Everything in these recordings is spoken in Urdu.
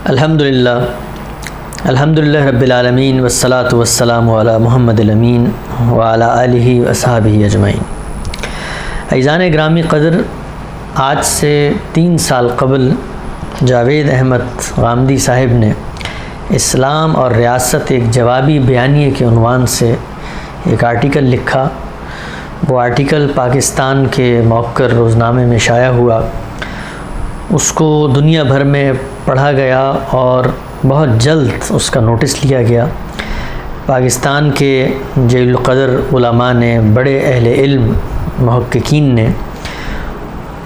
الحمدللہ رب العالمین والصلاة والسلام علی محمد الامین وعلی آلہ واصحابہ اجمعین۔ عزیزان گرامی قدر، آج سے 3 سال قبل جاوید احمد غامدی صاحب نے اسلام اور ریاست ایک جوابی بیانیے کے عنوان سے ایک آرٹیکل لکھا۔ وہ آرٹیکل پاکستان کے موقر روزنامے میں شائع ہوا، اس کو دنیا بھر میں پڑھا گیا اور بہت جلد اس کا نوٹس لیا گیا۔ پاکستان کے جلیل القدر علماء نے، بڑے اہل علم محققین نے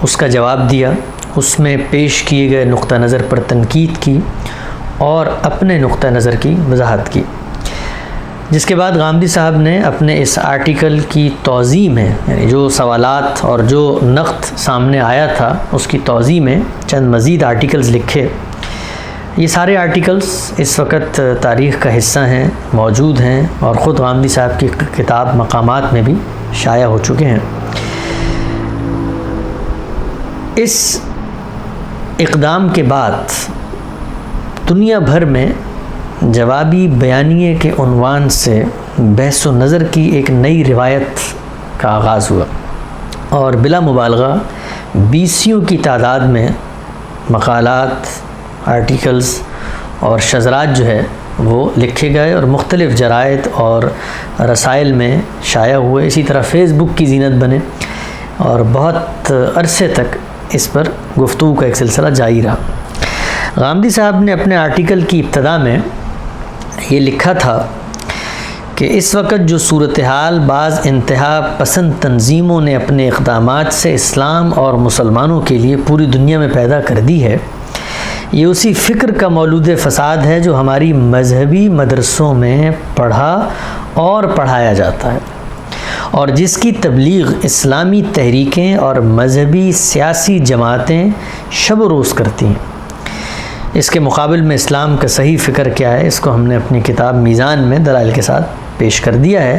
اس کا جواب دیا، اس میں پیش کیے گئے نقطہ نظر پر تنقید کی اور اپنے نقطہ نظر کی وضاحت کی، جس کے بعد غامدی صاحب نے اپنے اس آرٹیکل کی توضیح میں، یعنی جو سوالات اور جو نقد سامنے آیا تھا اس کی توضیح میں چند مزید آرٹیکلز لکھے۔ یہ سارے آرٹیکلز اس وقت تاریخ کا حصہ ہیں، موجود ہیں اور خود غامدی صاحب کی کتاب مقامات میں بھی شائع ہو چکے ہیں۔ اس اقدام کے بعد دنیا بھر میں جوابی بیانیے کے عنوان سے بحث و نظر کی ایک نئی روایت کا آغاز ہوا اور بلا مبالغہ 20 کی تعداد میں مقالات، آرٹیکلز اور شذرات جو ہے وہ لکھے گئے اور مختلف جرائد اور رسائل میں شائع ہوئے۔ اسی طرح فیس بک کی زینت بنے اور بہت عرصے تک اس پر گفتگو کا ایک سلسلہ جاری رہا۔ غامدی صاحب نے اپنے آرٹیکل کی ابتدا میں یہ لکھا تھا کہ اس وقت جو صورتحال بعض انتہا پسند تنظیموں نے اپنے اقدامات سے اسلام اور مسلمانوں کے لیے پوری دنیا میں پیدا کر دی ہے، یہ اسی فکر کا مولود فساد ہے جو ہماری مذہبی مدرسوں میں پڑھا اور پڑھایا جاتا ہے اور جس کی تبلیغ اسلامی تحریکیں اور مذہبی سیاسی جماعتیں شب و روز کرتی ہیں۔ اس کے مقابل میں اسلام کا صحیح فکر کیا ہے، اس کو ہم نے اپنی کتاب میزان میں دلائل کے ساتھ پیش کر دیا ہے۔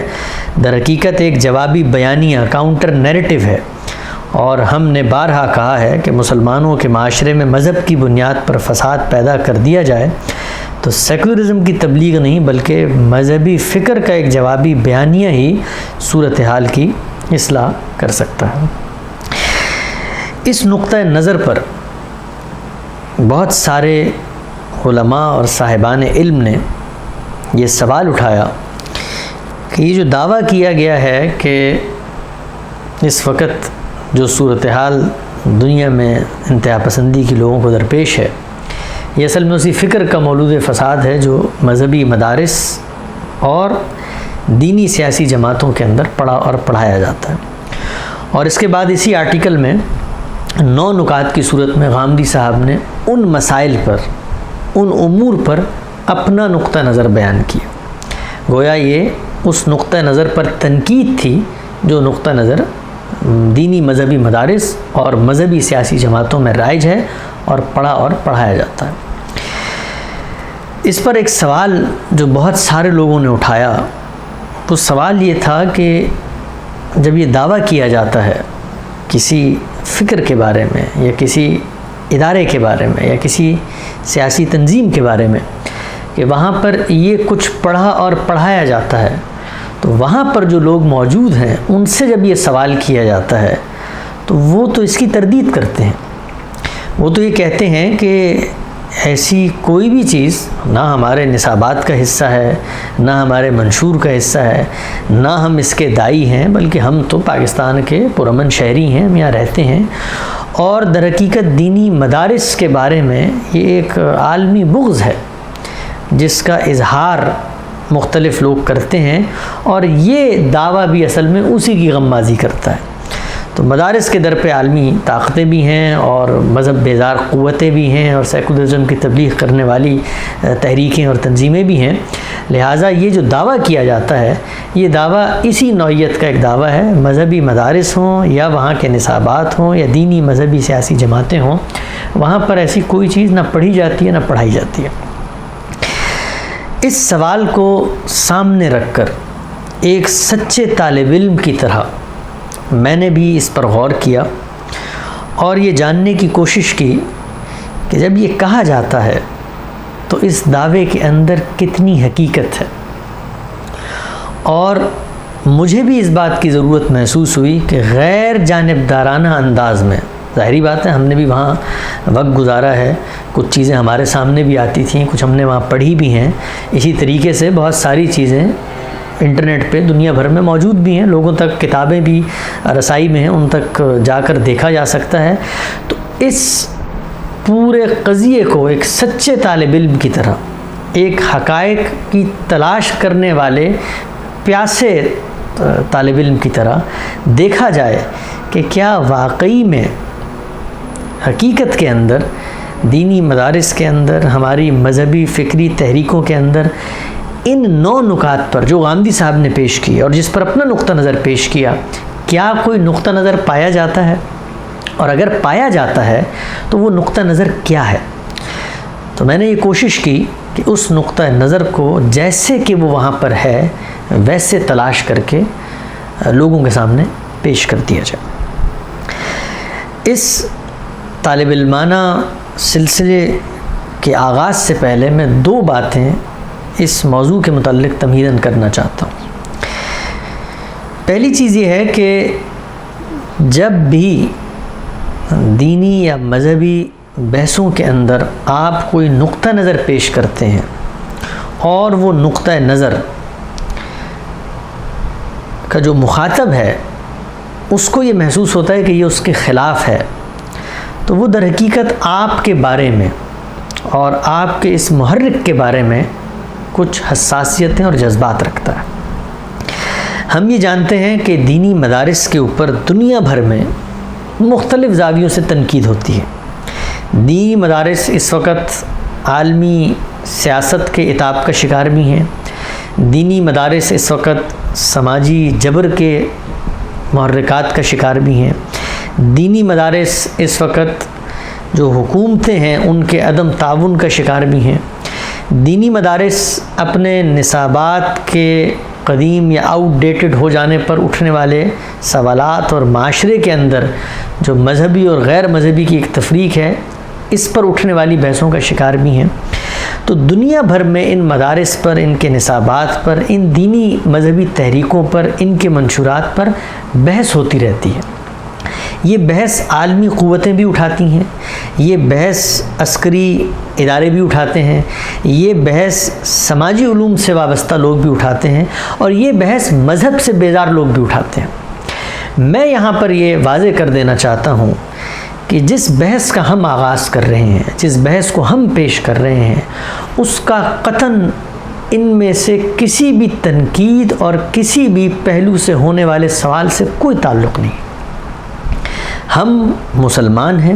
در حقیقت ایک جوابی بیانیہ، کاؤنٹر نیریٹو ہے، اور ہم نے بارہا کہا ہے کہ مسلمانوں کے معاشرے میں مذہب کی بنیاد پر فساد پیدا کر دیا جائے تو سیکولرزم کی تبلیغ نہیں بلکہ مذہبی فکر کا ایک جوابی بیانیہ ہی صورتحال کی اصلاح کر سکتا ہے۔ اس نقطہ نظر پر بہت سارے علماء اور صاحبان علم نے یہ سوال اٹھایا کہ یہ جو دعویٰ کیا گیا ہے کہ اس وقت جو صورتحال دنیا میں انتہا پسندی کی لوگوں کو درپیش ہے، یہ اصل میں اسی فکر کا مولود فساد ہے جو مذہبی مدارس اور دینی سیاسی جماعتوں کے اندر پڑھا اور پڑھایا جاتا ہے۔ اور اس کے بعد اسی آرٹیکل میں 9 نکات کی صورت میں غامدی صاحب نے ان مسائل پر، ان امور پر اپنا نقطہ نظر بیان کیا، گویا یہ اس نقطہ نظر پر تنقید تھی جو نقطہ نظر دینی مذہبی مدارس اور مذہبی سیاسی جماعتوں میں رائج ہے اور پڑھا اور پڑھایا جاتا ہے۔ اس پر ایک سوال جو بہت سارے لوگوں نے اٹھایا، وہ سوال یہ تھا کہ جب یہ دعویٰ کیا جاتا ہے کسی فکر کے بارے میں یا کسی ادارے کے بارے میں یا کسی سیاسی تنظیم کے بارے میں کہ وہاں پر یہ کچھ پڑھا اور پڑھایا جاتا ہے، تو وہاں پر جو لوگ موجود ہیں ان سے جب یہ سوال کیا جاتا ہے تو وہ تو اس کی تردید کرتے ہیں۔ وہ تو یہ کہتے ہیں کہ ایسی کوئی بھی چیز نہ ہمارے نصابات کا حصہ ہے، نہ ہمارے منشور کا حصہ ہے، نہ ہم اس کے داعی ہیں، بلکہ ہم تو پاکستان کے پرامن شہری ہیں، ہم یہاں رہتے ہیں، اور در حقیقت دینی مدارس کے بارے میں یہ ایک عالمی بغض ہے جس کا اظہار مختلف لوگ کرتے ہیں، اور یہ دعویٰ بھی اصل میں اسی کی غمازی کرتا ہے۔ تو مدارس کے در پہ عالمی طاقتیں بھی ہیں اور مذہب بیزار قوتیں بھی ہیں اور سیکولرزم کی تبلیغ کرنے والی تحریکیں اور تنظیمیں بھی ہیں، لہٰذا یہ جو دعویٰ کیا جاتا ہے یہ دعویٰ اسی نوعیت کا ایک دعویٰ ہے۔ مذہبی مدارس ہوں یا وہاں کے نصابات ہوں یا دینی مذہبی سیاسی جماعتیں ہوں، وہاں پر ایسی کوئی چیز نہ پڑھی جاتی ہے نہ پڑھائی جاتی ہے۔ اس سوال کو سامنے رکھ کر ایک سچے طالب علم کی طرح میں نے بھی اس پر غور کیا اور یہ جاننے کی کوشش کی کہ جب یہ کہا جاتا ہے تو اس دعوے کے اندر کتنی حقیقت ہے. اور مجھے بھی اس بات کی ضرورت محسوس ہوئی کہ غیر جانبدارانہ انداز میں، ظاہری بات ہے ہم نے بھی وہاں وقت گزارا ہے، کچھ چیزیں ہمارے سامنے بھی آتی تھیں، کچھ ہم نے وہاں پڑھی بھی ہیں. اسی طریقے سے بہت ساری چیزیں انٹرنیٹ پہ دنیا بھر میں موجود بھی ہیں، لوگوں تک کتابیں بھی رسائی میں ہیں، ان تک جا کر دیکھا جا سکتا ہے. تو اس پورے قضیے کو ایک سچے طالب علم کی طرح، ایک حقائق کی تلاش کرنے والے پیاسے طالب علم کی طرح دیکھا جائے کہ کیا واقعی میں حقیقت کے اندر، دینی مدارس کے اندر، ہماری مذہبی فکری تحریکوں کے اندر ان 9 نکات پر جو غامدی صاحب نے پیش کی اور جس پر اپنا نقطہ نظر پیش کیا، کیا کوئی نقطہ نظر پایا جاتا ہے؟ اور اگر پایا جاتا ہے تو وہ نقطہ نظر کیا ہے؟ تو میں نے یہ کوشش کی کہ اس نقطہ نظر کو جیسے کہ وہ وہاں پر ہے ویسے تلاش کر کے لوگوں کے سامنے پیش کر دیا جائے. اس طالب علمانہ سلسلے کے آغاز سے پہلے میں 2 باتیں اس موضوع کے متعلق تمہیداً کرنا چاہتا ہوں. پہلی چیز یہ ہے کہ جب بھی دینی یا مذہبی بحثوں کے اندر آپ کوئی نقطہ نظر پیش کرتے ہیں اور وہ نقطہ نظر کا جو مخاطب ہے اس کو یہ محسوس ہوتا ہے کہ یہ اس کے خلاف ہے، تو وہ در حقیقت آپ کے بارے میں اور آپ کے اس محرک کے بارے میں کچھ حساسیتیں اور جذبات رکھتا ہے. ہم یہ جانتے ہیں کہ دینی مدارس کے اوپر دنیا بھر میں مختلف زاویوں سے تنقید ہوتی ہے. دینی مدارس اس وقت عالمی سیاست کے عتاب کا شکار بھی ہیں. دینی مدارس اس وقت سماجی جبر کے محرکات کا شکار بھی ہیں. دینی مدارس اس وقت جو حکومتیں ہیں ان کے عدم تعاون کا شکار بھی ہیں. دینی مدارس اپنے نصابات کے قدیم یا آؤٹ ڈیٹڈ ہو جانے پر اٹھنے والے سوالات اور معاشرے کے اندر جو مذہبی اور غیر مذہبی کی ایک تفریق ہے اس پر اٹھنے والی بحثوں کا شکار بھی ہیں. تو دنیا بھر میں ان مدارس پر، ان کے نصابات پر، ان دینی مذہبی تحریکوں پر، ان کے منشورات پر بحث ہوتی رہتی ہے. یہ بحث عالمی قوتیں بھی اٹھاتی ہیں، یہ بحث عسکری ادارے بھی اٹھاتے ہیں، یہ بحث سماجی علوم سے وابستہ لوگ بھی اٹھاتے ہیں، اور یہ بحث مذہب سے بیزار لوگ بھی اٹھاتے ہیں. میں یہاں پر یہ واضح کر دینا چاہتا ہوں کہ جس بحث کا ہم آغاز کر رہے ہیں، جس بحث کو ہم پیش کر رہے ہیں، اس کا قطعاً ان میں سے کسی بھی تنقید اور کسی بھی پہلو سے ہونے والے سوال سے کوئی تعلق نہیں. ہم مسلمان ہیں،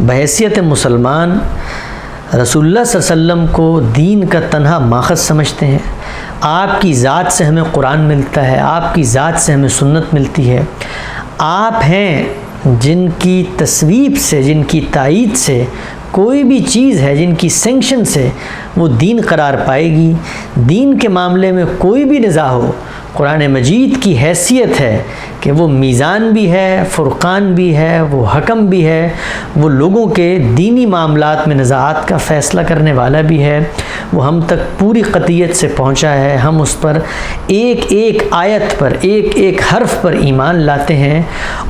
بحیثیت مسلمان رسول اللہ صلی اللہ علیہ وسلم کو دین کا تنہا ماخذ سمجھتے ہیں. آپ کی ذات سے ہمیں قرآن ملتا ہے، آپ کی ذات سے ہمیں سنت ملتی ہے. آپ ہیں جن کی تصویب سے، جن کی تائید سے کوئی بھی چیز ہے، جن کی سینکشن سے وہ دین قرار پائے گی. دین کے معاملے میں کوئی بھی نزاع ہو، قرآن مجید کی حیثیت ہے کہ وہ میزان بھی ہے، فرقان بھی ہے، وہ حکم بھی ہے، وہ لوگوں کے دینی معاملات میں نزاعات کا فیصلہ کرنے والا بھی ہے. وہ ہم تک پوری قطعیت سے پہنچا ہے. ہم اس پر ایک ایک آیت پر، ایک ایک حرف پر ایمان لاتے ہیں.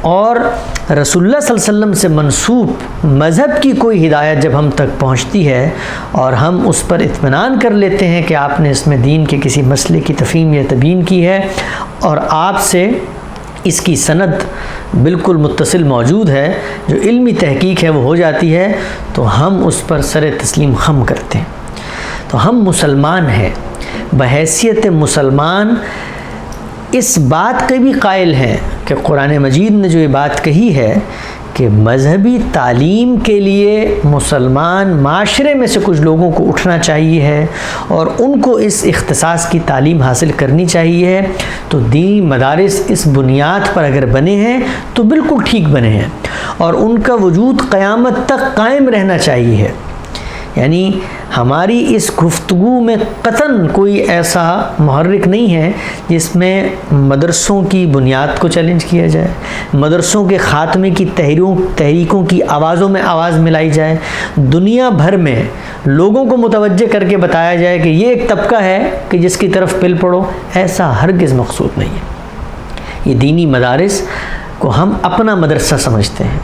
اور رسول اللہ صلی اللہ علیہ وسلم سے منسوب مذہب کی کوئی ہدایت جب ہم تک پہنچتی ہے اور ہم اس پر اطمینان کر لیتے ہیں کہ آپ نے اس میں دین کے کسی مسئلے کی تفہیم یا تبیین کی ہے اور آپ سے اس کی سند بالکل متصل موجود ہے، جو علمی تحقیق ہے وہ ہو جاتی ہے، تو ہم اس پر سر تسلیم خم کرتے ہیں. تو ہم مسلمان ہیں، بحیثیت مسلمان اس بات کے بھی قائل ہیں کہ قرآن مجید نے جو یہ بات کہی ہے کہ مذہبی تعلیم کے لیے مسلمان معاشرے میں سے کچھ لوگوں کو اٹھنا چاہیے ہے اور ان کو اس اختصاص کی تعلیم حاصل کرنی چاہیے ہے. تو دینی مدارس اس بنیاد پر اگر بنے ہیں تو بالکل ٹھیک بنے ہیں، اور ان کا وجود قیامت تک قائم رہنا چاہیے ہے. یعنی ہماری اس گفتگو میں قطعاً کوئی ایسا محرک نہیں ہے جس میں مدرسوں کی بنیاد کو چیلنج کیا جائے، مدرسوں کے خاتمے کی تحریکوں کی آوازوں میں آواز ملائی جائے، دنیا بھر میں لوگوں کو متوجہ کر کے بتایا جائے کہ یہ ایک طبقہ ہے کہ جس کی طرف پل پڑو، ایسا ہرگز مقصود نہیں ہے۔ یہ دینی مدارس کو ہم اپنا مدرسہ سمجھتے ہیں،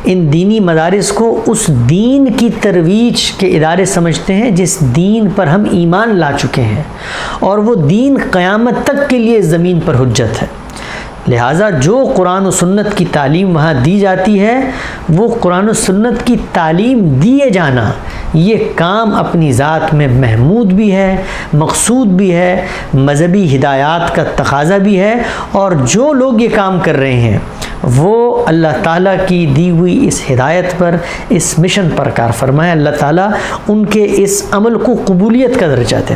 ان دینی مدارس کو اس دین کی ترویج کے ادارے سمجھتے ہیں جس دین پر ہم ایمان لا چکے ہیں، اور وہ دین قیامت تک کے لیے زمین پر حجت ہے۔ لہٰذا جو قرآن و سنت کی تعلیم وہاں دی جاتی ہے، وہ قرآن و سنت کی تعلیم دیے جانا یہ کام اپنی ذات میں محمود بھی ہے، مقصود بھی ہے، مذہبی ہدایات کا تقاضا بھی ہے، اور جو لوگ یہ کام کر رہے ہیں وہ اللہ تعالیٰ کی دی ہوئی اس ہدایت پر، اس مشن پر کار فرمائے، اللہ تعالیٰ ان کے اس عمل کو قبولیت کا درجہ دے۔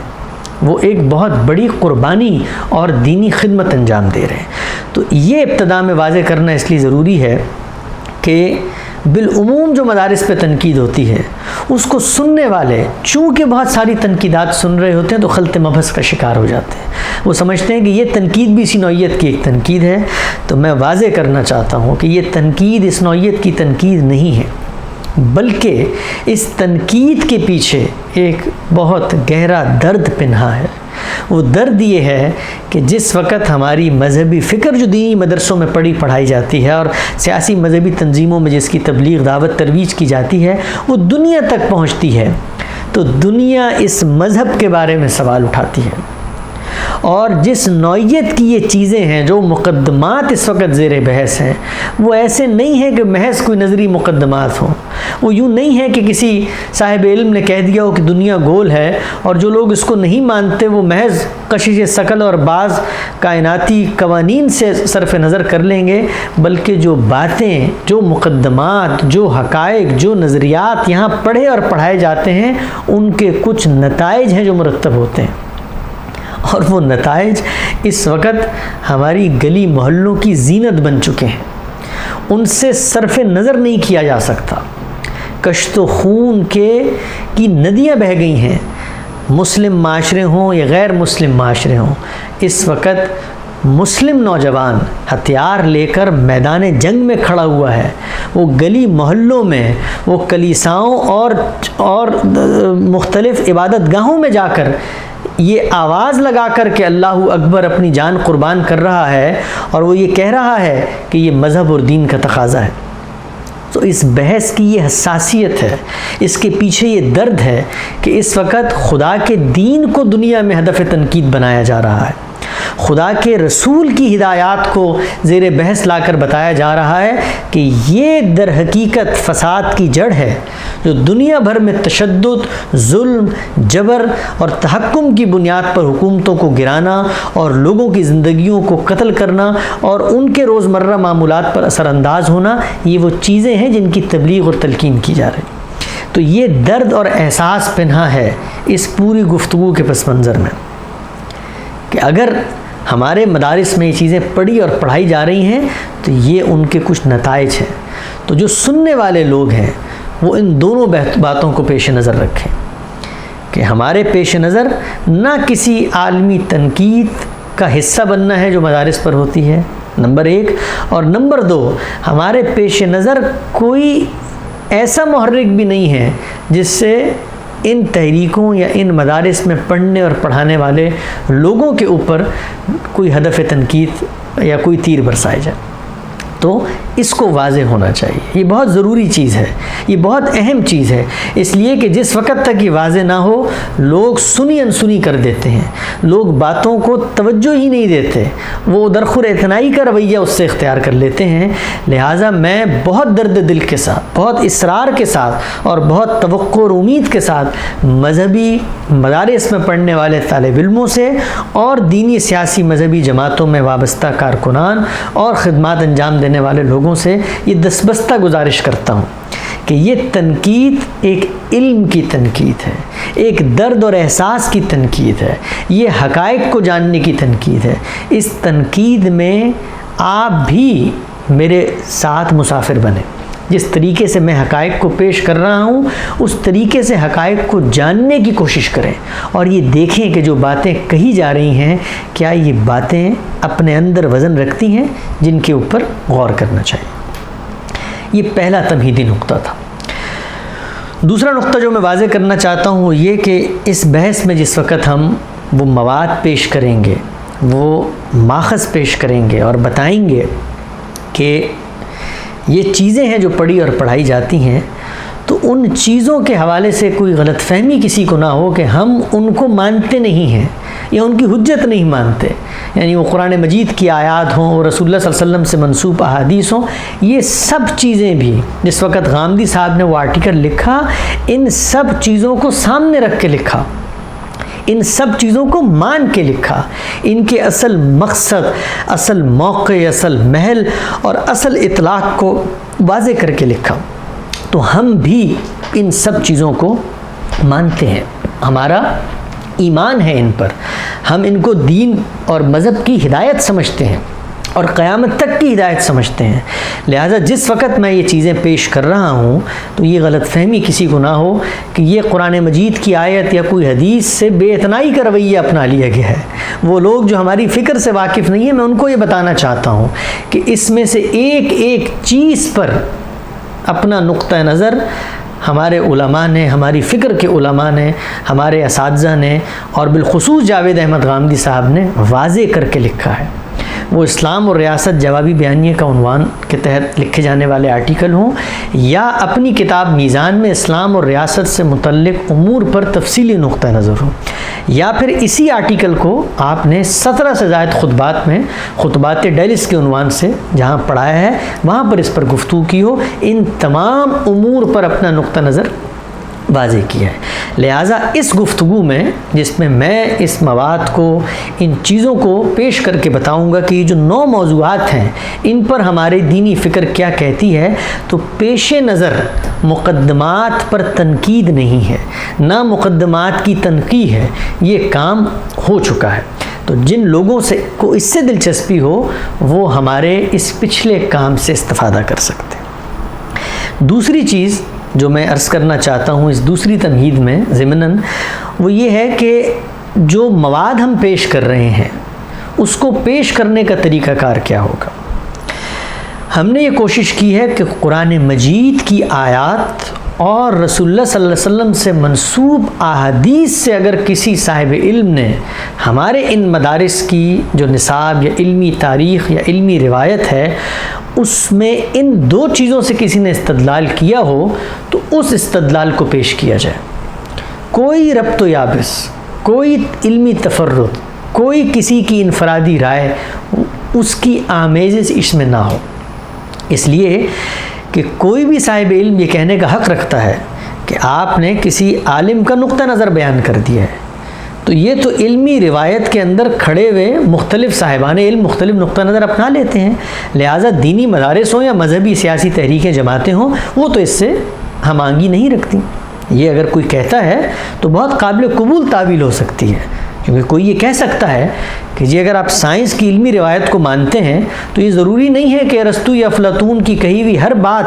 وہ ایک بہت بڑی قربانی اور دینی خدمت انجام دے رہے ہیں۔ تو یہ ابتدا میں واضح کرنا اس لیے ضروری ہے کہ بالعموم جو مدارس پہ تنقید ہوتی ہے اس کو سننے والے چونکہ بہت ساری تنقیدات سن رہے ہوتے ہیں تو خلط مبحث کا شکار ہو جاتے ہیں، وہ سمجھتے ہیں کہ یہ تنقید بھی اسی نوعیت کی ایک تنقید ہے۔ تو میں واضح کرنا چاہتا ہوں کہ یہ تنقید اس نوعیت کی تنقید نہیں ہے، بلکہ اس تنقید کے پیچھے ایک بہت گہرا درد پنہا ہے۔ وہ درد یہ ہے کہ جس وقت ہماری مذہبی فکر جو دینی مدرسوں میں پڑھائی جاتی ہے اور سیاسی مذہبی تنظیموں میں جس کی تبلیغ دعوت ترویج کی جاتی ہے وہ دنیا تک پہنچتی ہے، تو دنیا اس مذہب کے بارے میں سوال اٹھاتی ہے، اور جس نوعیت کی یہ چیزیں ہیں، جو مقدمات اس وقت زیر بحث ہیں، وہ ایسے نہیں ہیں کہ محض کوئی نظری مقدمات ہوں۔ وہ یوں نہیں ہے کہ کسی صاحب علم نے کہہ دیا ہو کہ دنیا گول ہے، اور جو لوگ اس کو نہیں مانتے وہ محض کشش ثقل اور بعض کائناتی قوانین سے صرف نظر کر لیں گے، بلکہ جو باتیں، جو مقدمات، جو حقائق، جو نظریات یہاں پڑھے اور پڑھائے جاتے ہیں، ان کے کچھ نتائج ہیں جو مرتب ہوتے ہیں، اور وہ نتائج اس وقت ہماری گلی محلوں کی زینت بن چکے ہیں، ان سے صرف نظر نہیں کیا جا سکتا۔ کشت و خون کی ندیاں بہہ گئی ہیں، مسلم معاشرے ہوں یا غیر مسلم معاشرے ہوں۔ اس وقت مسلم نوجوان ہتھیار لے کر میدان جنگ میں کھڑا ہوا ہے، وہ گلی محلوں میں، وہ کلیساؤں اور مختلف عبادت گاہوں میں جا کر یہ آواز لگا کر کہ اللہ اکبر اپنی جان قربان کر رہا ہے، اور وہ یہ کہہ رہا ہے کہ یہ مذہب اور دین کا تقاضا ہے۔ تو اس بحث کی یہ حساسیت ہے، اس کے پیچھے یہ درد ہے کہ اس وقت خدا کے دین کو دنیا میں ہدف تنقید بنایا جا رہا ہے، خدا کے رسول کی ہدایات کو زیر بحث لا کر بتایا جا رہا ہے کہ یہ در حقیقت فساد کی جڑ ہے، جو دنیا بھر میں تشدد، ظلم، جبر اور تحکم کی بنیاد پر حکومتوں کو گرانا اور لوگوں کی زندگیوں کو قتل کرنا اور ان کے روزمرہ معمولات پر اثر انداز ہونا، یہ وہ چیزیں ہیں جن کی تبلیغ اور تلقین کی جا رہی۔ تو یہ درد اور احساس پنہا ہے اس پوری گفتگو کے پس منظر میں کہ اگر ہمارے مدارس میں یہ چیزیں پڑھی اور پڑھائی جا رہی ہیں تو یہ ان کے کچھ نتائج ہیں۔ تو جو سننے والے لوگ ہیں وہ ان دونوں باتوں کو پیش نظر رکھیں کہ ہمارے پیش نظر نہ کسی عالمی تنقید کا حصہ بننا ہے جو مدارس پر ہوتی ہے، نمبر 1، اور نمبر 2، ہمارے پیش نظر کوئی ایسا محرک بھی نہیں ہے جس سے ان تحریکوں یا ان مدارس میں پڑھنے اور پڑھانے والے لوگوں کے اوپر کوئی ہدف تنقید یا کوئی تیر برسائے جائے۔ تو اس کو واضح ہونا چاہیے، یہ بہت ضروری چیز ہے، یہ بہت اہم چیز ہے، اس لیے کہ جس وقت تک یہ واضح نہ ہو لوگ سنی انسنی کر دیتے ہیں، لوگ باتوں کو توجہ ہی نہیں دیتے، وہ درخور اعتنائی کا رویہ اس سے اختیار کر لیتے ہیں۔ لہٰذا میں بہت درد دل کے ساتھ، بہت اصرار کے ساتھ اور بہت توقع اور امید کے ساتھ مذہبی مدارس میں پڑھنے والے طالب علموں سے اور دینی سیاسی مذہبی جماعتوں میں وابستہ کارکنان اور خدمات انجام دینے والے لوگوں سے یہ دستبستہ گزارش کرتا ہوں کہ یہ تنقید ایک علم کی تنقید ہے، ایک درد اور احساس کی تنقید ہے، یہ حقائق کو جاننے کی تنقید ہے۔ اس تنقید میں آپ بھی میرے ساتھ مسافر بنیں، جس طریقے سے میں حقائق کو پیش کر رہا ہوں اس طریقے سے حقائق کو جاننے کی کوشش کریں اور یہ دیکھیں کہ جو باتیں کہی جا رہی ہیں کیا یہ باتیں اپنے اندر وزن رکھتی ہیں جن کے اوپر غور کرنا چاہیے۔ یہ پہلا تمہیدی نقطہ تھا۔ دوسرا نقطہ جو میں واضح کرنا چاہتا ہوں وہ یہ کہ اس بحث میں جس وقت ہم وہ مواد پیش کریں گے، وہ ماخذ پیش کریں گے اور بتائیں گے کہ یہ چیزیں ہیں جو پڑھی اور پڑھائی جاتی ہیں، تو ان چیزوں کے حوالے سے کوئی غلط فہمی کسی کو نہ ہو کہ ہم ان کو مانتے نہیں ہیں یا ان کی حجت نہیں مانتے، یعنی وہ قرآن مجید کی آیات ہوں، رسول اللہ صلی اللہ علیہ وسلم سے منسوب احادیث ہوں، یہ سب چیزیں بھی جس وقت غامدی صاحب نے وہ آرٹیکل لکھا ان سب چیزوں کو سامنے رکھ کے لکھا، ان سب چیزوں کو مان کے لکھا، ان کے اصل مقصد، اصل موقع، اصل محل اور اصل اطلاق کو واضح کر کے لکھا۔ تو ہم بھی ان سب چیزوں کو مانتے ہیں، ہمارا ایمان ہے ان پر، ہم ان کو دین اور مذہب کی ہدایت سمجھتے ہیں اور قیامت تک کی ہدایت سمجھتے ہیں۔ لہٰذا جس وقت میں یہ چیزیں پیش کر رہا ہوں تو یہ غلط فہمی کسی کو نہ ہو کہ یہ قرآن مجید کی آیت یا کوئی حدیث سے بے اتنائی کا رویہ اپنا لیا گیا ہے۔ وہ لوگ جو ہماری فکر سے واقف نہیں ہیں، میں ان کو یہ بتانا چاہتا ہوں کہ اس میں سے ایک ایک چیز پر اپنا نقطہ نظر ہمارے علماء نے، ہماری فکر کے علماء نے، ہمارے اساتذہ نے اور بالخصوص جاوید احمد غامدی صاحب نے واضح کر کے لکھا ہے۔ وہ اسلام اور ریاست جوابی بیانیے کا عنوان کے تحت لکھے جانے والے آرٹیکل ہوں یا اپنی کتاب میزان میں اسلام اور ریاست سے متعلق امور پر تفصیلی نقطہ نظر ہو، یا پھر اسی آرٹیکل کو آپ نے 17 سے زائد خطبات میں خطبات ڈیلس کے عنوان سے جہاں پڑھایا ہے وہاں پر اس پر گفتگو کی ہو، ان تمام امور پر اپنا نقطہ نظر واضح کیا ہے۔ لہٰذا اس گفتگو میں جس میں میں اس مواد کو، ان چیزوں کو پیش کر کے بتاؤں گا کہ یہ جو 9 موضوعات ہیں ان پر ہمارے دینی فکر کیا کہتی ہے، تو پیش نظر مقدمات پر تنقید نہیں ہے، نہ مقدمات کی تنقیح ہے، یہ کام ہو چکا ہے۔ تو جن لوگوں سے کو اس سے دلچسپی ہو وہ ہمارے اس پچھلے کام سے استفادہ کر سکتے ہیں۔ دوسری چیز جو میں عرض کرنا چاہتا ہوں اس دوسری تمہید میں ضمناً، وہ یہ ہے کہ جو مواد ہم پیش کر رہے ہیں اس کو پیش کرنے کا طریقہ کار کیا ہوگا۔ ہم نے یہ کوشش کی ہے کہ قرآن مجید کی آیات اور رسول اللہ صلی اللہ علیہ وسلم سے منسوب احادیث سے اگر کسی صاحب علم نے ہمارے ان مدارس کی جو نصاب یا علمی تاریخ یا علمی روایت ہے اس میں ان 2 چیزوں سے کسی نے استدلال کیا ہو تو اس استدلال کو پیش کیا جائے۔ کوئی ربط و یابس، کوئی علمی تفرد، کوئی کسی کی انفرادی رائے اس کی آمیزش اس میں نہ ہو، اس لیے کہ کوئی بھی صاحب علم یہ کہنے کا حق رکھتا ہے کہ آپ نے کسی عالم کا نقطہ نظر بیان کر دیا ہے، تو یہ تو علمی روایت کے اندر کھڑے ہوئے مختلف صاحبان علم مختلف نقطہ نظر اپنا لیتے ہیں، لہٰذا دینی مدارس ہوں یا مذہبی سیاسی تحریکیں جماعتیں ہوں وہ تو اس سے ہم آہنگی نہیں رکھتی۔ یہ اگر کوئی کہتا ہے تو بہت قابل قبول تعویل ہو سکتی ہے، کیونکہ کوئی یہ کہہ سکتا ہے کہ جی اگر آپ سائنس کی علمی روایت کو مانتے ہیں تو یہ ضروری نہیں ہے کہ ارسطو یا افلاطون کی کہی ہوئی ہر بات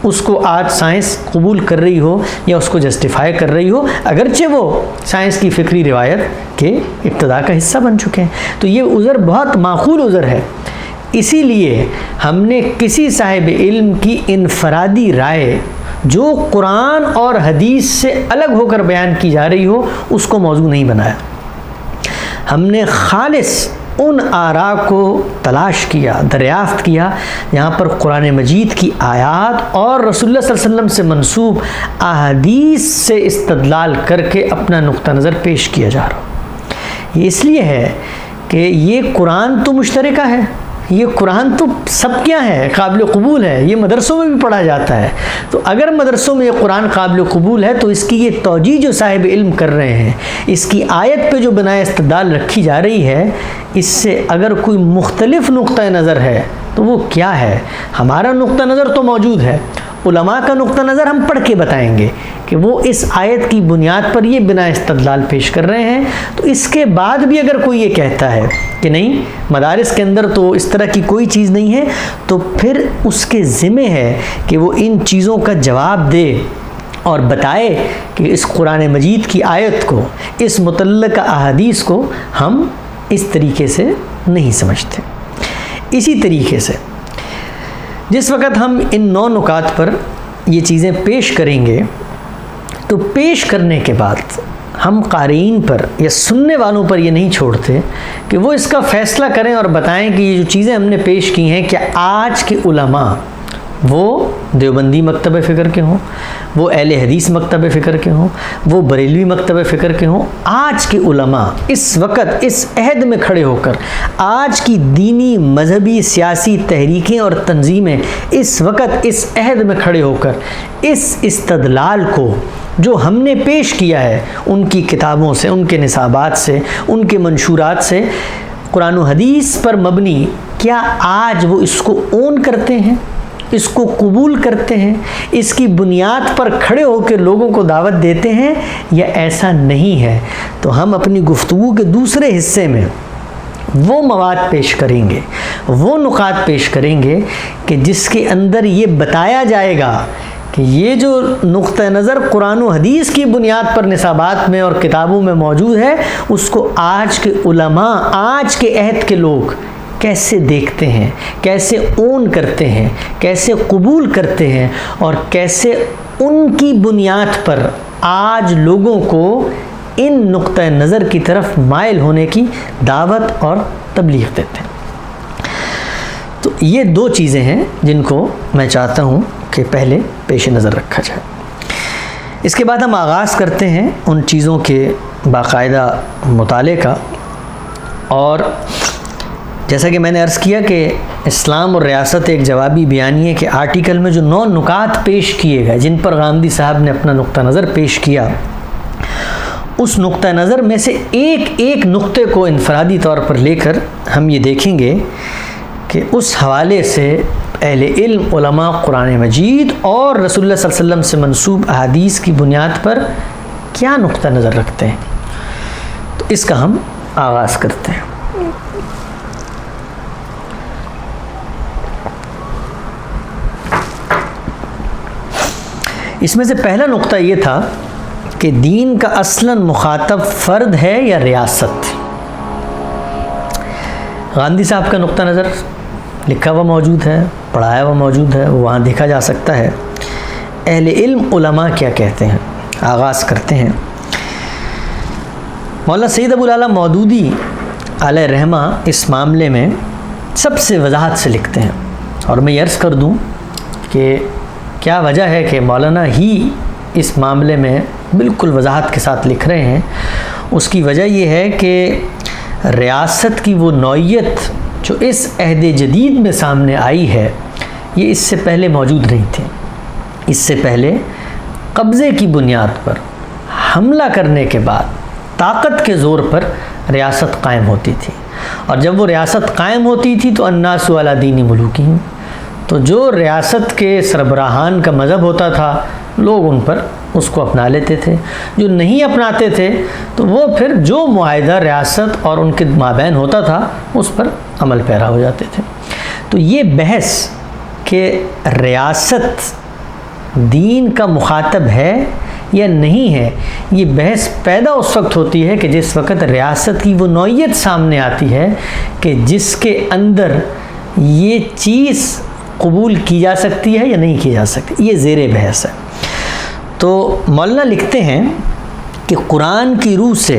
اس کو آج سائنس قبول کر رہی ہو یا اس کو جسٹیفائی کر رہی ہو، اگرچہ وہ سائنس کی فکری روایت کے ابتدا کا حصہ بن چکے ہیں۔ تو یہ عذر بہت معقول عذر ہے، اسی لیے ہم نے کسی صاحب علم کی انفرادی رائے جو قرآن اور حدیث سے الگ ہو کر بیان کی جا رہی ہو اس کو موضوع نہیں بنایا۔ ہم نے خالص ان آراء کو تلاش کیا، دریافت کیا یہاں پر قرآن مجید کی آیات اور رسول اللہ صلی اللہ علیہ وسلم سے منسوب احادیث سے استدلال کر کے اپنا نقطہ نظر پیش کیا جا رہا۔ یہ اس لیے ہے کہ یہ قرآن تو مشترکہ ہے، یہ قرآن تو سب کیا ہے، قابل قبول ہے، یہ مدرسوں میں بھی پڑھا جاتا ہے، تو اگر مدرسوں میں یہ قرآن قابل قبول ہے تو اس کی یہ توجیہ جو صاحب علم کر رہے ہیں، اس کی آیت پہ جو بنائے استدلال رکھی جا رہی ہے، اس سے اگر کوئی مختلف نقطہ نظر ہے تو وہ کیا ہے؟ ہمارا نقطہ نظر تو موجود ہے، علماء کا نقطہ نظر ہم پڑھ کے بتائیں گے، کہ وہ اس آیت کی بنیاد پر یہ بنا استدلال پیش کر رہے ہیں، تو اس کے بعد بھی اگر کوئی یہ کہتا ہے کہ نہیں مدارس کے اندر تو اس طرح کی کوئی چیز نہیں ہے، تو پھر اس کے ذمہ ہے کہ وہ ان چیزوں کا جواب دے اور بتائے کہ اس قرآن مجید کی آیت کو، اس متعلقہ احادیث کو ہم اس طریقے سے نہیں سمجھتے۔ اسی طریقے سے جس وقت ہم ان 9 نکات پر یہ چیزیں پیش کریں گے، تو پیش کرنے کے بعد ہم قارئین پر یا سننے والوں پر یہ نہیں چھوڑتے کہ وہ اس کا فیصلہ کریں اور بتائیں کہ یہ جو چیزیں ہم نے پیش کی ہیں، کہ آج کے علماء وہ دیوبندی مکتب فکر کے ہوں، وہ اہل حدیث مکتب فکر کے ہوں، وہ بریلوی مکتب فکر کے ہوں، آج کے علماء اس وقت اس عہد میں کھڑے ہو کر آج کی دینی مذہبی سیاسی تحریکیں اور تنظیمیں اس وقت اس عہد میں کھڑے ہو کر اس استدلال کو جو ہم نے پیش کیا ہے ان کی کتابوں سے، ان کے نصابات سے، ان کے منشورات سے، قرآن و حدیث پر مبنی، کیا آج وہ اس کو اون کرتے ہیں، اس کو قبول کرتے ہیں، اس کی بنیاد پر کھڑے ہو کے لوگوں کو دعوت دیتے ہیں، یا ایسا نہیں ہے؟ تو ہم اپنی گفتگو کے دوسرے حصے میں وہ مواد پیش کریں گے، وہ نکات پیش کریں گے کہ جس کے اندر یہ بتایا جائے گا کہ یہ جو نقطہ نظر قرآن و حدیث کی بنیاد پر نصابات میں اور کتابوں میں موجود ہے، اس کو آج کے علماء، آج کے عہد کے لوگ کیسے دیکھتے ہیں، کیسے اون کرتے ہیں، کیسے قبول کرتے ہیں، اور کیسے ان کی بنیاد پر آج لوگوں کو ان نقطہ نظر کی طرف مائل ہونے کی دعوت اور تبلیغ دیتے ہیں۔ تو یہ 2 چیزیں ہیں جن کو میں چاہتا ہوں کہ پہلے پیش نظر رکھا جائے۔ اس کے بعد ہم آغاز کرتے ہیں ان چیزوں کے باقاعدہ مطالعے کا، اور جیسا کہ میں نے عرض کیا کہ اسلام اور ریاست ایک جوابی بیانیے کے آرٹیکل میں جو 9 نکات پیش کیے گئے، جن پر غامدی صاحب نے اپنا نقطہ نظر پیش کیا، اس نقطہ نظر میں سے ایک نقطے کو انفرادی طور پر لے کر ہم یہ دیکھیں گے کہ اس حوالے سے اہل علم، علماء قرآن مجید اور رسول اللہ صلی اللہ علیہ وسلم سے منسوب احادیث کی بنیاد پر کیا نقطہ نظر رکھتے ہیں۔ تو اس کا ہم آغاز کرتے ہیں۔ اس میں سے پہلا نقطہ یہ تھا کہ دین کا اصلاً مخاطب فرد ہے یا ریاست۔ غامدی صاحب کا نقطہ نظر لکھا ہوا موجود ہے، پڑھایا ہوا موجود ہے، وہاں دیکھا جا سکتا ہے۔ اہل علم علماء کیا کہتے ہیں، آغاز کرتے ہیں۔ مولانا سید ابو الاعلیٰ مودودی علیہ رحمہ اس معاملے میں سب سے وضاحت سے لکھتے ہیں، اور میں یہ عرض کر دوں کہ کیا وجہ ہے کہ مولانا ہی اس معاملے میں بالکل وضاحت کے ساتھ لکھ رہے ہیں۔ اس کی وجہ یہ ہے کہ ریاست کی وہ نوعیت جو اس عہد جدید میں سامنے آئی ہے، یہ اس سے پہلے موجود نہیں تھی۔ اس سے پہلے قبضے کی بنیاد پر حملہ کرنے کے بعد طاقت کے زور پر ریاست قائم ہوتی تھی، اور جب وہ ریاست قائم ہوتی تھی تو الناس علی دین ملوکہم، تو جو ریاست کے سربراہان کا مذہب ہوتا تھا لوگ ان پر اس کو اپنا لیتے تھے، جو نہیں اپناتے تھے تو وہ پھر جو معاہدہ ریاست اور ان کے مابین ہوتا تھا اس پر عمل پیرا ہو جاتے تھے۔ تو یہ بحث کہ ریاست دین کا مخاطب ہے یا نہیں ہے، یہ بحث پیدا اس وقت ہوتی ہے کہ جس وقت ریاست کی وہ نوعیت سامنے آتی ہے کہ جس کے اندر یہ چیز قبول کی جا سکتی ہے یا نہیں کی جا سکتی، یہ زیر بحث ہے۔ تو مولانا لکھتے ہیں کہ قرآن کی روح سے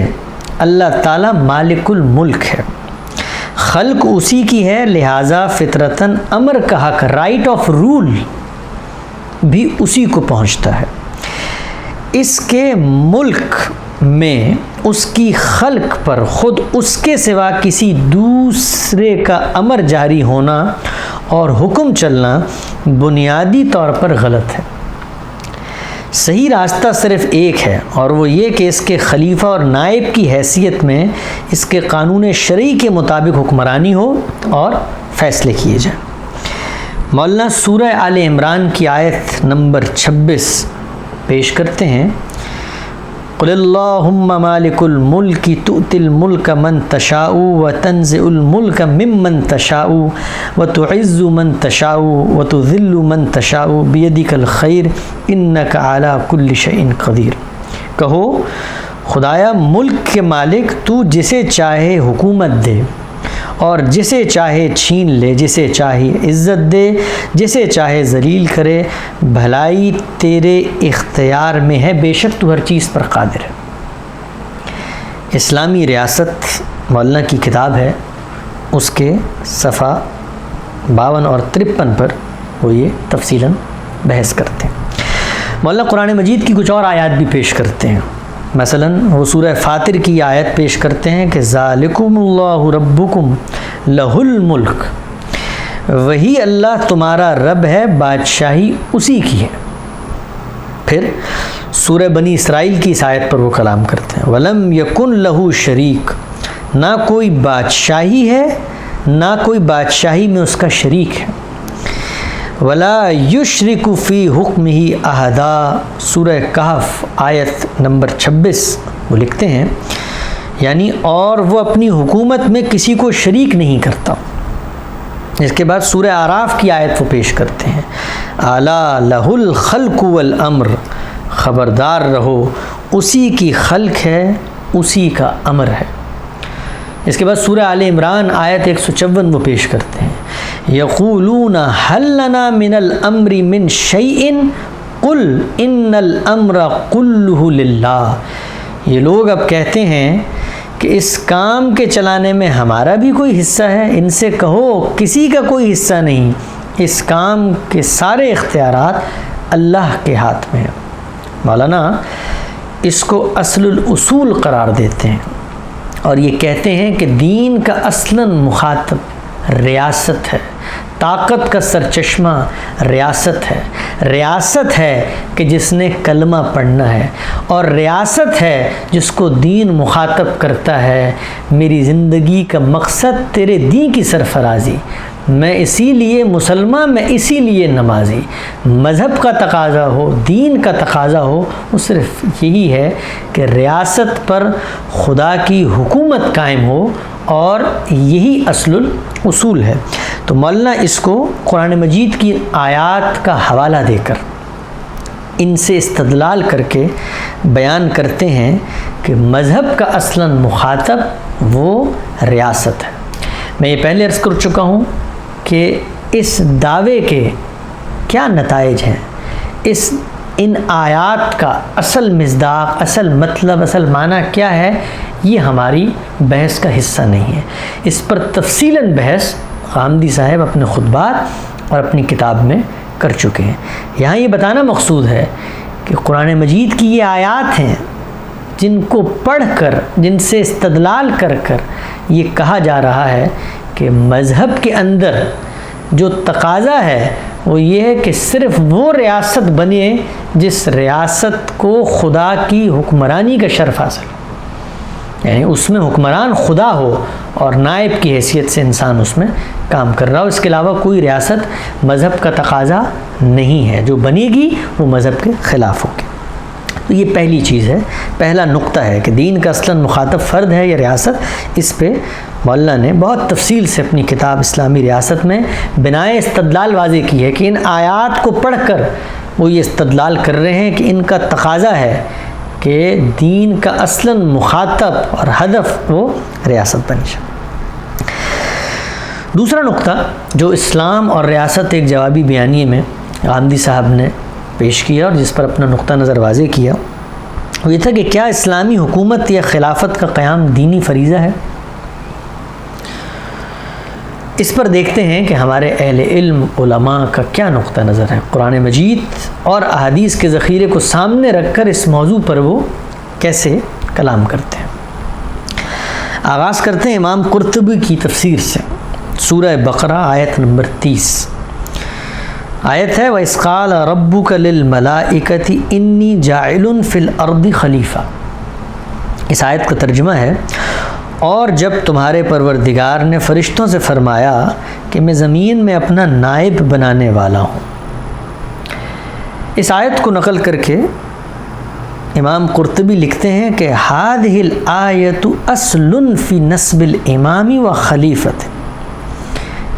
اللہ تعالیٰ مالک الملک ہے، خلق اسی کی ہے، لہٰذا فطرتاً امر کا حق، رائٹ آف رول بھی اسی کو پہنچتا ہے۔ اس کے ملک میں اس کی خلق پر خود اس کے سوا کسی دوسرے کا امر جاری ہونا اور حکم چلنا بنیادی طور پر غلط ہے۔ صحیح راستہ صرف ایک ہے، اور وہ یہ کہ اس کے خلیفہ اور نائب کی حیثیت میں اس کے قانون شرعی کے مطابق حکمرانی ہو اور فیصلے کیے جائیں۔ مولانا سورہ آل عمران کی آیت نمبر 26 پیش کرتے ہیں قل اللہم مالک الملک تؤتی الملک من تشاء وتنزع الملک ممن تشاء وتعز من تشاء وتذل من تشاء بیدک الخیر انک علی کل شیء قدیر۔ کہو خدایا ملک کے مالک تو جسے چاہے حکومت دے اور جسے چاہے چھین لے، جسے چاہے عزت دے، جسے چاہے ذلیل کرے، بھلائی تیرے اختیار میں ہے، بے شک تو ہر چیز پر قادر ہے۔ اسلامی ریاست مولانا کی کتاب ہے، اس کے صفحہ 52 اور 53 پر وہ یہ تفصیلاً بحث کرتے ہیں۔ مولانا قرآن مجید کی کچھ اور آیات بھی پیش کرتے ہیں، مثلا وہ سورہ فاطر کی آیت پیش کرتے ہیں کہ ذالکم اللہ ربکم لہ الملک، وہی اللہ تمہارا رب ہے، بادشاہی اسی کی ہے۔ پھر سورہ بنی اسرائیل کی اس آیت پر وہ کلام کرتے ہیں ولم یکن لہ شریک، نہ کوئی بادشاہی ہے نہ کوئی بادشاہی میں اس کا شریک ہے۔ ولا یشرک فی حکمہ احدا، سورہ کہف آیت نمبر 26 وہ لکھتے ہیں یعنی اور وہ اپنی حکومت میں کسی کو شریک نہیں کرتا۔ اس کے بعد سورہ اعراف کی آیت وہ پیش کرتے ہیں الا لہ الخلق والامر، خبردار رہو اسی کی خلق ہے اسی کا امر ہے۔ اس کے بعد سورہ آل عمران آیت 154 وہ پیش کرتے ہیں یقولون هل لنا من الامر من شیء قل ان الامر كله للہ، یہ لوگ اب کہتے ہیں کہ اس کام کے چلانے میں ہمارا بھی کوئی حصہ ہے، ان سے کہو کسی کا کوئی حصہ نہیں، اس کام کے سارے اختیارات اللہ کے ہاتھ میں ہیں۔ مولانا اس کو اصل الاصول قرار دیتے ہیں اور یہ کہتے ہیں کہ دین کا اصلاً مخاطب ریاست ہے، طاقت کا سرچشمہ ریاست ہے، ریاست ہے کہ جس نے کلمہ پڑھنا ہے، اور ریاست ہے جس کو دین مخاطب کرتا ہے میری زندگی کا مقصد تیرے دین کی سرفرازی، میں اسی لیے مسلمان، میں اسی لیے نمازی۔ مذہب کا تقاضا ہو، دین کا تقاضا ہو، وہ صرف یہی ہے کہ ریاست پر خدا کی حکومت قائم ہو، اور یہی اصل الاصول ہے۔ تو مولانا اس کو قرآن مجید کی آیات کا حوالہ دے کر ان سے استدلال کر کے بیان کرتے ہیں کہ مذہب کا اصلاً مخاطب وہ ریاست ہے۔ میں یہ پہلے عرض کر چکا ہوں کہ اس دعوے کے کیا نتائج ہیں، ان آیات کا اصل مصداق، اصل مطلب، اصل معنی کیا ہے، یہ ہماری بحث کا حصہ نہیں ہے۔ اس پر تفصیلاً بحث غامدی صاحب اپنے خطبات اور اپنی کتاب میں کر چکے ہیں۔ یہاں یہ بتانا مقصود ہے کہ قرآن مجید کی یہ آیات ہیں جن کو پڑھ کر، جن سے استدلال کر کر یہ کہا جا رہا ہے کہ مذہب کے اندر جو تقاضا ہے وہ یہ ہے کہ صرف وہ ریاست بنے جس ریاست کو خدا کی حکمرانی کا شرف حاصل ہو، یعنی اس میں حکمران خدا ہو اور نائب کی حیثیت سے انسان اس میں کام کر رہا ہو۔ اس کے علاوہ کوئی ریاست مذہب کا تقاضا نہیں ہے، جو بنے گی وہ مذہب کے خلاف ہوگی۔ تو یہ پہلی چیز ہے، پہلا نقطہ ہے کہ دین کا اصلاً مخاطب فرد ہے یا ریاست۔ اس پہ مولانا نے بہت تفصیل سے اپنی کتاب اسلامی ریاست میں بنائے استدلال واضح کی ہے کہ ان آیات کو پڑھ کر وہ یہ استدلال کر رہے ہیں کہ ان کا تقاضا ہے کہ دین کا اصلاً مخاطب اور ہدف وہ ریاست بن جائے۔ دوسرا نقطہ جو اسلام اور ریاست ایک جوابی بیانیے میں غامدی صاحب نے پیش کیا اور جس پر اپنا نقطہ نظر واضح کیا، وہ یہ تھا کہ کیا اسلامی حکومت یا خلافت کا قیام دینی فریضہ ہے؟ اس پر دیکھتے ہیں کہ ہمارے اہل علم علماء کا کیا نقطہ نظر ہے۔ قرآن مجید اور احادیث کے ذخیرے کو سامنے رکھ کر اس موضوع پر وہ کیسے کلام کرتے ہیں۔ آغاز کرتے ہیں امام قرطبی کی تفسیر سے، سورہ بقرہ آیت نمبر 30 آیت ہے وَإِذْ قَالَ رَبُّكَ لِلْمَلَائِكَةِ إِنِّي جَاعِلٌ فِي الْأَرْضِ خلیفہ۔ اس آیت کا ترجمہ ہے اور جب تمہارے پروردگار نے فرشتوں سے فرمایا کہ میں زمین میں اپنا نائب بنانے والا ہوں۔ اس آیت کو نقل کر کے امام قرطبی لکھتے ہیں کہ هذه الآیۃ اصل فی نسب الامام و خلیفت،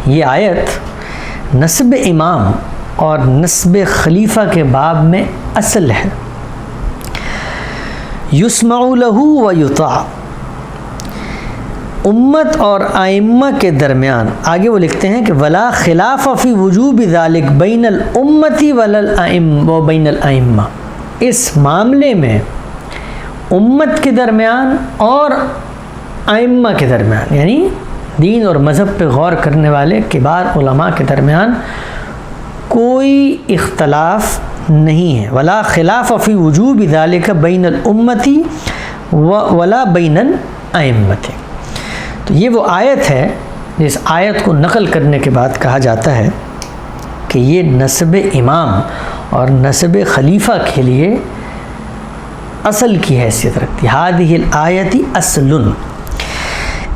یہ آیت نسب امام اور نسب خلیفہ کے باب میں اصل ہے. یسمع له و یطاع، امت اور ائمہ کے درمیان. آگے وہ لکھتے ہیں کہ ولا خلاف فی وجوب ذلک بین الامت و بین الائمہ، اس معاملے میں امت کے درمیان اور ائمہ کے درمیان، یعنی دین اور مذہب پہ غور کرنے والے کبار علماء کے درمیان کوئی اختلاف نہیں ہے. ولا خلاف فی وجوب ذلک بین الامت ولا بین الائمہ. تو یہ وہ آیت ہے جس آیت کو نقل کرنے کے بعد کہا جاتا ہے کہ یہ نسب امام اور نسب خلیفہ کے لیے اصل کی حیثیت رکھتی ہے. هذه الآیۃ اصل.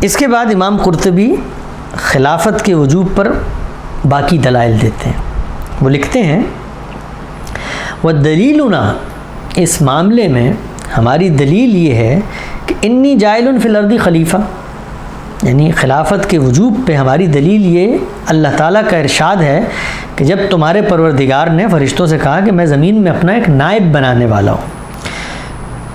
اس کے بعد امام قرطبی خلافت کے وجوب پر باقی دلائل دیتے ہیں. وہ لکھتے ہیں وَدَلِيلُنَا، اس معاملے میں ہماری دلیل یہ ہے کہ انی جاعل فی الارض خلیفہ، یعنی خلافت کے وجوب پہ ہماری دلیل یہ اللہ تعالیٰ کا ارشاد ہے کہ جب تمہارے پروردگار نے فرشتوں سے کہا کہ میں زمین میں اپنا ایک نائب بنانے والا ہوں.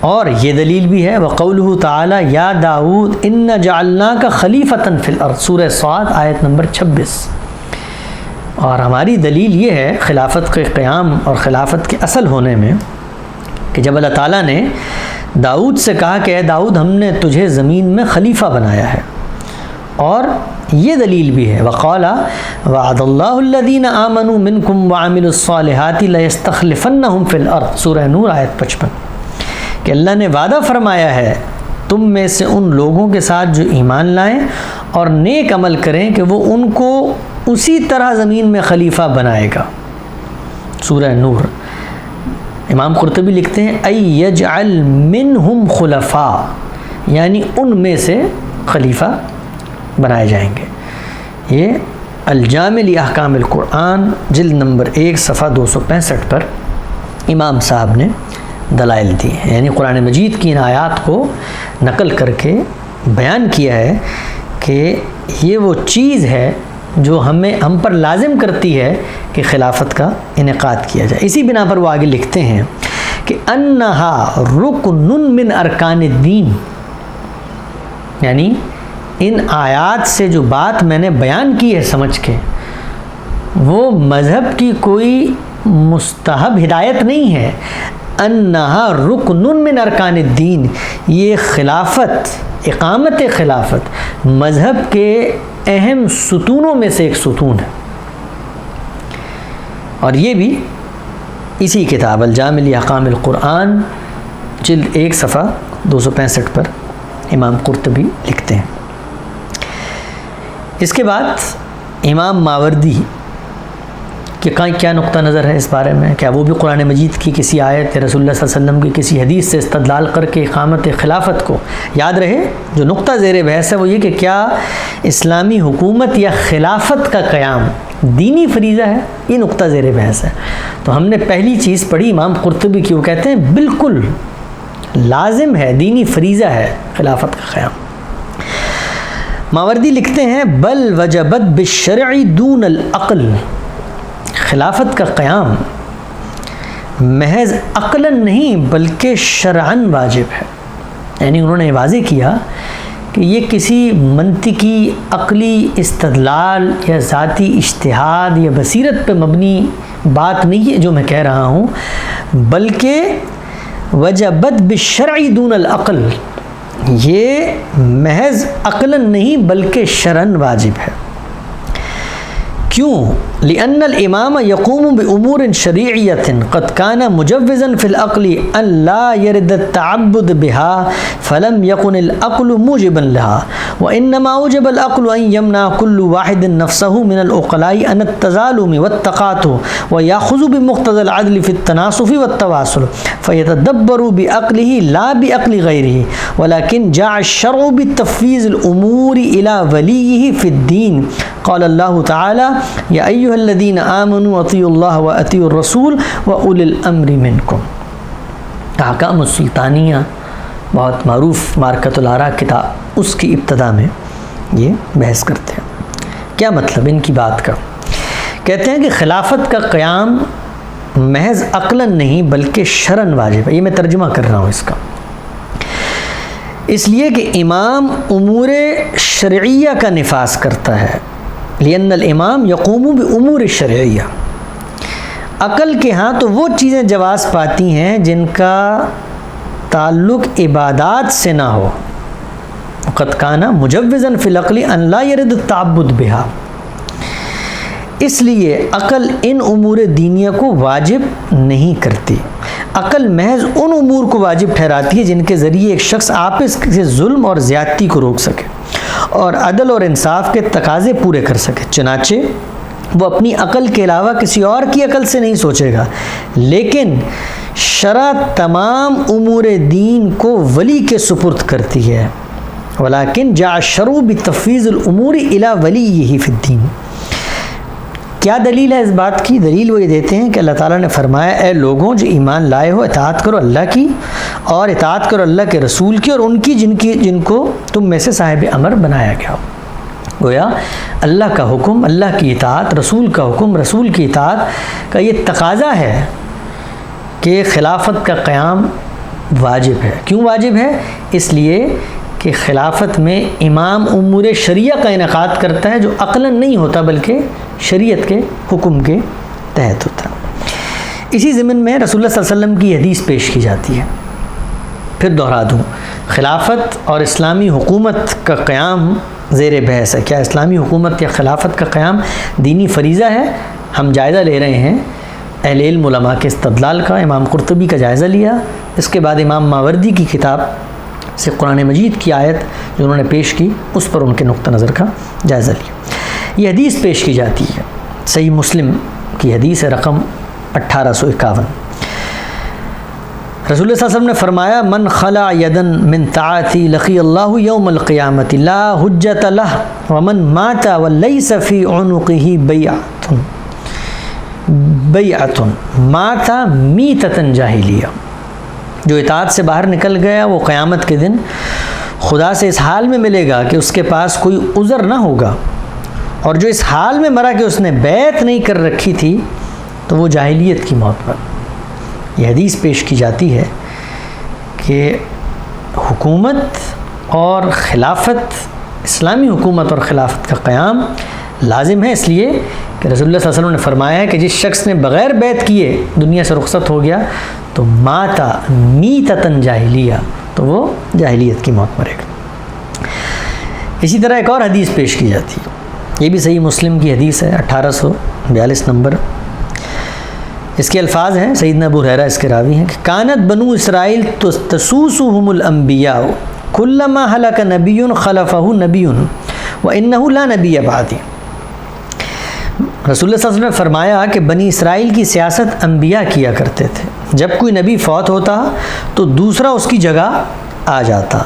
اور یہ دلیل بھی ہے وَقَوْلُهُ تَعَالَى یا داؤد اِنَّا جَعَلْنَاكَ خَلِيفَةً فِي الْأَرْضِ، سورہ صاد آیت نمبر 26. اور ہماری دلیل یہ ہے خلافت کے قیام اور خلافت کے اصل ہونے میں کہ جب اللہ تعالیٰ نے داؤد سے کہا کہ اے داؤد ہم نے تجھے زمین میں خلیفہ بنایا ہے. اور یہ دلیل بھی ہے وقال وعد اللہ الذین آمنوا منکم وعملوا الصالحات لیستخلفنہم فی الارض، سورہ نور آیت 55، کہ اللہ نے وعدہ فرمایا ہے تم میں سے ان لوگوں کے ساتھ جو ایمان لائیں اور نیک عمل کریں کہ وہ ان کو اسی طرح زمین میں خلیفہ بنائے گا، سورہ نور. امام قرطبی لکھتے ہیں ای یجعل منہم خلفاء، یعنی ان میں سے خلیفہ بنائے جائیں گے. یہ الجامع لاحکام القرآن جلد نمبر 1 صفحہ 265 پر امام صاحب نے دلائل دی ہیں، یعنی قرآن مجید کی ان آیات کو نقل کر کے بیان کیا ہے کہ یہ وہ چیز ہے جو ہم پر لازم کرتی ہے کہ خلافت کا انعقاد کیا جائے. اسی بنا پر وہ آگے لکھتے ہیں کہ انہا رکن من ارکان الدین، یعنی ان آیات سے جو بات میں نے بیان کی ہے سمجھ کے، وہ مذہب کی کوئی مستحب ہدایت نہیں ہے. انہا رکن من ارکان الدین، یہ خلافت، اقامت خلافت مذہب کے اہم ستونوں میں سے ایک ستون ہے. اور یہ بھی اسی کتاب الجامع لاحکام القرآن جلد 1 صفحہ 265 پر امام قرطبی لکھتے ہیں. اس کے بعد امام ماوردی کہ کیا نقطہ نظر ہے اس بارے میں، کیا وہ بھی قرآن مجید کی کسی آیت رسول اللہ صلی اللہ علیہ وسلم کی کسی حدیث سے استدلال کر کے اقامت خلافت کو، یاد رہے جو نقطہ زیر بحث ہے وہ یہ کہ کیا اسلامی حکومت یا خلافت کا قیام دینی فریضہ ہے، یہ نقطہ زیر بحث ہے. تو ہم نے پہلی چیز پڑھی امام قرطبی کی، وہ کہتے ہیں بالکل لازم ہے، دینی فریضہ ہے خلافت کا قیام. ماوردی لکھتے ہیں بل وجبت بالشرع دون العقل، خلافت کا قیام محض عقلاً نہیں بلکہ شرعاً واجب ہے. یعنی انہوں نے واضح کیا کہ یہ کسی منطقی عقلی استدلال یا ذاتی اجتہاد یا بصیرت پہ مبنی بات نہیں ہے جو میں کہہ رہا ہوں، بلکہ وجبت بالشرع دون العقل، یہ محض عقلاً نہیں بلکہ شرعاً واجب ہے. کیوں؟ لأن الامام يقوم بامور شرعیۃ قد كان مجوزا في العقل ان لا يرد التعبد بها فلم يكن العقل موجبا لها، وانما اوجب العقل ان يمنع كل واحد نفسه من العقلاء عن التظالم والتقاطع ويأخذ بمقتضى العدل في التناصف والتواصل فيتدبر بعقله لا بعقل غيره، ولكن جاء الشرع بتفويض الامور الى وليه في الدين. قال الله تعالى یا ایھا الذین آمنوا اطیعوا اللہ واطیعوا الرسول واولی الامر منکم. احکام السلطانیہ بہت معروف مارکۃ الآراء کتاب، اس کی ابتدا میں یہ بحث کرتے ہیں۔ کیا مطلب ان کی بات کا؟ کہتے ہیں کہ خلافت کا قیام محض عقلاً نہیں بلکہ شرعاً واجب ہے۔ یہ میں ترجمہ کر رہا ہوں اس کا، اس لیے کہ امام امور شرعیہ کا نفاذ کرتا ہے، لأن الامام یقوم بامور الشرعیہ۔ عقل کے ہاں تو وہ چیزیں جواز پاتی ہیں جن کا تعلق عبادات سے نہ ہو، قد کان مجوزا فی العقل ان لا یرد التعبد بہا، اس لیے عقل ان امور دینیہ کو واجب نہیں کرتی۔ عقل محض ان امور کو واجب ٹھہراتی ہے جن کے ذریعے ایک شخص آپس سے ظلم اور زیادتی کو روک سکے اور عدل اور انصاف کے تقاضے پورے کر سکے۔ چنانچہ وہ اپنی عقل کے علاوہ کسی اور کی عقل سے نہیں سوچے گا، لیکن شرع تمام امور دین کو ولی کے سپرد کرتی ہے۔ ولیکن جاء الشرع بتفویض الامور الی ولیہ فی الدین۔ کیا دلیل ہے اس بات کی؟ دلیل وہ یہ دیتے ہیں کہ اللہ تعالیٰ نے فرمایا، اے لوگوں جو ایمان لائے ہو، اطاعت کرو اللہ کی اور اطاعت کرو اللہ کے رسول کی اور ان کی جن کو تم میں سے صاحب امر بنایا گیا ہو۔ گویا اللہ کا حکم اللہ کی اطاعت، رسول کا حکم رسول کی اطاعت کا یہ تقاضا ہے کہ خلافت کا قیام واجب ہے۔ کیوں واجب ہے؟ اس لیے کہ خلافت میں امام امور شریعہ کا انعقاد کرتا ہے جو عقلاً نہیں ہوتا بلکہ شریعت کے حکم کے تحت ہوتا ہے۔ اسی ضمن میں رسول اللہ صلی اللہ علیہ وسلم کی حدیث پیش کی جاتی ہے، پھر دہرا دوں، خلافت اور اسلامی حکومت کا قیام زیر بحث ہے۔ کیا اسلامی حکومت یا خلافت کا قیام دینی فریضہ ہے؟ ہم جائزہ لے رہے ہیں اہل علم علماء کے استدلال کا۔ امام قرطبی کا جائزہ لیا، اس کے بعد امام ماوردی کی کتاب سے قرآن مجید کی آیت جو انہوں نے پیش کی اس پر ان کے نقطہ نظر کا جائزہ لیا۔ یہ حدیث پیش کی جاتی ہے، صحیح مسلم کی حدیث ہے رقم 1851۔ رسول اللہ صلی اللہ علیہ وسلم نے فرمایا، من خلع یدا من طاعتی لقی اللہ یوم القیامۃ لا حجۃ لہ ومن مات ولیس فی عنقہ بیعۃ مات میتۃ جاہلیہ۔ جو اطاعت سے باہر نکل گیا وہ قیامت کے دن خدا سے اس حال میں ملے گا کہ اس کے پاس کوئی عذر نہ ہوگا، اور جو اس حال میں مرا کہ اس نے بیعت نہیں کر رکھی تھی تو وہ جاہلیت کی موت پر۔ یہ حدیث پیش کی جاتی ہے کہ حکومت اور خلافت، اسلامی حکومت اور خلافت کا قیام لازم ہے، اس لیے کہ رسول اللہ صلی اللہ علیہ وسلم نے فرمایا ہے کہ جس شخص نے بغیر بیعت کیے دنیا سے رخصت ہو گیا تو ماتا میتتن جاہلیہ، تو وہ جاہلیت کی موت مرے گا۔ اسی طرح ایک اور حدیث پیش کی جاتی ہے، یہ بھی صحیح مسلم کی حدیث ہے 1842 نمبر۔ اس کے الفاظ ہیں، سیدنا ابو ہریرہ اس کے راوی ہیں کہ کانت بنو اسرائیل تسوسهم الانبیاء کلما ہلک نبی خلفہ نبی وانہ لا نبی بعدی۔ رسول اللہ صلی اللہ علیہ وسلم نے فرمایا کہ بنی اسرائیل کی سیاست انبیاء کیا کرتے تھے، جب کوئی نبی فوت ہوتا تو دوسرا اس کی جگہ آ جاتا،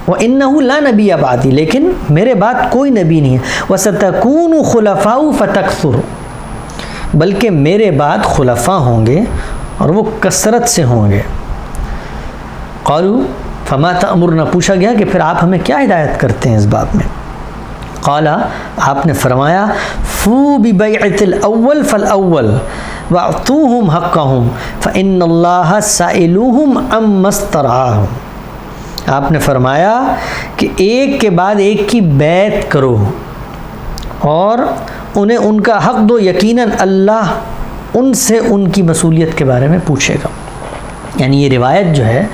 وَإِنَّهُ لَا نَبِيَّ بَعْدِي، لیکن میرے بعد کوئی نبی نہیں ہے، وَسَتَكُونُ خُلَفَاءُ فَتَكْثُرُ، بلکہ میرے بعد خلفاء ہوں گے اور وہ کثرت سے ہوں گے۔ قالوا فما تأمرنا، پوچھا گیا کہ پھر آپ ہمیں کیا ہدایت کرتے ہیں اس باب میں؟ قال، آپ نے فرمایا، فو ببیعۃ الاول فالاول واعطوہم حقہم فان اللہ سائلوہم عما استرعاہم۔ آپ نے فرمایا کہ ایک کے بعد ایک کی بیعت کرو اور انہیں ان کا حق دو، یقیناً اللہ ان سے ان کی مسئولیت کے بارے میں پوچھے گا۔ یعنی یہ روایت جو ہے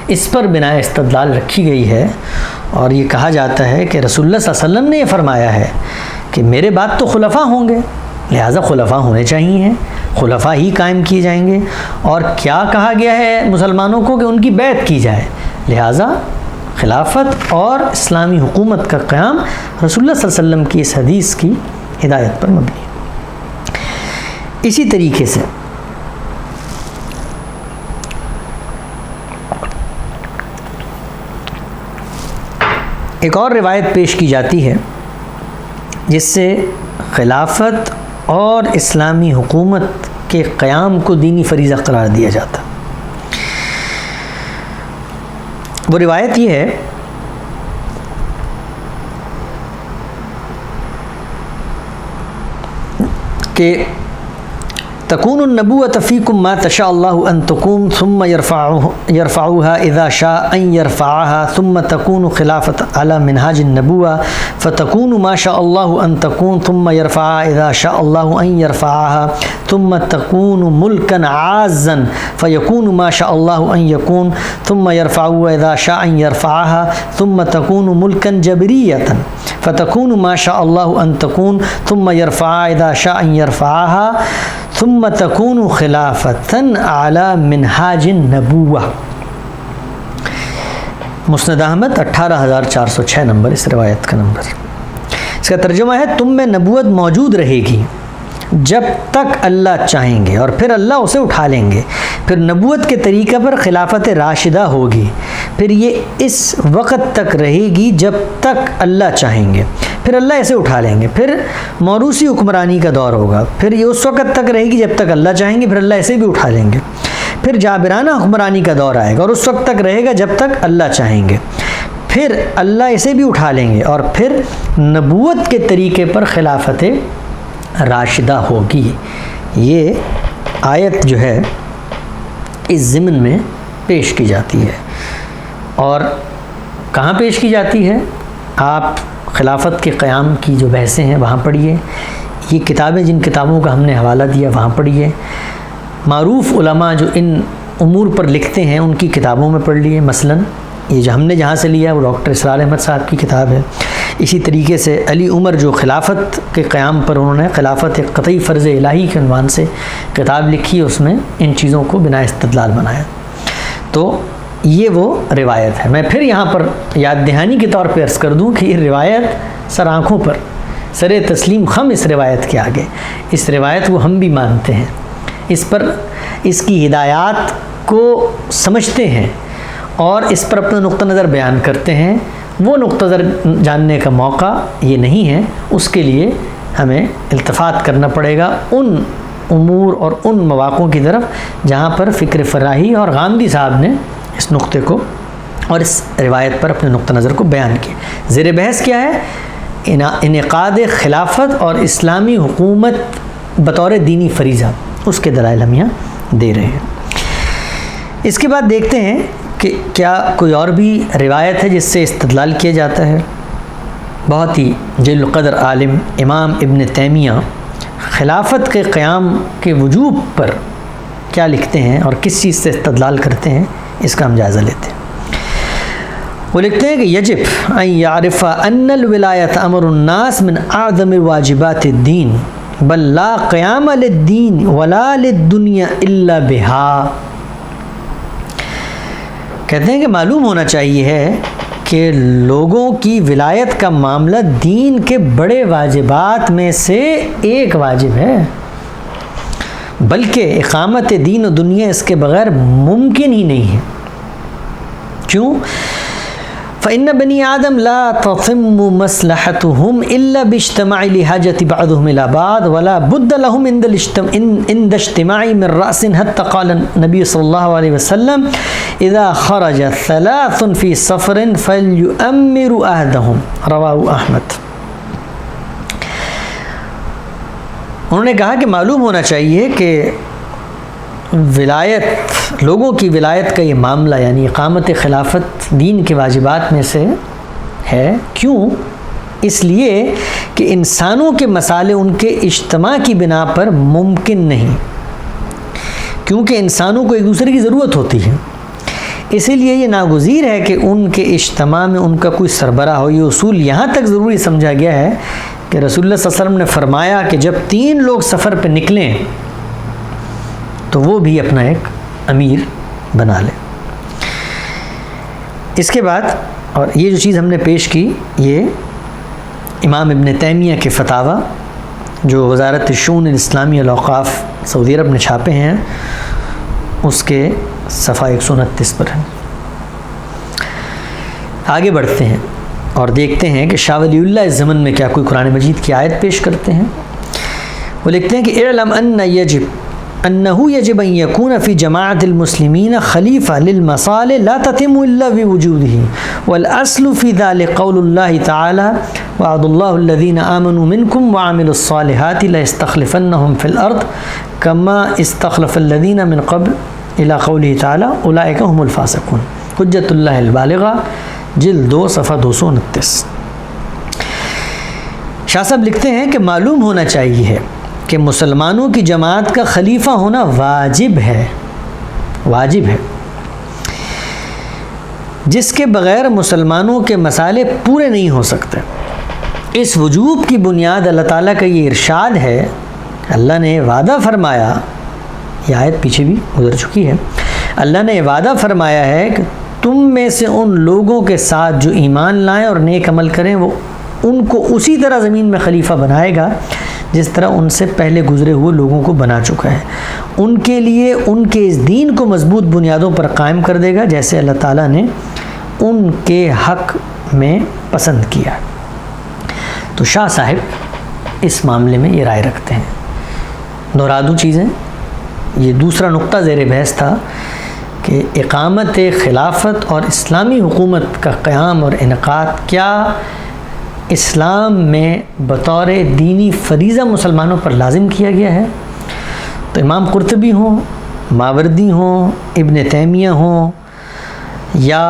اس پر بنا استدلال رکھی گئی ہے، اور یہ کہا جاتا ہے کہ رسول اللہ صلی اللہ علیہ وسلم نے یہ فرمایا ہے کہ میرے بعد تو خلفاء ہوں گے، لہٰذا خلفاء ہونے چاہیے، خلفاء ہی قائم کیے جائیں گے، اور کیا کہا گیا ہے مسلمانوں کو کہ ان کی بیعت کی جائے، لہٰذا خلافت اور اسلامی حکومت کا قیام رسول اللہ صلی اللہ علیہ وسلم کی اس حدیث کی ہدایت پر مبنی ہے۔ اسی طریقے سے ایک اور روایت پیش کی جاتی ہے جس سے خلافت اور اسلامی حکومت کے قیام کو دینی فریضہ قرار دیا جاتا۔ وہ روایت یہ ہے کہ تکون النبوۃ فیکم ما تشاء اللہ ان تقوم ثم يرفعها اذا شاء ان يرفعها ثم تكون خلافت على منهاج النبوة فتكون ما شاء الله ان تكون ثم يرفعها اذا شاء الله ان يرفعها ثم تكون ملكا عازا فيكون ما شاء الله ان يكون ثم يرفعها اذا شاء ان يرفعها ثم تكون ملكا جبرية فتكون ما شاء الله ان تكون ثم يرفعها اذا شاء ان يرفعها ثم تكون خلافة على منهاج النبوة۔ مسند احمد 18406 نمبر اس روایت کا نمبر۔ اس کا ترجمہ ہے تم میں نبوت موجود رہے گی جب تک اللہ چاہیں گے، اور پھر اللہ اسے اٹھا لیں گے، پھر نبوت کے طریقہ پر خلافت راشدہ ہوگی، پھر یہ اس وقت تک رہے گی جب تک اللہ چاہیں گے، پھر اللہ اسے اٹھا لیں گے، پھر موروثی حکمرانی کا دور ہوگا، پھر یہ اس وقت تک رہے گی جب تک اللہ چاہیں گے، پھر اللہ اسے بھی اٹھا لیں گے، پھر جابرانہ حکمرانی کا دور آئے گا اور اس وقت تک رہے گا جب تک اللہ چاہیں گے، پھر اللہ اسے بھی اٹھا لیں گے، اور پھر نبوت کے طریقے پر خلافت راشدہ ہوگی۔ یہ آیت جو ہے اس ضمن میں پیش کی جاتی ہے، اور کہاں پیش کی جاتی ہے؟ آپ خلافت کے قیام کی جو بحثیں ہیں وہاں پڑھیے، یہ کتابیں جن کتابوں کا ہم نے حوالہ دیا وہاں پڑھیے، معروف علماء جو ان امور پر لکھتے ہیں ان کی کتابوں میں پڑھ لیے، مثلاً یہ جو ہم نے جہاں سے لیا وہ ڈاکٹر اسرار احمد صاحب کی کتاب ہے۔ اسی طریقے سے علی عمر جو خلافت کے قیام پر انہوں نے خلافت ایک قطعی فرض الہی کے عنوان سے کتاب لکھی، اس میں ان چیزوں کو بنا استدلال بنایا۔ تو یہ وہ روایت ہے۔ میں پھر یہاں پر یاد دہانی کے طور پہ عرض کر دوں کہ یہ روایت سر آنکھوں پر، سر تسلیم خم اس روایت کے آگے، اس روایت کو ہم بھی مانتے ہیں، اس پر اس کی ہدایات کو سمجھتے ہیں اور اس پر اپنا نقطہ نظر بیان کرتے ہیں۔ وہ نقطہ نظر جاننے کا موقع یہ نہیں ہے، اس کے لیے ہمیں التفات کرنا پڑے گا ان امور اور ان مواقعوں کی طرف جہاں پر فکر فراہی اور غامدی صاحب نے اس نقطے کو اور اس روایت پر اپنے نقطہ نظر کو بیان کیا۔ زیر بحث کیا ہے؟ انعقاد خلافت اور اسلامی حکومت بطور دینی فریضہ، اس کے دلائل ہم یہاں دے رہے ہیں۔ اس کے بعد دیکھتے ہیں کہ کیا کوئی اور بھی روایت ہے جس سے استدلال کیا جاتا ہے۔ بہت ہی جلیل القدر عالم امام ابن تیمیہ خلافت کے قیام کے وجوب پر کیا لکھتے ہیں اور کس چیز سے استدلال کرتے ہیں، اس کا ہم جائزہ لیتے ہیں۔ وہ لکھتے ہیں کہ یجب ان یعرف ان الولایت امر الناس من اعظم واجبات الدین بل لا قیام للدین ولا للدنیا الا بها۔ کہتے ہیں کہ معلوم ہونا چاہیے ہے کہ لوگوں کی ولایت کا معاملہ دین کے بڑے واجبات میں سے ایک واجب ہے، بلکہ اقامت دین و دنیا اس کے بغیر ممکن ہی نہیں ہے۔ کیوں؟ فإن بني آدم لا تتم مصلحتهم إلا باجتماع لحاجة بعضهم إلى بعض ولا بد لهم عند اجتماع من رأس حتى قال النبي صلى الله عليه وسلم إذا خرج ثلاث في سفر فليؤمر أحدهم، رواه أحمد۔ انہوں نے کہا کہ معلوم ہونا چاہیے کہ ولایت، لوگوں کی ولایت کا یہ معاملہ یعنی اقامت خلافت دین کے واجبات میں سے ہے۔ کیوں؟ اس لیے کہ انسانوں کے مسائل ان کے اجتماع کی بنا پر ممکن نہیں، کیونکہ انسانوں کو ایک دوسرے کی ضرورت ہوتی ہے، اسی لیے یہ ناگزیر ہے کہ ان کے اجتماع میں ان کا کوئی سربراہ ہو۔ یہ اصول یہاں تک ضروری سمجھا گیا ہے کہ رسول اللہ صلی اللہ علیہ وسلم نے فرمایا کہ جب 3 لوگ سفر پہ نکلیں تو وہ بھی اپنا ایک امیر بنا لے۔ اس کے بعد، اور یہ جو چیز ہم نے پیش کی یہ امام ابن تیمیہ کے فتاوی جو وزارت الشؤون الاسلامی الاوقاف سعودی عرب نے چھاپے ہیں، اس کے صفحہ 129 پر ہے۔ آگے بڑھتے ہیں اور دیکھتے ہیں کہ شاہ ولی اللہ اس زمن میں کیا کوئی قرآن مجید کی آیت پیش کرتے ہیں۔ وہ لکھتے ہیں کہ اعلم ان یجب انه يجب ان يكون في جماعة المسلمين خلیفہ للمصالح لا تتم الا بوجوده والاصل في ذلك قول الله تعالى وعد الله الذين آمنوا منكم وعملوا الصالحات ليستخلفنهم في الارض كما استخلف الذين من قبل الى قوله تعالى اولئك هم الفاسقون حجت اللہ البالغہ جلد 2 صفحہ 229۔ شاہ صاحب لکھتے ہیں کہ معلوم ہونا چاہیے کہ مسلمانوں کی جماعت کا خلیفہ ہونا واجب ہے، جس کے بغیر مسلمانوں کے مصالح پورے نہیں ہو سکتے۔ اس وجوب کی بنیاد اللہ تعالیٰ کا یہ ارشاد ہے، اللہ نے وعدہ فرمایا، یہ آیت پیچھے بھی گزر چکی ہے، اللہ نے وعدہ فرمایا ہے کہ تم میں سے ان لوگوں کے ساتھ جو ایمان لائیں اور نیک عمل کریں وہ ان کو اسی طرح زمین میں خلیفہ بنائے گا جس طرح ان سے پہلے گزرے ہوئے لوگوں کو بنا چکا ہے، ان کے لیے ان کے اس دین کو مضبوط بنیادوں پر قائم کر دے گا جیسے اللہ تعالیٰ نے ان کے حق میں پسند کیا۔ تو شاہ صاحب اس معاملے میں یہ رائے رکھتے ہیں۔ دہرا دوں چیزیں، یہ دوسرا نقطہ زیر بحث تھا کہ اقامت خلافت اور اسلامی حکومت کا قیام اور انعقاد کیا اسلام میں بطور دینی فریضہ مسلمانوں پر لازم کیا گیا ہے؟ تو امام قرطبی ہوں، ماوردی ہوں، ابن تیمیہ ہوں، یا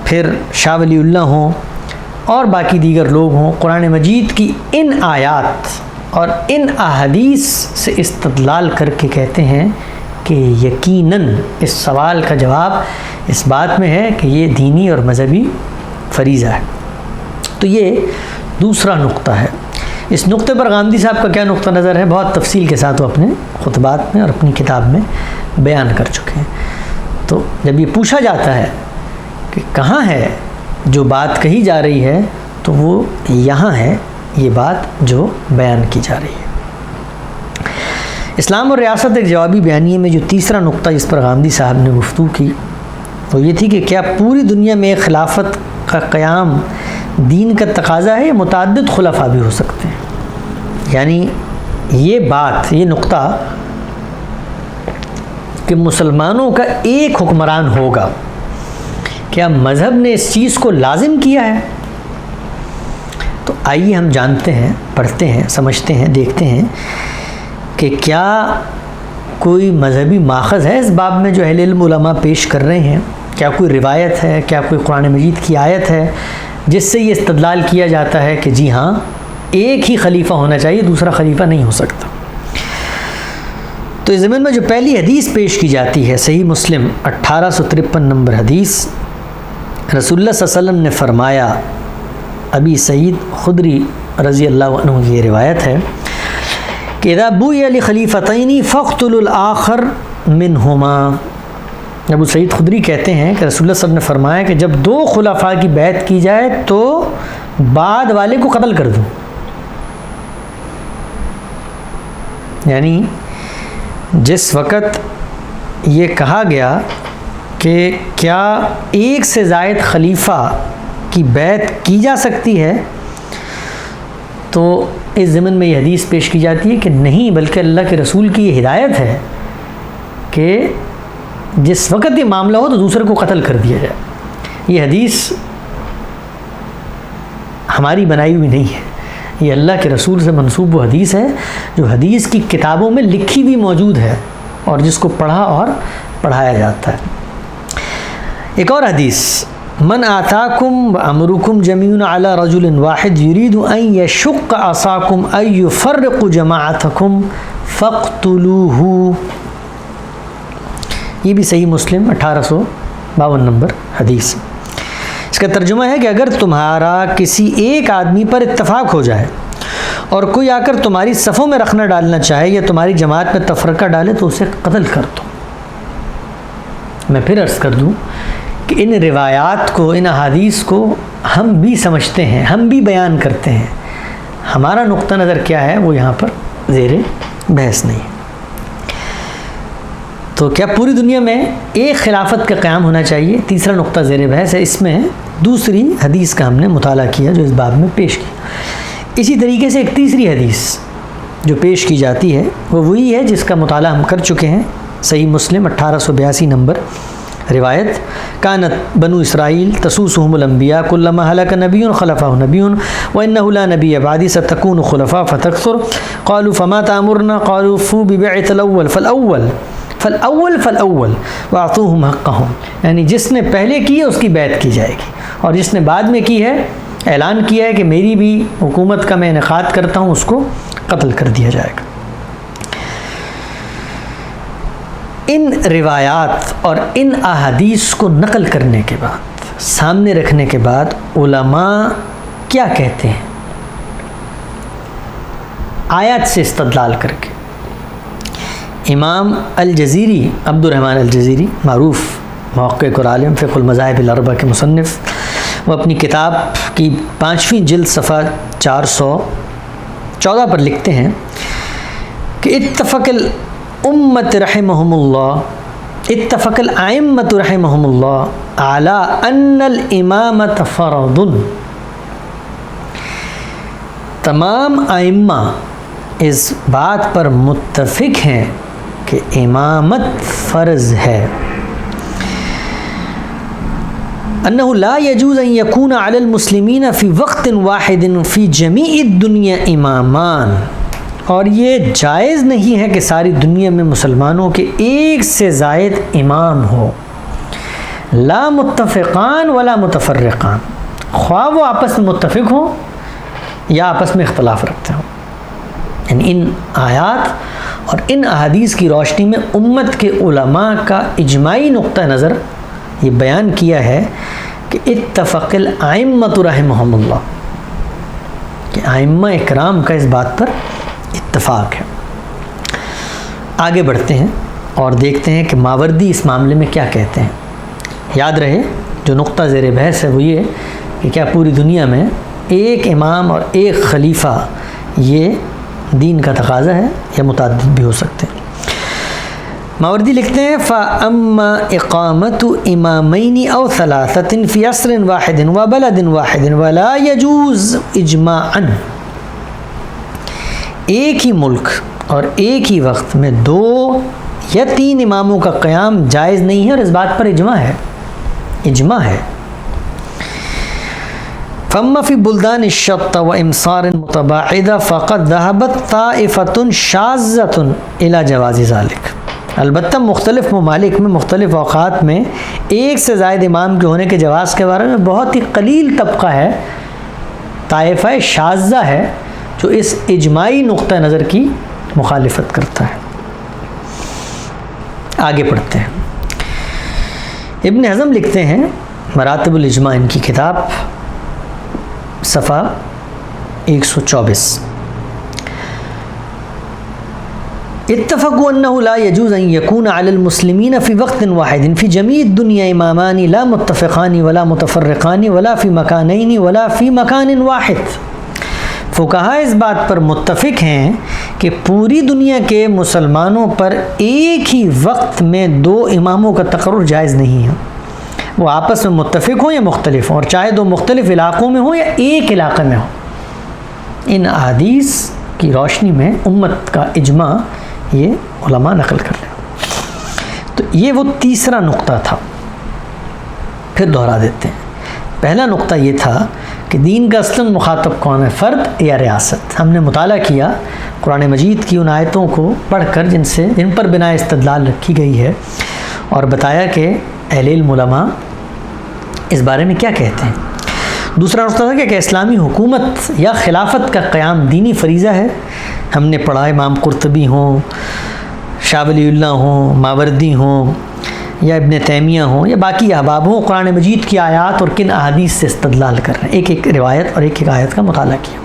پھر شاہ ولی اللہ ہوں اور باقی دیگر لوگ ہوں، قرآن مجید کی ان آیات اور ان احادیث سے استدلال کر کے کہتے ہیں کہ یقیناً اس سوال کا جواب اس بات میں ہے کہ یہ دینی اور مذہبی فریضہ ہے۔ تو یہ دوسرا نقطہ ہے۔ اس نقطے پر غامدی صاحب کا کیا نقطہ نظر ہے بہت تفصیل کے ساتھ وہ اپنے خطبات میں اور اپنی کتاب میں بیان کر چکے ہیں۔ تو جب یہ پوچھا جاتا ہے کہ کہاں ہے جو بات کہی جا رہی ہے تو وہ یہاں ہے یہ بات جو بیان کی جا رہی ہے۔ اسلام اور ریاست ایک جوابی بیانیے میں جو تیسرا نقطہ جس پر غامدی صاحب نے گفتگو کی وہ یہ تھی کہ کیا پوری دنیا میں خلافت کا قیام دین کا تقاضا ہے یا متعدد خلفاء بھی ہو سکتے ہیں؟ یعنی یہ بات، یہ نقطہ کہ مسلمانوں کا ایک حکمران ہوگا، کیا مذہب نے اس چیز کو لازم کیا ہے؟ تو آئیے ہم جانتے ہیں، پڑھتے ہیں، سمجھتے ہیں، دیکھتے ہیں کہ کیا کوئی مذہبی ماخذ ہے اس باب میں جو اہل علم علماء پیش کر رہے ہیں؟ کیا کوئی روایت ہے، کیا کوئی قرآن مجید کی آیت ہے جس سے یہ استدلال کیا جاتا ہے کہ جی ہاں ایک ہی خلیفہ ہونا چاہیے، دوسرا خلیفہ نہیں ہو سکتا؟ تو اس ضمن میں جو پہلی حدیث پیش کی جاتی ہے صحیح مسلم 1853 نمبر حدیث، رسول اللہ صلی اللہ علیہ وسلم نے فرمایا، ابی سعید خدری رضی اللہ عنہ کی یہ روایت ہے کہ اذا بوئی لخلیفتین فاقتلوا الآخر منہما۔ ابو سعید خدری کہتے ہیں کہ رسول اللہ صلی اللہ علیہ وسلم نے فرمایا کہ جب 2 خلفاء کی بیعت کی جائے تو بعد والے کو قتل کر دو۔ یعنی جس وقت یہ کہا گیا کہ کیا ایک سے زائد خلیفہ کی بیعت کی جا سکتی ہے تو اس ضمن میں یہ حدیث پیش کی جاتی ہے کہ نہیں، بلکہ اللہ کے رسول کی یہ ہدایت ہے کہ جس وقت یہ معاملہ ہو تو دوسرے کو قتل کر دیا جائے۔ یہ حدیث ہماری بنائی ہوئی نہیں ہے، یہ اللہ کے رسول سے منسوب وہ حدیث ہے جو حدیث کی کتابوں میں لکھی بھی موجود ہے اور جس کو پڑھا اور پڑھایا جاتا ہے۔ ایک اور حدیث، من آتاکم وامرکم جمیع علی رجل واحد یرید ان یشق عصاکم ان یفرق جماعتکم فاقتلوہ۔ یہ بھی صحیح مسلم 1852 نمبر حدیث۔ اس کا ترجمہ ہے کہ اگر تمہارا کسی ایک آدمی پر اتفاق ہو جائے اور کوئی آ کر تمہاری صفوں میں رکھنا ڈالنا چاہے یا تمہاری جماعت میں تفرقہ ڈالے تو اسے قتل کر دو۔ میں پھر عرض کر دوں کہ ان روایات کو، ان احادیث کو ہم بھی سمجھتے ہیں، ہم بھی بیان کرتے ہیں، ہمارا نقطہ نظر کیا ہے وہ یہاں پر زیر بحث نہیں ہے۔ تو کیا پوری دنیا میں ایک خلافت کا قیام ہونا چاہیے؟ تیسرا نقطہ زیر بحث ہے۔ اس میں دوسری حدیث کا ہم نے مطالعہ کیا جو اس باب میں پیش کی۔ اسی طریقے سے ایک تیسری حدیث جو پیش کی جاتی ہے وہ وہی ہے جس کا مطالعہ ہم کر چکے ہیں. صحیح مسلم 1882 نمبر روایت. کانت بنو اسرائیل تسوسهم الانبیاء کلما ہلک نبی خلفہ نبی وانه لا نبی بعدی ستکون خلفاء فتکثر قالوا فما تأمرنا قالوا فو ببعث الاول فالاول واعطوهم حقهم. یعنی جس نے پہلے کی ہے اس کی بیعت کی جائے گی، اور جس نے بعد میں کی ہے اعلان کیا ہے کہ میری بھی حکومت کا میں انعقاد کرتا ہوں، اس کو قتل کر دیا جائے گا. ان روایات اور ان احادیث کو نقل کرنے کے بعد، سامنے رکھنے کے بعد علماء کیا کہتے ہیں آیات سے استدلال کر کے. امام الجزیری، عبد الرحمن الجزیری، معروف محقق اور عالم فقہ المذاہب الاربعہ کے مصنف، وہ اپنی کتاب کی 5ویں جلد صفحہ 414 پر لکھتے ہیں کہ اتفق الامت رحمہم اللہ، اتفق الائمۃ رحمہم اللہ علی ان الامامۃ فرض. تمام ائمہ اس بات پر متفق ہیں کہ امامت فرض ہے. انه لا يجوز ان يكون على المسلمين في وقت واحد في جميع الدنيا امامان، اور یہ جائز نہیں ہے کہ ساری دنیا میں مسلمانوں کے ایک سے زائد امام ہو. لا متفقان ولا متفرقان، خواہ وہ آپس میں متفق ہوں یا آپس میں اختلاف رکھتے ہوں. یعنی ان آیات اور ان احادیث کی روشنی میں امت کے علماء کا اجماعی نقطہ نظر یہ بیان کیا ہے کہ اتفق الائمۃ رحمہم اللہ، کہ ائمہ اکرام کا اس بات پر اتفاق ہے. آگے بڑھتے ہیں اور دیکھتے ہیں کہ ماوردی اس معاملے میں کیا کہتے ہیں. یاد رہے جو نقطہ زیر بحث ہے وہ یہ کہ کیا پوری دنیا میں ایک امام اور ایک خلیفہ یہ دین کا تقاضا ہے یا متعدد بھی ہو سکتے ہیں. ماوردی لکھتے ہیں فَأَمَّا إِقَامَةُ إِمَامَيْنِ أَوْ ثَلَاثَةٍ فِي عَصْرٍ وَاحِدٍ وَبَلَدٍ وَاحِدٍ وَلَا يَجُوزُ إِجْمَاعًا، ایک ہی ملک اور ایک ہی وقت میں 2 یا 3 اماموں کا قیام جائز نہیں ہے، اور اس بات پر اجماع ہے. فَأَمَّا فِي بُلْدَانِ الشَّتَّ وَإِمْصَارٍ مُتَبَاعِدَةٍ فَقَدْ ذَهَبَتْ طَائِفَةٌ شَاذَّةٌ إِلَى جَوَازِ ذَلِكَ. البتہ مختلف ممالک میں مختلف اوقات میں ایک سے زائد امام کے ہونے کے جواز کے بارے میں بہت ہی قلیل طبقہ ہے، طائفہ شاذہ ہے، جو اس اجماعی نقطہ نظر کی مخالفت کرتا ہے. آگے پڑھتے ہیں. ابن حزم لکھتے ہیں مراتب الاجماع، ان کی کتاب، صفحہ 124. اتفقوا انه لا يجوز ان يكون على المسلمين في وقت واحد في جميع الدنيا امامان لا متفقان ولا متفرقان ولا في مكانين ولا في مكان واحد. فقہاء اس بات پر متفق ہیں کہ پوری دنیا کے مسلمانوں پر ایک ہی وقت میں 2 اماموں کا تقرر جائز نہیں ہے، وہ آپس میں متفق ہوں یا مختلف ہوں، اور چاہے 2 مختلف علاقوں میں ہوں یا ایک علاقے میں ہوں. ان احادیث کی روشنی میں امت کا اجماع یہ علماء نقل کر لیں. تو یہ وہ تیسرا نقطہ تھا. پھر دہرا دیتے ہیں. پہلا نقطہ یہ تھا کہ دین کا اصلاً مخاطب کون ہے، فرد یا ریاست. ہم نے مطالعہ کیا قرآن مجید کی ان آیتوں کو پڑھ کر جن پر بنا استدلال رکھی گئی ہے، اور بتایا کہ اہل علم علماء اس بارے میں کیا کہتے ہیں. دوسرا نقطہ تھا کہ اسلامی حکومت یا خلافت کا قیام دینی فریضہ ہے. ہم نے پڑھا امام قرطبی ہوں، شاہ ولی اللہ ہوں، ماوردی ہوں، یا ابن تیمیہ ہوں، یا باقی احباب ہوں، قرآن مجید کی آیات اور کن احادیث سے استدلال کر رہے ہیں. ایک ایک روایت اور ایک ایک آیت کا مطالعہ کیا.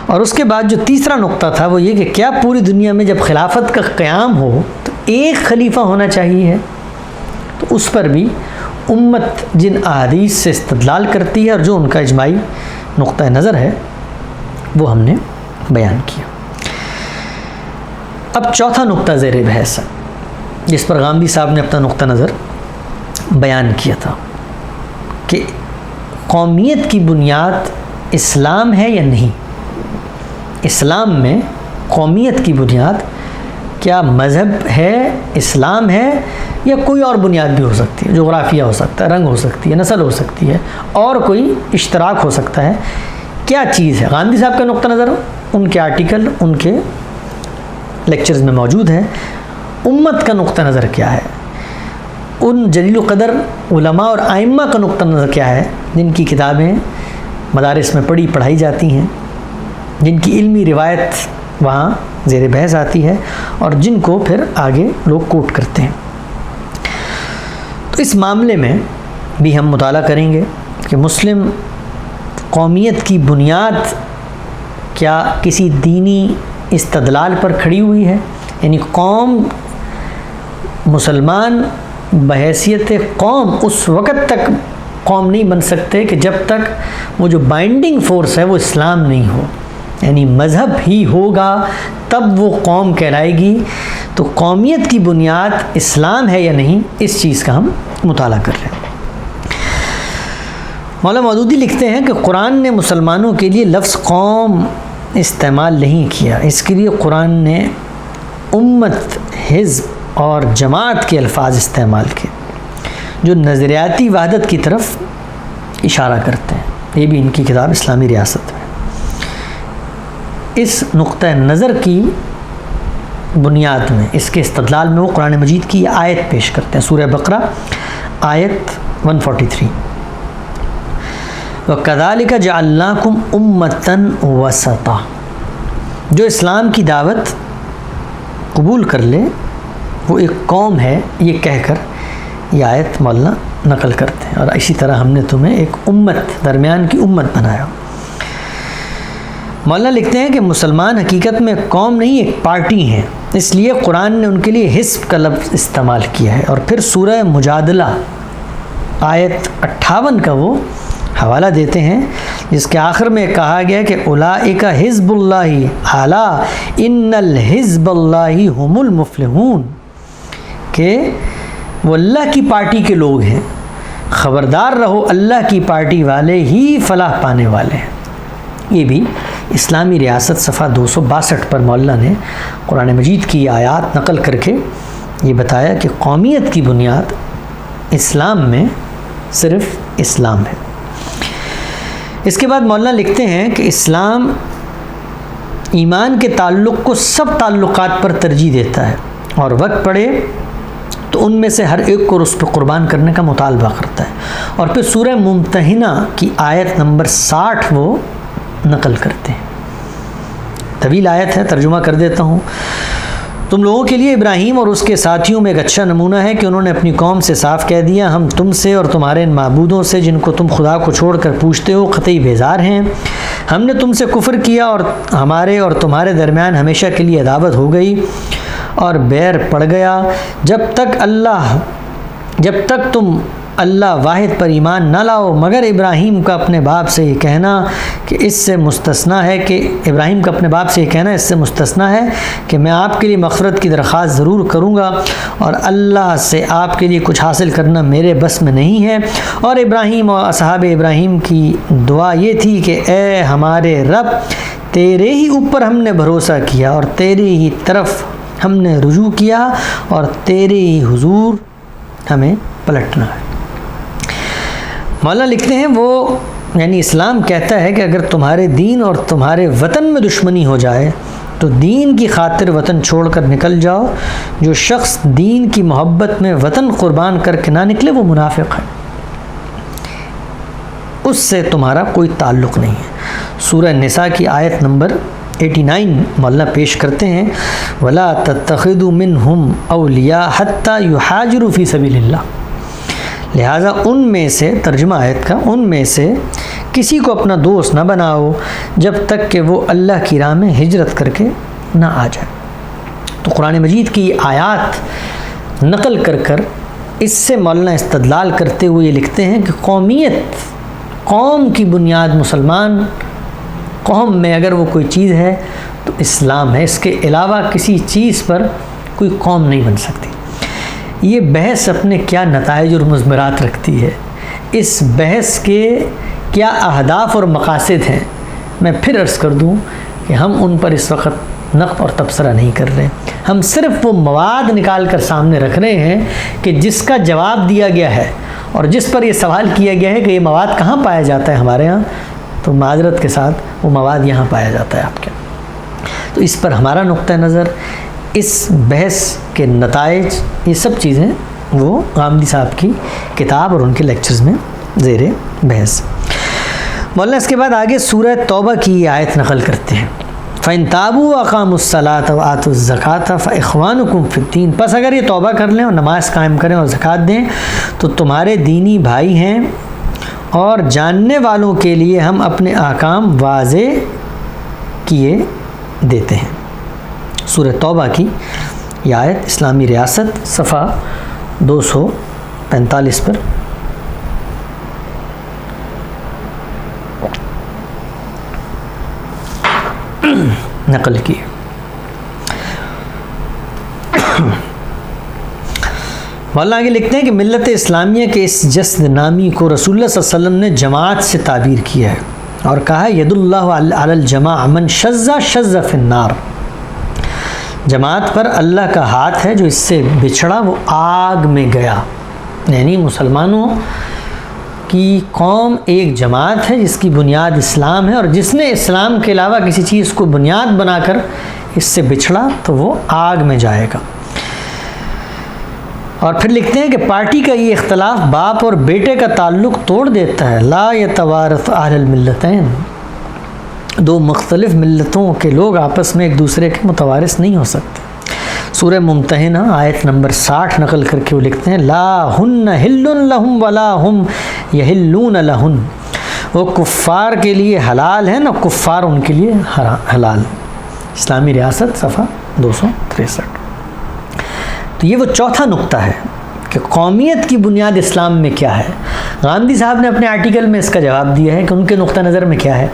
اور اس کے بعد جو تیسرا نقطہ تھا وہ یہ کہ کیا پوری دنیا میں جب خلافت کا قیام ہو تو ایک خلیفہ ہونا چاہیے. تو اس پر بھی امت جن احادیث سے استدلال کرتی ہے اور جو ان کا اجماعی نقطہ نظر ہے وہ ہم نے بیان کیا. اب چوتھا نقطہ زیر بحث ہے جس پر غامدی صاحب نے اپنا نقطہ نظر بیان کیا تھا کہ قومیت کی بنیاد اسلام ہے یا نہیں. اسلام میں قومیت کی بنیاد کیا مذہب ہے، اسلام ہے، یا کوئی اور بنیاد بھی ہو سکتی ہے؟ جغرافیہ ہو سکتا ہے، رنگ ہو سکتی ہے، نسل ہو سکتی ہے، اور کوئی اشتراک ہو سکتا ہے. کیا چیز ہے؟ گاندھی صاحب کا نقطہ نظر ان کے آرٹیکل، ان کے لیکچرز میں موجود ہے. امت کا نقطہ نظر کیا ہے؟ ان جلیل القدر علماء اور ائمہ کا نقطہ نظر کیا ہے جن کی کتابیں مدارس میں پڑھائی جاتی ہیں، جن کی علمی روایت وہاں زیر بحث آتی ہے، اور جن کو پھر آگے لوگ کوٹ کرتے ہیں. تو اس معاملے میں بھی ہم مطالعہ کریں گے کہ مسلم قومیت کی بنیاد کیا کسی دینی استدلال پر کھڑی ہوئی ہے؟ یعنی قوم، مسلمان بحیثیت قوم اس وقت تک قوم نہیں بن سکتے کہ جب تک وہ جو بائنڈنگ فورس ہے وہ اسلام نہیں ہو، یعنی مذہب ہی ہوگا تب وہ قوم کہلائے گی. تو قومیت کی بنیاد اسلام ہے یا نہیں، اس چیز کا ہم مطالعہ کر رہے ہیں. مولانا مودودی لکھتے ہیں کہ قرآن نے مسلمانوں کے لیے لفظ قوم استعمال نہیں کیا، اس کے لیے قرآن نے امت، حزب اور جماعت کے الفاظ استعمال کیے جو نظریاتی وحدت کی طرف اشارہ کرتے ہیں. یہ بھی ان کی کتاب اسلامی ریاست میں. اس نقطہ نظر کی بنیاد میں، اس کے استدلال میں وہ قرآن مجید کی آیت پیش کرتے ہیں. سورہ بقرہ آیت 143، وَكَذَلِكَ جَعَلْنَاكُمْ أُمَّةً وَسَطًا. جو اسلام کی دعوت قبول کر لے وہ ایک قوم ہے، یہ کہہ کر یہ آیت مولانا نقل کرتے ہیں. اور اسی طرح ہم نے تمہیں ایک امت، درمیان کی امت بنایا. مولانا لکھتے ہیں کہ مسلمان حقیقت میں قوم نہیں، ایک پارٹی ہیں، اس لیے قرآن نے ان کے لیے حزب کا لفظ استعمال کیا ہے. اور پھر سورہ مجادلہ آیت 58 کا وہ حوالہ دیتے ہیں جس کے آخر میں کہا گیا کہ اولئک حزب اللہ الا ان الحزب اللہ هم المفلحون، کہ وہ اللہ کی پارٹی کے لوگ ہیں، خبردار رہو اللہ کی پارٹی والے ہی فلاح پانے والے ہیں. یہ بھی اسلامی ریاست صفحہ 262 پر مولانا نے قرآن مجید کی آیات نقل کر کے یہ بتایا کہ قومیت کی بنیاد اسلام میں صرف اسلام ہے. اس کے بعد مولانا لکھتے ہیں کہ اسلام ایمان کے تعلق کو سب تعلقات پر ترجیح دیتا ہے، اور وقت پڑے تو ان میں سے ہر ایک کو اس پہ قربان کرنے کا مطالبہ کرتا ہے. اور پھر سورہ ممتحنہ کی آیت نمبر 60 وہ نقل کرتے ہیں. طویل آیت ہے، ترجمہ کر دیتا ہوں. تم لوگوں کے لیے ابراہیم اور اس کے ساتھیوں میں ایک اچھا نمونہ ہے کہ انہوں نے اپنی قوم سے صاف کہہ دیا، ہم تم سے اور تمہارے ان معبودوں سے جن کو تم خدا کو چھوڑ کر پوچھتے ہو قطعی بیزار ہیں. ہم نے تم سے کفر کیا اور ہمارے اور تمہارے درمیان ہمیشہ کے لیے عداوت ہو گئی اور بیر پڑ گیا جب تک تم اللہ واحد پر ایمان نہ لاؤ، مگر ابراہیم کا اپنے باپ سے یہ کہنا کہ اس سے مستثنا ہے کہ میں آپ کے لیے مغفرت کی درخواست ضرور کروں گا، اور اللہ سے آپ کے لیے کچھ حاصل کرنا میرے بس میں نہیں ہے. اور ابراہیم اور اصحاب ابراہیم کی دعا یہ تھی کہ اے ہمارے رب، تیرے ہی اوپر ہم نے بھروسہ کیا اور تیرے ہی طرف ہم نے رجوع کیا اور تیرے ہی حضور ہمیں پلٹنا ہے. مولانا لکھتے ہیں وہ یعنی اسلام کہتا ہے کہ اگر تمہارے دین اور تمہارے وطن میں دشمنی ہو جائے تو دین کی خاطر وطن چھوڑ کر نکل جاؤ. جو شخص دین کی محبت میں وطن قربان کر کے نہ نکلے وہ منافق ہے، اس سے تمہارا کوئی تعلق نہیں ہے. سورہ نساء کی آیت نمبر 89 مولانا پیش کرتے ہیں، وَلَا تَتَّخِذُوا مِنْهُمْ أَوْلِيَاءَ حَتَّى يُحَاجِرُوا فِي سَبِيلِ اللَّهِ. لہٰذا ان میں سے، ترجمہ آیت کا، ان میں سے کسی کو اپنا دوست نہ بناؤ جب تک کہ وہ اللہ کی راہ میں ہجرت کر کے نہ آ جائے. تو قرآن مجید کی آیات نقل کر کر اس سے مولانا استدلال کرتے ہوئے یہ لکھتے ہیں کہ قوم کی بنیاد مسلمان قوم میں اگر وہ کوئی چیز ہے تو اسلام ہے، اس کے علاوہ کسی چیز پر کوئی قوم نہیں بن سکتی. یہ بحث اپنے کیا نتائج اور مضمرات رکھتی ہے، اس بحث کے کیا اہداف اور مقاصد ہیں، میں پھر عرض کر دوں کہ ہم ان پر اس وقت نقد اور تبصرہ نہیں کر رہے، ہم صرف وہ مواد نکال کر سامنے رکھ رہے ہیں کہ جس کا جواب دیا گیا ہے اور جس پر یہ سوال کیا گیا ہے کہ یہ مواد کہاں پایا جاتا ہے ہمارے ہاں، تو معذرت کے ساتھ وہ مواد یہاں پایا جاتا ہے آپ کے۔ تو اس پر ہمارا نقطہ نظر، اس بحث کے نتائج، یہ سب چیزیں وہ غامدی صاحب کی کتاب اور ان کے لیکچرز میں زیر بحث۔ مولانا اس کے بعد آگے سورہ توبہ کی آیت نقل کرتے ہیں، فَإِن تَابُوا وَأَقَامُوا الصَّلَاةَ وَآتُوا الزَّكَاةَ فَإِخْوَانُكُمْ فِي الدِّينِ، پس اگر یہ توبہ کر لیں اور نماز قائم کریں اور زکوٰۃ دیں تو تمہارے دینی بھائی ہیں، اور جاننے والوں کے لیے ہم اپنے احکام واضح کیے دیتے ہیں۔ سورہ توبہ کی یہ آیت اسلامی ریاست صفحہ 245 پر نقل کی۔ مولانا آگے لکھتے ہیں کہ ملت اسلامیہ کے اس جسد نامی کو رسول اللہ صلی اللہ علیہ وسلم نے جماعت سے تعبیر کیا ہے اور کہا ید اللہ علی الجماع من شذ شذ فی النار، جماعت پر اللہ کا ہاتھ ہے، جو اس سے بچھڑا وہ آگ میں گیا۔ یعنی مسلمانوں کی قوم ایک جماعت ہے جس کی بنیاد اسلام ہے، اور جس نے اسلام کے علاوہ کسی چیز کو بنیاد بنا کر اس سے بچھڑا تو وہ آگ میں جائے گا۔ اور پھر لکھتے ہیں کہ پارٹی کا یہ اختلاف باپ اور بیٹے کا تعلق توڑ دیتا ہے، لا یتوارث اہل الملتین، دو مختلف ملتوں کے لوگ آپس میں ایک دوسرے کے متوارث نہیں ہو سکتے۔ سورہ ممتحنہ آیت نمبر 60 نقل کر کے وہ لکھتے ہیں، لا ہن حل لہم ولا ہم یحلون لہن، وہ کفار کے لیے حلال ہے نہ کفار ان کے لیے حلال۔ اسلامی ریاست صفحہ 263۔ تو یہ وہ چوتھا نقطہ ہے کہ قومیت کی بنیاد اسلام میں کیا ہے۔ غامدی صاحب نے اپنے آرٹیکل میں اس کا جواب دیا ہے کہ ان کے نقطہ نظر میں کیا ہے،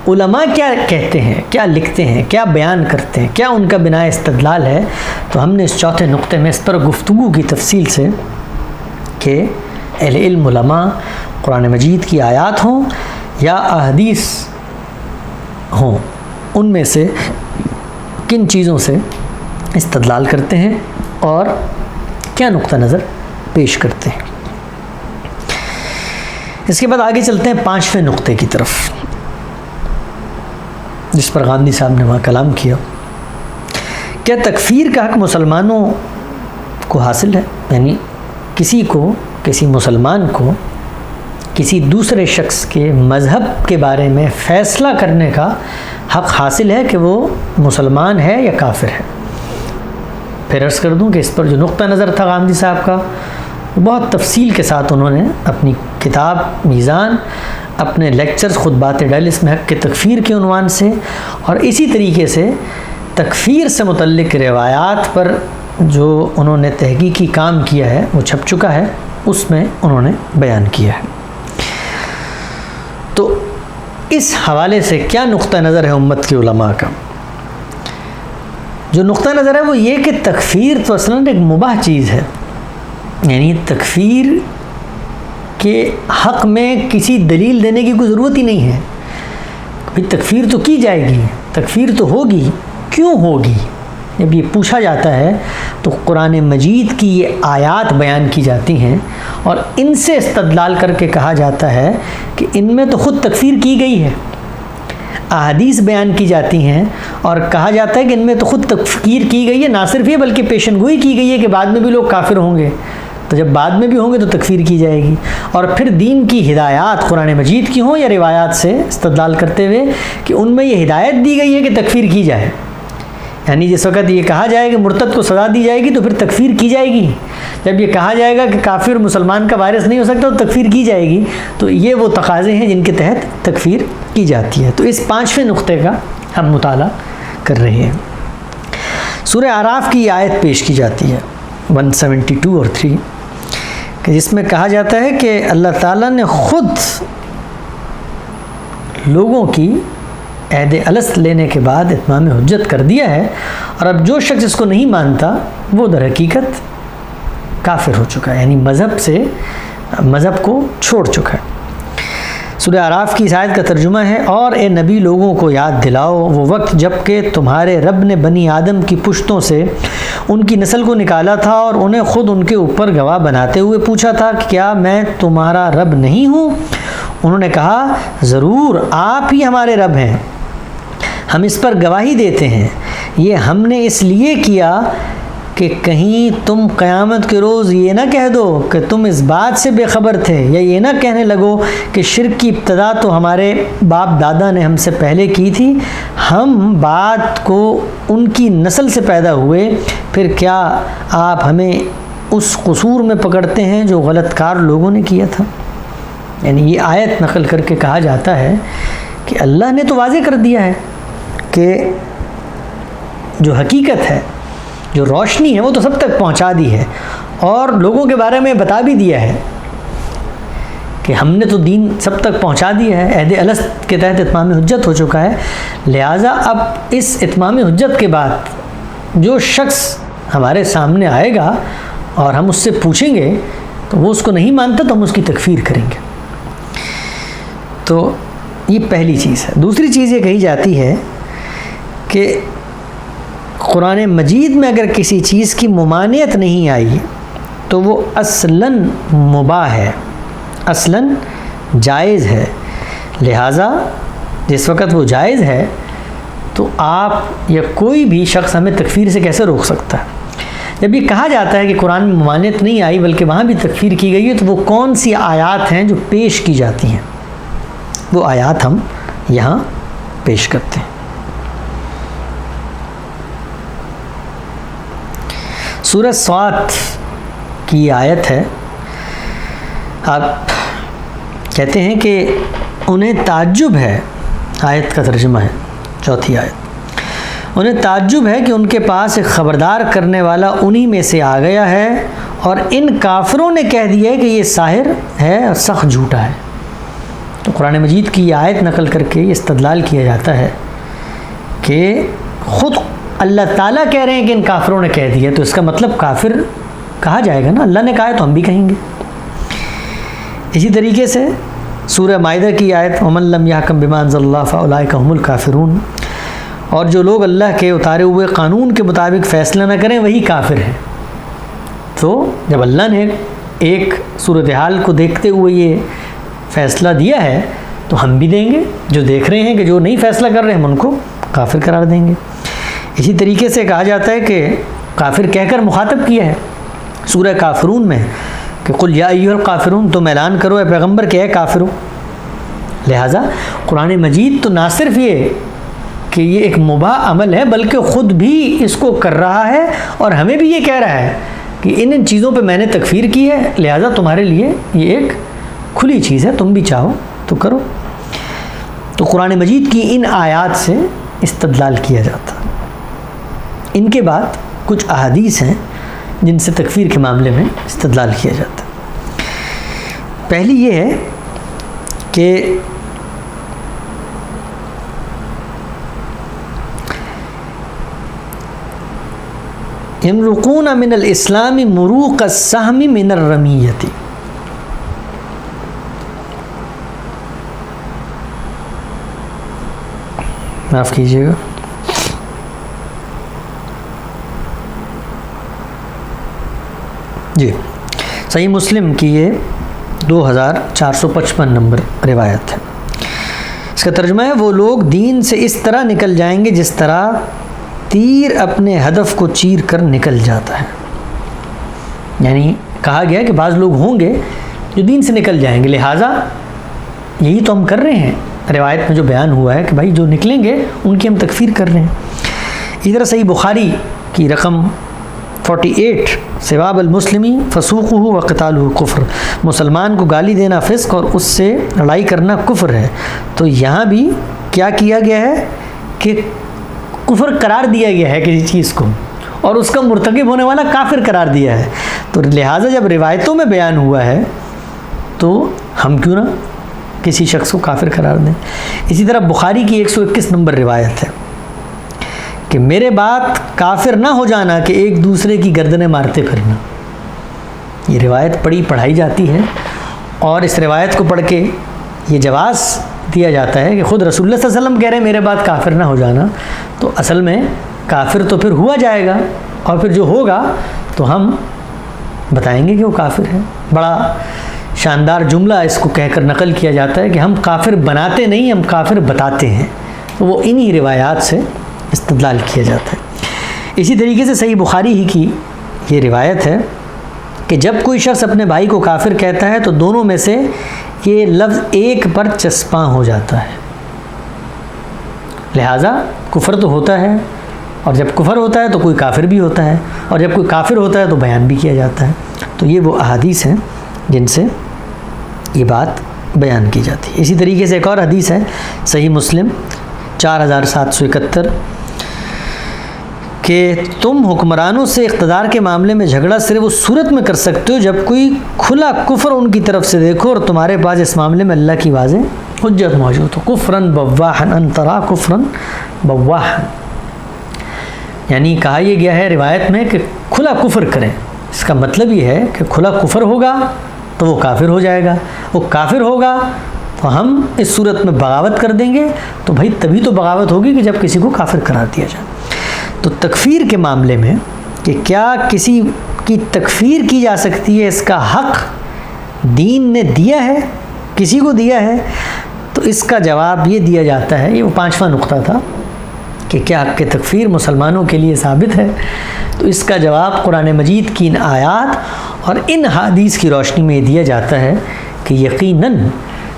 علماء کیا کہتے ہیں، کیا لکھتے ہیں، کیا بیان کرتے ہیں، کیا ان کا بنا استدلال ہے۔ تو ہم نے اس چوتھے نقطے میں اس پر گفتگو کی تفصیل سے کہ اہل علم علماء قرآن مجید کی آیات ہوں یا احادیث ہوں، ان میں سے کن چیزوں سے استدلال کرتے ہیں اور کیا نقطہ نظر پیش کرتے ہیں۔ اس کے بعد آگے چلتے ہیں 5ویں نقطے کی طرف، جس پر غامدی صاحب نے وہاں کلام کیا۔ کیا تکفیر کا حق مسلمانوں کو حاصل ہے؟ یعنی کسی مسلمان کو کسی دوسرے شخص کے مذہب کے بارے میں فیصلہ کرنے کا حق حاصل ہے کہ وہ مسلمان ہے یا کافر ہے؟ پھر عرض کر دوں کہ اس پر جو نقطہ نظر تھا غامدی صاحب کا، بہت تفصیل کے ساتھ انہوں نے اپنی کتاب میزان، اپنے لیکچرز خطبات ڈیلس میں حق کے تکفیر کے عنوان سے، اور اسی طریقے سے تکفیر سے متعلق روایات پر جو انہوں نے تحقیقی کام کیا ہے وہ چھپ چکا ہے، اس میں انہوں نے بیان کیا ہے۔ تو اس حوالے سے کیا نقطہ نظر ہے امت کے علماء کا؟ جو نقطہ نظر ہے وہ یہ کہ تکفیر تو اصلاً ایک مباح چیز ہے، یعنی تکفیر کے حق میں کسی دلیل دینے کی کوئی ضرورت ہی نہیں ہے۔ تکفیر تو کی جائے گی، تکفیر تو ہوگی، کیوں ہوگی؟ جب یہ پوچھا جاتا ہے تو قرآن مجید کی یہ آیات بیان کی جاتی ہیں اور ان سے استدلال کر کے کہا جاتا ہے کہ ان میں تو خود تکفیر کی گئی ہے۔ احادیث بیان کی جاتی ہیں اور کہا جاتا ہے کہ ان میں تو خود تکفیر کی گئی ہے، نہ صرف یہ بلکہ پیشن گوئی کی گئی ہے کہ بعد میں بھی لوگ کافر ہوں گے، تو جب بعد میں بھی ہوں گے تو تکفیر کی جائے گی۔ اور پھر دین کی ہدایات قرآن مجید کی ہوں یا روایات سے استدلال کرتے ہوئے کہ ان میں یہ ہدایت دی گئی ہے کہ تکفیر کی جائے، یعنی جس وقت یہ کہا جائے کہ مرتد کو سزا دی جائے گی تو پھر تکفیر کی جائے گی، جب یہ کہا جائے گا کہ کافر مسلمان کا وارث نہیں ہو سکتا تو تکفیر کی جائے گی۔ تو یہ وہ تقاضے ہیں جن کے تحت تکفیر کی جاتی ہے۔ تو اس 5ویں نقطے کا ہم مطالعہ کر رہے ہیں۔ سورہ اعراف کی آیت پیش کی جاتی ہے 172 اور 3، کہ جس میں کہا جاتا ہے کہ اللہ تعالیٰ نے خود لوگوں کی عہد الست لینے کے بعد اتمام حجت کر دیا ہے، اور اب جو شخص اس کو نہیں مانتا وہ در حقیقت کافر ہو چکا ہے، یعنی مذہب کو چھوڑ چکا ہے۔ سورہ اعراف کی اس آیت کا ترجمہ ہے، اور اے نبی لوگوں کو یاد دلاؤ وہ وقت جب کہ تمہارے رب نے بنی آدم کی پشتوں سے ان کی نسل کو نکالا تھا اور انہیں خود ان کے اوپر گواہ بناتے ہوئے پوچھا تھا کہ کیا میں تمہارا رب نہیں ہوں؟ انہوں نے کہا ضرور آپ ہی ہمارے رب ہیں، ہم اس پر گواہی دیتے ہیں، یہ ہم نے اس لیے کیا کہ کہیں تم قیامت کے روز یہ نہ کہہ دو کہ تم اس بات سے بے خبر تھے، یا یہ نہ کہنے لگو کہ شرک کی ابتدا تو ہمارے باپ دادا نے ہم سے پہلے کی تھی، ہم بات کو ان کی نسل سے پیدا ہوئے، پھر کیا آپ ہمیں اس قصور میں پکڑتے ہیں جو غلط کار لوگوں نے کیا تھا۔ یعنی یہ آیت نقل کر کے کہا جاتا ہے کہ اللہ نے تو واضح کر دیا ہے کہ جو حقیقت ہے، جو روشنی ہے، وہ تو سب تک پہنچا دی ہے، اور لوگوں کے بارے میں بتا بھی دیا ہے کہ ہم نے تو دین سب تک پہنچا دیا ہے، عہد الست کے تحت اتمام حجت ہو چکا ہے، لہٰذا اب اس اتمام حجت کے بعد جو شخص ہمارے سامنے آئے گا اور ہم اس سے پوچھیں گے تو وہ اس کو نہیں مانتا تو ہم اس کی تکفیر کریں گے۔ تو یہ پہلی چیز ہے۔ دوسری چیز یہ کہی جاتی ہے کہ قرآن مجید میں اگر کسی چیز کی ممانعت نہیں آئی تو وہ اصلاً مباح ہے، اصلاً جائز ہے، لہٰذا جس وقت وہ جائز ہے تو آپ یا کوئی بھی شخص ہمیں تکفیر سے کیسے روک سکتا ہے؟ جب یہ کہا جاتا ہے کہ قرآن میں ممانعت نہیں آئی بلکہ وہاں بھی تکفیر کی گئی ہے تو وہ کون سی آیات ہیں جو پیش کی جاتی ہیں؟ وہ آیات ہم یہاں پیش کرتے ہیں۔ سورہ صاد کی آیت ہے، آپ کہتے ہیں کہ انہیں تعجب ہے، آیت کا ترجمہ ہے، چوتھی آیت، انہیں تعجب ہے کہ ان کے پاس ایک خبردار کرنے والا انہی میں سے آ گیا ہے اور ان کافروں نے کہہ دیا ہے کہ یہ ساحر ہے اور سخت جھوٹا ہے۔ تو قرآن مجید کی یہ آیت نقل کر کے استدلال کیا جاتا ہے کہ خود اللہ تعالیٰ کہہ رہے ہیں کہ ان کافروں نے کہہ دیا، تو اس کا مطلب کافر کہا جائے گا نا، اللہ نے کہا ہے تو ہم بھی کہیں گے۔ اسی طریقے سے سورہ مائدہ کی آیت وَمَن لَّمْ يَحْكَمْ بِمَا أَنزَلَ اللَّهُ فَأُولَٰئِكَ هُمُ الْكَافِرُونَ، اور جو لوگ اللہ کے اتارے ہوئے قانون کے مطابق فیصلہ نہ کریں وہی کافر ہیں۔ تو جب اللہ نے ایک صورتحال کو دیکھتے ہوئے یہ فیصلہ دیا ہے تو ہم بھی دیں گے، جو دیکھ رہے ہیں کہ جو نہیں فیصلہ کر رہے ہیں ہم ان کو کافر قرار دیں گے۔ اسی طریقے سے کہا جاتا ہے کہ کافر کہہ کر مخاطب کیا ہے سورہ کافرون میں کہ قل یا ایھا الکافرون، تم اعلان کرو اے پیغمبر کہ اے کافرو۔ لہٰذا قرآن مجید تو نہ صرف یہ کہ یہ ایک مباح عمل ہے بلکہ خود بھی اس کو کر رہا ہے اور ہمیں بھی یہ کہہ رہا ہے کہ ان چیزوں پہ میں نے تکفیر کی ہے، لہٰذا تمہارے لیے یہ ایک کھلی چیز ہے، تم بھی چاہو تو کرو۔ تو قرآن مجید کی ان آیات سے استدلال کیا جاتا ہے۔ ان کے بعد کچھ احادیث ہیں جن سے تکفیر کے معاملے میں استدلال کیا جاتا ہے۔ پہلی یہ ہے کہ یمرقون من الاسلام مروق السہم من الرمیۃ، معاف کیجیے گا، جی صحیح مسلم کی یہ 2455 نمبر روایت ہے۔ اس کا ترجمہ ہے وہ لوگ دین سے اس طرح نکل جائیں گے جس طرح تیر اپنے ہدف کو چیر کر نکل جاتا ہے۔ یعنی کہا گیا کہ بعض لوگ ہوں گے جو دین سے نکل جائیں گے، لہٰذا یہی تو ہم کر رہے ہیں، روایت میں جو بیان ہوا ہے کہ بھائی جو نکلیں گے ان کی ہم تکفیر کر رہے ہیں۔ اسی طرح صحیح بخاری کی رقم 48 سباب المسلمی فسوقہ و قتالہ کفر، مسلمان کو گالی دینا فسق اور اس سے لڑائی کرنا کفر ہے۔ تو یہاں بھی کیا کیا گیا ہے کہ کفر قرار دیا گیا ہے کسی چیز کو اور اس کا مرتکب ہونے والا کافر قرار دیا ہے، تو لہٰذا جب روایتوں میں بیان ہوا ہے تو ہم کیوں نہ کسی شخص کو کافر قرار دیں۔ اسی طرح بخاری کی 121 نمبر روایت ہے کہ میرے بعد کافر نہ ہو جانا کہ ایک دوسرے کی گردنیں مارتے پھرنا۔ یہ روایت پڑھائی جاتی ہے اور اس روایت کو پڑھ کے یہ جواز دیا جاتا ہے کہ خود رسول اللہ صلی اللہ علیہ وسلم کہہ رہے ہیں میرے بعد کافر نہ ہو جانا، تو اصل میں کافر تو پھر ہوا جائے گا، اور پھر جو ہوگا تو ہم بتائیں گے کہ وہ کافر ہے۔ بڑا شاندار جملہ اس کو کہہ کر نقل کیا جاتا ہے کہ ہم کافر بناتے نہیں، ہم کافر بتاتے ہیں، تو وہ انہی روایات سے استدلال کیا جاتا ہے۔ اسی طریقے سے صحیح بخاری ہی کی یہ روایت ہے کہ جب کوئی شخص اپنے بھائی کو کافر کہتا ہے تو دونوں میں سے یہ لفظ ایک پر چسپاں ہو جاتا ہے، لہٰذا کفر تو ہوتا ہے، اور جب کفر ہوتا ہے تو کوئی کافر بھی ہوتا ہے، اور جب کوئی کافر ہوتا ہے تو بیان بھی کیا جاتا ہے۔ تو یہ وہ احادیث ہیں جن سے یہ بات بیان کی جاتی ہے۔ اسی طریقے سے ایک اور حدیث ہے صحیح مسلم 4771 کہ تم حکمرانوں سے اقتدار کے معاملے میں جھگڑا صرف اس صورت میں کر سکتے ہو جب کوئی کھلا کفر ان کی طرف سے دیکھو اور تمہارے پاس اس معاملے میں اللہ کی واضح حجت موجود ہو۔ کفرن بواحن ان ترا کفرن بواحن، یعنی کہا یہ گیا ہے روایت میں کہ کھلا کفر کریں، اس کا مطلب یہ ہے کہ کھلا کفر ہوگا تو وہ کافر ہو جائے گا، وہ کافر ہوگا تو ہم اس صورت میں بغاوت کر دیں گے، تو بھائی تبھی تو بغاوت ہوگی کہ جب کسی کو کافر قرار دیا جائے۔ تو تکفیر کے معاملے میں کہ کیا کسی کی تکفیر کی جا سکتی ہے، اس کا حق دین نے دیا ہے، کسی کو دیا ہے، تو اس کا جواب یہ دیا جاتا ہے، یہ وہ 5واں نقطہ تھا کہ کیا حق تکفیر مسلمانوں کے لیے ثابت ہے، تو اس کا جواب قرآن مجید کی ان آیات اور ان حدیث کی روشنی میں دیا جاتا ہے کہ یقیناً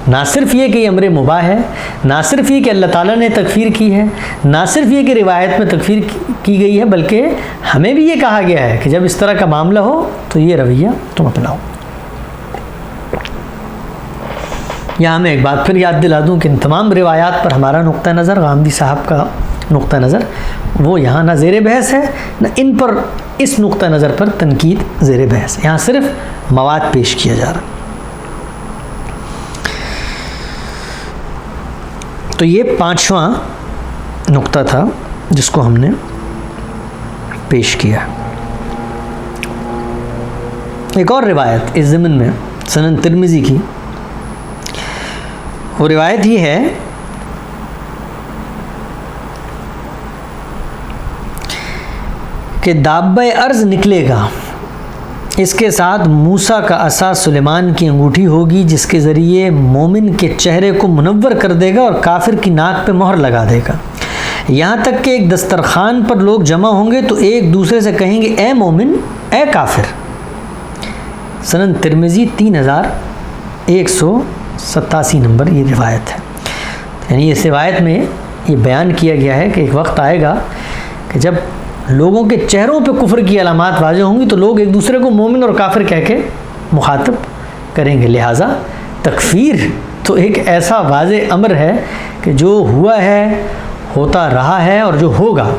نہ صرف یہ کہ یہ امر مباح ہے، نہ صرف یہ کہ اللہ تعالیٰ نے تکفیر کی ہے، نہ صرف یہ کہ روایت میں تکفیر کی گئی ہے، بلکہ ہمیں بھی یہ کہا گیا ہے کہ جب اس طرح کا معاملہ ہو تو یہ رویہ تم اپناؤ۔ یہاں میں ایک بات پھر یاد دلا دوں کہ ان تمام روایات پر ہمارا نقطہ نظر، غامدی صاحب کا نقطہ نظر، وہ یہاں نہ زیر بحث ہے، نہ ان پر اس نقطہ نظر پر تنقید زیر بحث ہے، یہاں صرف مواد پیش کیا جا رہا۔ تو یہ 5واں نقطہ تھا جس کو ہم نے پیش کیا۔ ایک اور روایت اس ضمن میں سنن ترمذی کی، وہ روایت یہ ہے کہ دابہ ارض نکلے گا، اس کے ساتھ موسیٰ کا عصا سلیمان کی انگوٹھی ہوگی جس کے ذریعے مومن کے چہرے کو منور کر دے گا اور کافر کی ناک پہ مہر لگا دے گا، یہاں تک کہ ایک دسترخوان پر لوگ جمع ہوں گے تو ایک دوسرے سے کہیں گے اے مومن اے کافر۔ سنن ترمذی 3187 نمبر یہ روایت ہے۔ یعنی اس روایت میں یہ بیان کیا گیا ہے کہ ایک وقت آئے گا کہ جب لوگوں کے چہروں پہ کفر کی علامات واضح ہوں گی تو لوگ ایک دوسرے کو مومن اور کافر کہہ کے مخاطب کریں گے، لہٰذا تکفیر تو ایک ایسا واضح امر ہے کہ جو ہوا ہے، ہوتا رہا ہے اور جو ہوگا،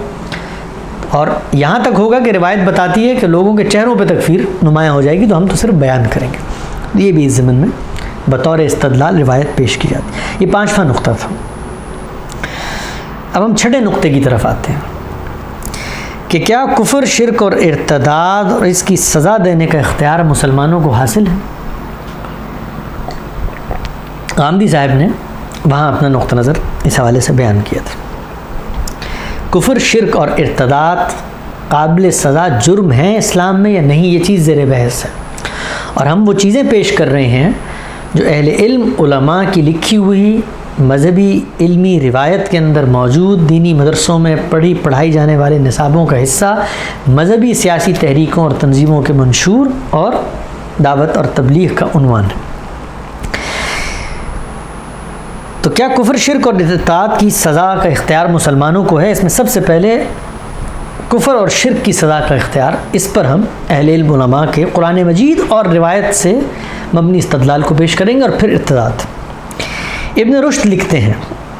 اور یہاں تک ہوگا کہ روایت بتاتی ہے کہ لوگوں کے چہروں پہ تکفیر نمایاں ہو جائے گی، تو ہم تو صرف بیان کریں گے۔ یہ بھی اس ضمن میں بطور استدلال روایت پیش کی جاتی ہے۔ یہ 5واں نقطہ تھا۔ اب ہم 6 نقطے کی طرف آتے ہیں کہ کیا کفر، شرک اور ارتداد اور اس کی سزا دینے کا اختیار مسلمانوں کو حاصل ہے؟ غامدی صاحب نے وہاں اپنا نقطہ نظر اس حوالے سے بیان کیا تھا۔ کفر، شرک اور ارتداد قابل سزا جرم ہیں اسلام میں یا نہیں، یہ چیز زیر بحث ہے، اور ہم وہ چیزیں پیش کر رہے ہیں جو اہل علم علماء کی لکھی ہوئی مذہبی علمی روایت کے اندر موجود، دینی مدرسوں میں پڑھائی جانے والے نصابوں کا حصہ، مذہبی سیاسی تحریکوں اور تنظیموں کے منشور اور دعوت اور تبلیغ کا عنوان ہے۔ تو کیا کفر، شرک اور ارتداد کی سزا کا اختیار مسلمانوں کو ہے؟ اس میں سب سے پہلے کفر اور شرک کی سزا کا اختیار، اس پر ہم اہل علم علماء کے قرآن مجید اور روایت سے مبنی استدلال کو پیش کریں گے، اور پھر ارتداد۔ ابن رشد لکھتے ہیں،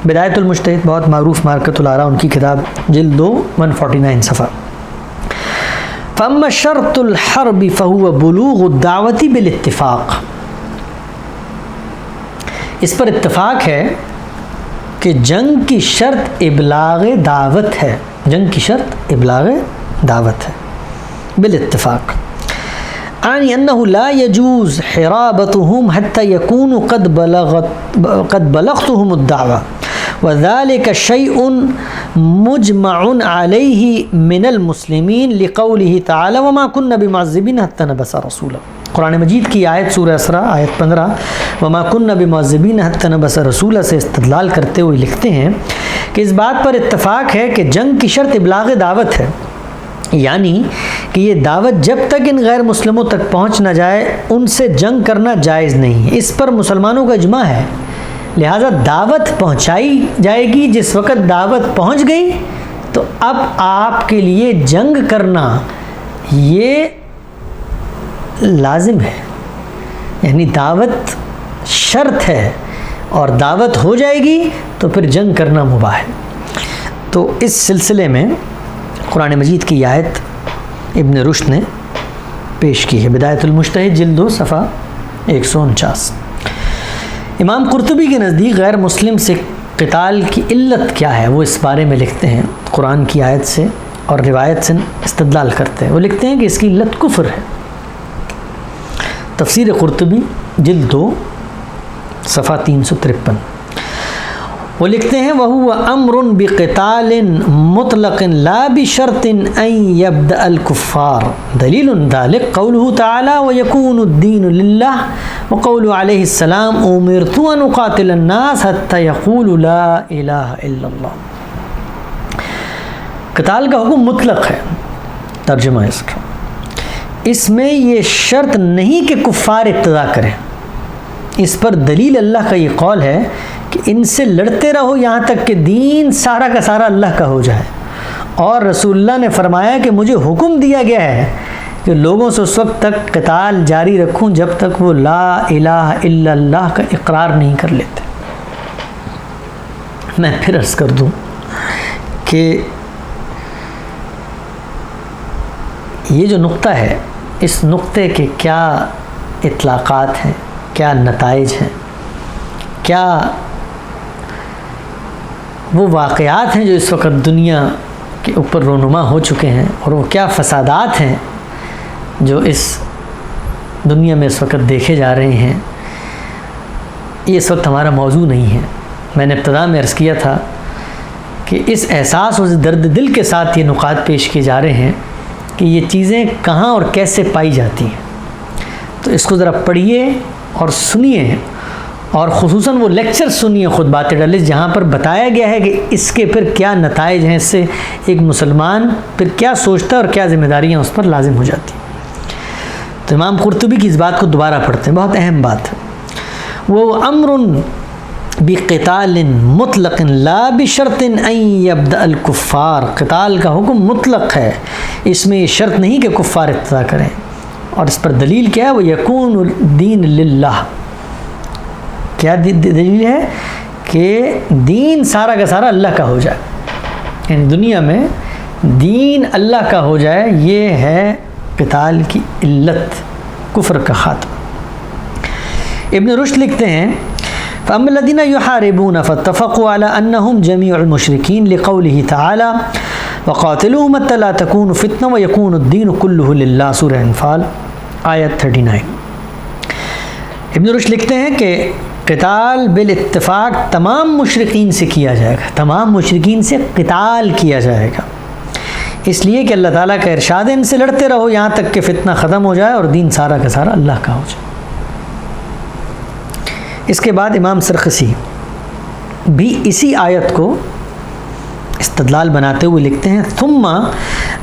بدایت المجتہد، بہت معروف مارکۃ الآراء ان کی کتاب، جلد 2 149 صفحہ، فَأَمَّا شَرْطُ الْحَرْبِ فَهُوَ بُلُوغُ الدَّعْوَةِ بِالاتفاق۔ اس پر اتفاق ہے کہ جنگ کی شرط ابلاغ دعوت ہے، جنگ کی شرط ابلاغ دعوت ہے بالاتفاق۔ عن انه لا يجوز حرابتهم حتى يكونوا قد بلغتهم الدعوة وذلك شيء مجمع عليه من المسلمين لقوله تعالى وما كنا بمعذبين حتى نبعث رسولا. قرآن مجید کی آیت سورہ اسراء آیت 15 وما كنا بمعذبين حتى نبعث رسولا سے استدلال کرتے ہوئے لکھتے ہیں کہ اس بات پر اتفاق ہے کہ جنگ کی شرط ابلاغ دعوت ہے، یعنی کہ یہ دعوت جب تک ان غیر مسلموں تک پہنچ نہ جائے ان سے جنگ کرنا جائز نہیں ہے۔ اس پر مسلمانوں کا اجماع ہے، لہٰذا دعوت پہنچائی جائے گی۔ جس وقت دعوت پہنچ گئی تو اب آپ کے لیے جنگ کرنا یہ لازم ہے، یعنی دعوت شرط ہے اور دعوت ہو جائے گی تو پھر جنگ کرنا مباح ہے۔ تو اس سلسلے میں قرآن مجید کی آیت ابن رشد نے پیش کی ہے، بدایت المجتہد جلد 2 صفحہ 149۔ امام قرطبی کے نزدیک غیر مسلم سے قتال کی علت کیا ہے وہ اس بارے میں لکھتے ہیں، قرآن کی آیت سے اور روایت سے استدلال کرتے ہیں۔ وہ لکھتے ہیں کہ اس کی علت کفر ہے۔ تفسیر قرطبی جلد 2 صفحہ 353۔ وہ لکھتے ہیں وَهُوَ أَمْرٌ بِقِتَالٍ مُطْلَقٍ لَا بِشَرْطٍ أَن يَبْدَأَ الْكُفَّارُ دلیل ذلك قوله تعالى وَيَكُونُ الدِّينُ لِلَّهِ وقول علیہ السلام أُمِرْتُ أَنْ أُقَاتِلَ النَّاسَ حَتَّى يَقُولُوا لَا إِلَهَ إِلَّا اللَّهُ۔ قتال کا حکم مطلق ہے، ترجمہ اس کا، اس میں یہ شرط نہیں کہ کفار ابتدا کریں۔ اس پر دلیل اللہ کا یہ قول ہے کہ ان سے لڑتے رہو یہاں تک کہ دین سارا کا سارا اللہ کا ہو جائے، اور رسول اللہ نے فرمایا کہ مجھے حکم دیا گیا ہے کہ لوگوں سے اس وقت تک قتال جاری رکھوں جب تک وہ لا الہ الا اللہ کا اقرار نہیں کر لیتے۔ میں پھر عرض کر دوں کہ یہ جو نقطہ ہے اس نقطے کے کیا اطلاقات ہیں، کیا نتائج ہیں، کیا وہ واقعات ہیں جو اس وقت دنیا کے اوپر رونما ہو چکے ہیں، اور وہ کیا فسادات ہیں جو اس دنیا میں اس وقت دیکھے جا رہے ہیں، یہ اس وقت ہمارا موضوع نہیں ہے۔ میں نے ابتدا میں عرض کیا تھا کہ اس احساس اور درد دل کے ساتھ یہ نکات پیش کیے جا رہے ہیں کہ یہ چیزیں کہاں اور کیسے پائی جاتی ہیں۔ تو اس کو ذرا پڑھیے اور سنیے، اور خصوصاً وہ لیکچر سنیے خود بات ڈالے جہاں پر بتایا گیا ہے کہ اس کے پھر کیا نتائج ہیں، اس سے ایک مسلمان پھر کیا سوچتا ہے اور کیا ذمہ داریاں اس پر لازم ہو جاتی ہیں۔ تو امام قرطبی کی اس بات کو دوبارہ پڑھتے ہیں، بہت اہم بات ہے۔ وہ امر بقتال مطلق لا بشرط ان یبدأ الکفار، قتال کا حکم مطلق ہے، اس میں یہ شرط نہیں کہ کفار ابتدا کریں، اور اس پر دلیل کیا ہے وہ یکون الدین للہ، کیا دلیل ہے کہ دین سارا کا سارا اللہ کا ہو جائے، یعنی دنیا میں دین اللہ کا ہو جائے، یہ ہے قتال کی علت، کفر کا خاتمہ۔ ابن رشد لکھتے ہیں فَأَمَّا الَّذِينَ يُحَارِبُونَ فَاتَّفَقُوا عَلَىٰ أَنَّهُمْ جَمِيعُ الْمُشْرِكِينَ لِقَوْلِهِ تَعَالَىٰ وَقَاتِلُوهُمْ حَتَّىٰ لَا تَكُونَ فِتْنَةٌ وَيَكُونَ الدِّينُ كُلُّهُ لِلَّهِ، سورہ انفال آیت 39۔ ابن رشد لکھتے ہیں کہ قتال بالاتفاق تمام مشرکین سے کیا جائے گا، تمام مشرکین سے قتال کیا جائے گا، اس لیے کہ اللہ تعالیٰ کا ارشاد ہے ان سے لڑتے رہو یہاں تک کہ فتنہ ختم ہو جائے اور دین سارا کا سارا اللہ کا ہو جائے۔ اس کے بعد امام سرخسی بھی اسی آیت کو استدلال بناتے ہوئے لکھتے ہیں ثم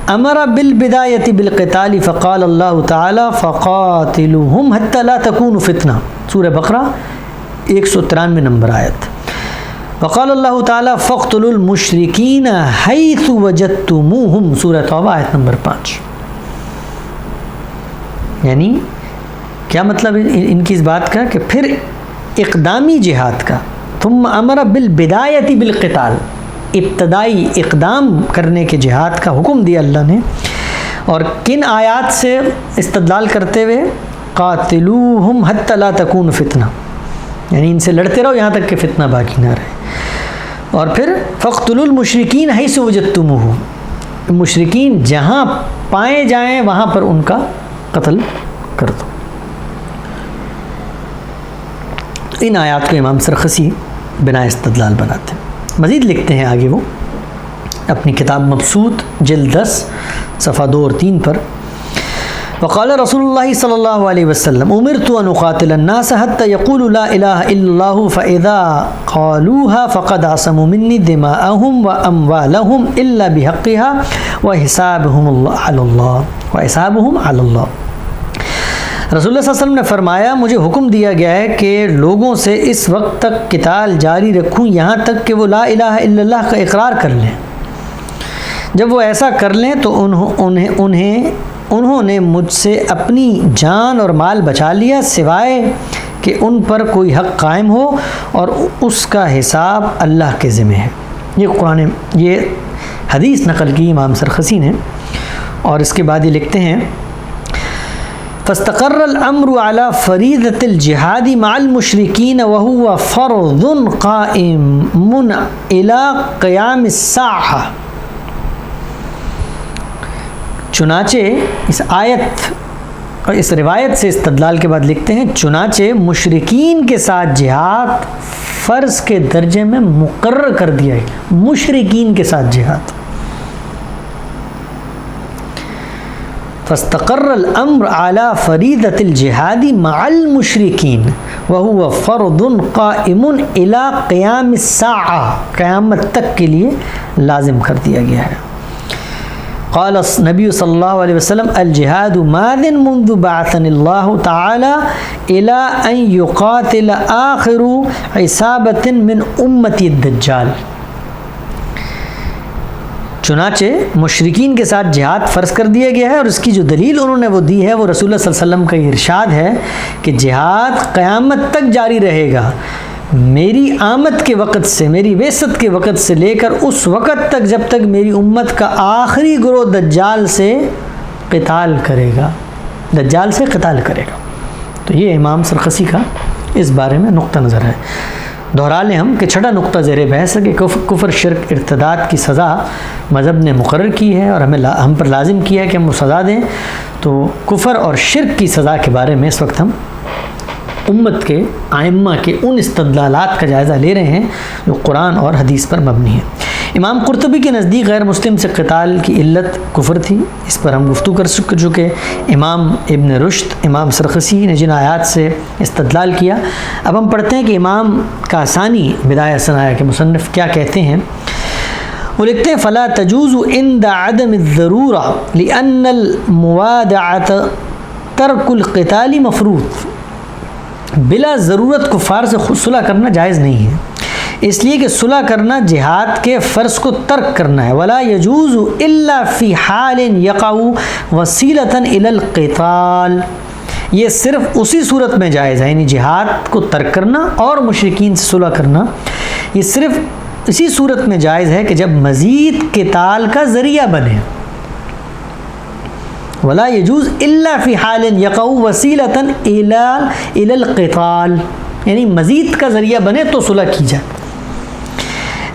امر بالبدایۃ بالقتال فقال اللہ تعالی فقاتلوہم حتی لا تکون فتنہ، سورہ بقرہ 193 نمبر آیت۔ وقال اللہ تعالی فاقتلوا المشرکین حیث وجدتموہم، سورہ توبہ آیت نمبر 5۔ یعنی کیا مطلب ان کی اس بات کا کہ پھر اقدامی جہاد کا، ثم امر بالبدایۃ بالقتال، ابتدائی اقدام کرنے کے جہاد کا حکم دیا اللہ نے، اور کن آیات سے استدلال کرتے ہوئے قاتلوہم حتی لا تکون فتنہ، یعنی ان سے لڑتے رہو یہاں تک کہ فتنہ باقی نہ رہے، اور پھر فاقتلوا المشرکین حیث وجدتموہم، مشرکین جہاں پائے جائیں وہاں پر ان کا قتل کر دو۔ ان آیات کو امام سرخسی بنا استدلال بناتے ہیں۔ مزید لکھتے ہیں آگے وہ اپنی کتاب مبسوط جلد 10 صفحہ 2 اور 3 پر، وقال رسول اللہ صلی اللہ علیہ وسلم امرت ان اقاتل الناس حتى يقولوا لا الہ الا اللہ فاذا قالوها فقد عصموا مني دماءهم واموالهم الا بحقها وحسابهم على اللہ۔ رسول اللہ صلی اللہ علیہ وسلم نے فرمایا مجھے حکم دیا گیا ہے کہ لوگوں سے اس وقت تک قتال جاری رکھوں یہاں تک کہ وہ لا الہ الا اللہ کا اقرار کر لیں۔ جب وہ ایسا کر لیں تو انہوں نے مجھ سے اپنی جان اور مال بچا لیا سوائے کہ ان پر کوئی حق قائم ہو اور اس کا حساب اللہ کے ذمہ ہے۔ یہ حدیث نقل کی امام سرخسی نے، اور اس کے بعد یہ لکھتے ہیں فاستقر الامر على فریضۃ الجہاد مع المشرکین وهو فرض قائم الى قیام الساعہ۔ چنانچہ اس آیت اور اس روایت سے استدلال کے بعد لکھتے ہیں چنانچہ مشرکین کے ساتھ جہاد فرض کے درجے میں مقرر کر دیا ہے۔ مشرکین کے ساتھ جہاد، فاستقر الامر على فریضۃ الجہاد مع المشرکین وهو فرض قائم الى قیام الساعہ، قیامت تک کے لیے لازم کر دیا گیا ہے۔ قال نبی صلی اللہ علیہ وسلم الجہاد ماض منذ بعثنی اللہ تعالی الى ان یقاتل آخر عصابۃ من امتی الدجال۔ چنانچہ مشرکین کے ساتھ جہاد فرض کر دیا گیا ہے، اور اس کی جو دلیل انہوں نے وہ دی ہے وہ رسول اللہ صلی اللہ علیہ وسلم کا یہ ارشاد ہے کہ جہاد قیامت تک جاری رہے گا، میری آمد کے وقت سے، میری بعثت کے وقت سے لے کر اس وقت تک جب تک میری امت کا آخری گروہ دجال سے قتال کرے گا، دجال سے قتال کرے گا۔ تو یہ امام سرخسی کا اس بارے میں نقطہ نظر ہے۔ دہرا لیں ہم کہ چھٹا نقطہ زیر بحث ہے کہ کفر شرک ارتداد کی سزا مذہب نے مقرر کی ہے اور ہم پر لازم کیا ہے کہ ہم وہ سزا دیں۔ تو کفر اور شرک کی سزا کے بارے میں اس وقت ہم امت کے ائمہ کے ان استدلالات کا جائزہ لے رہے ہیں جو قرآن اور حدیث پر مبنی ہیں۔ امام قرطبی کے نزدیک غیر مسلم سے قتال کی علت کفر تھی، اس پر ہم گفتگو کر چکے۔ امام ابن رشد، امام سرخسی نے جن آیات سے استدلال کیا، اب ہم پڑھتے ہیں کہ امام کاسانی بدایہ ثنایا کے مصنف کیا کہتے ہیں۔ وہ لکھتے ہیں فلا تجوز عند عدم الضرورہ لأن الموادعۃ ترک القتال مفروض۔ بلا ضرورت کفار سے خود صلح کرنا جائز نہیں ہے، اس لیے کہ صلح کرنا جہاد کے فرض کو ترک کرنا ہے۔ ولا يجوز الا فی حال یقع وسیلۃ الی القتال، یہ صرف اسی صورت میں جائز ہے، یعنی جہاد کو ترک کرنا اور مشرکین سے صلح کرنا یہ صرف اسی صورت میں جائز ہے کہ جب مزید قتال کا ذریعہ بنے۔ ولا يجوز الا فی حال یقع وسیلۃ الی القتال، یعنی مزید کا ذریعہ بنے تو صلح کی جائے۔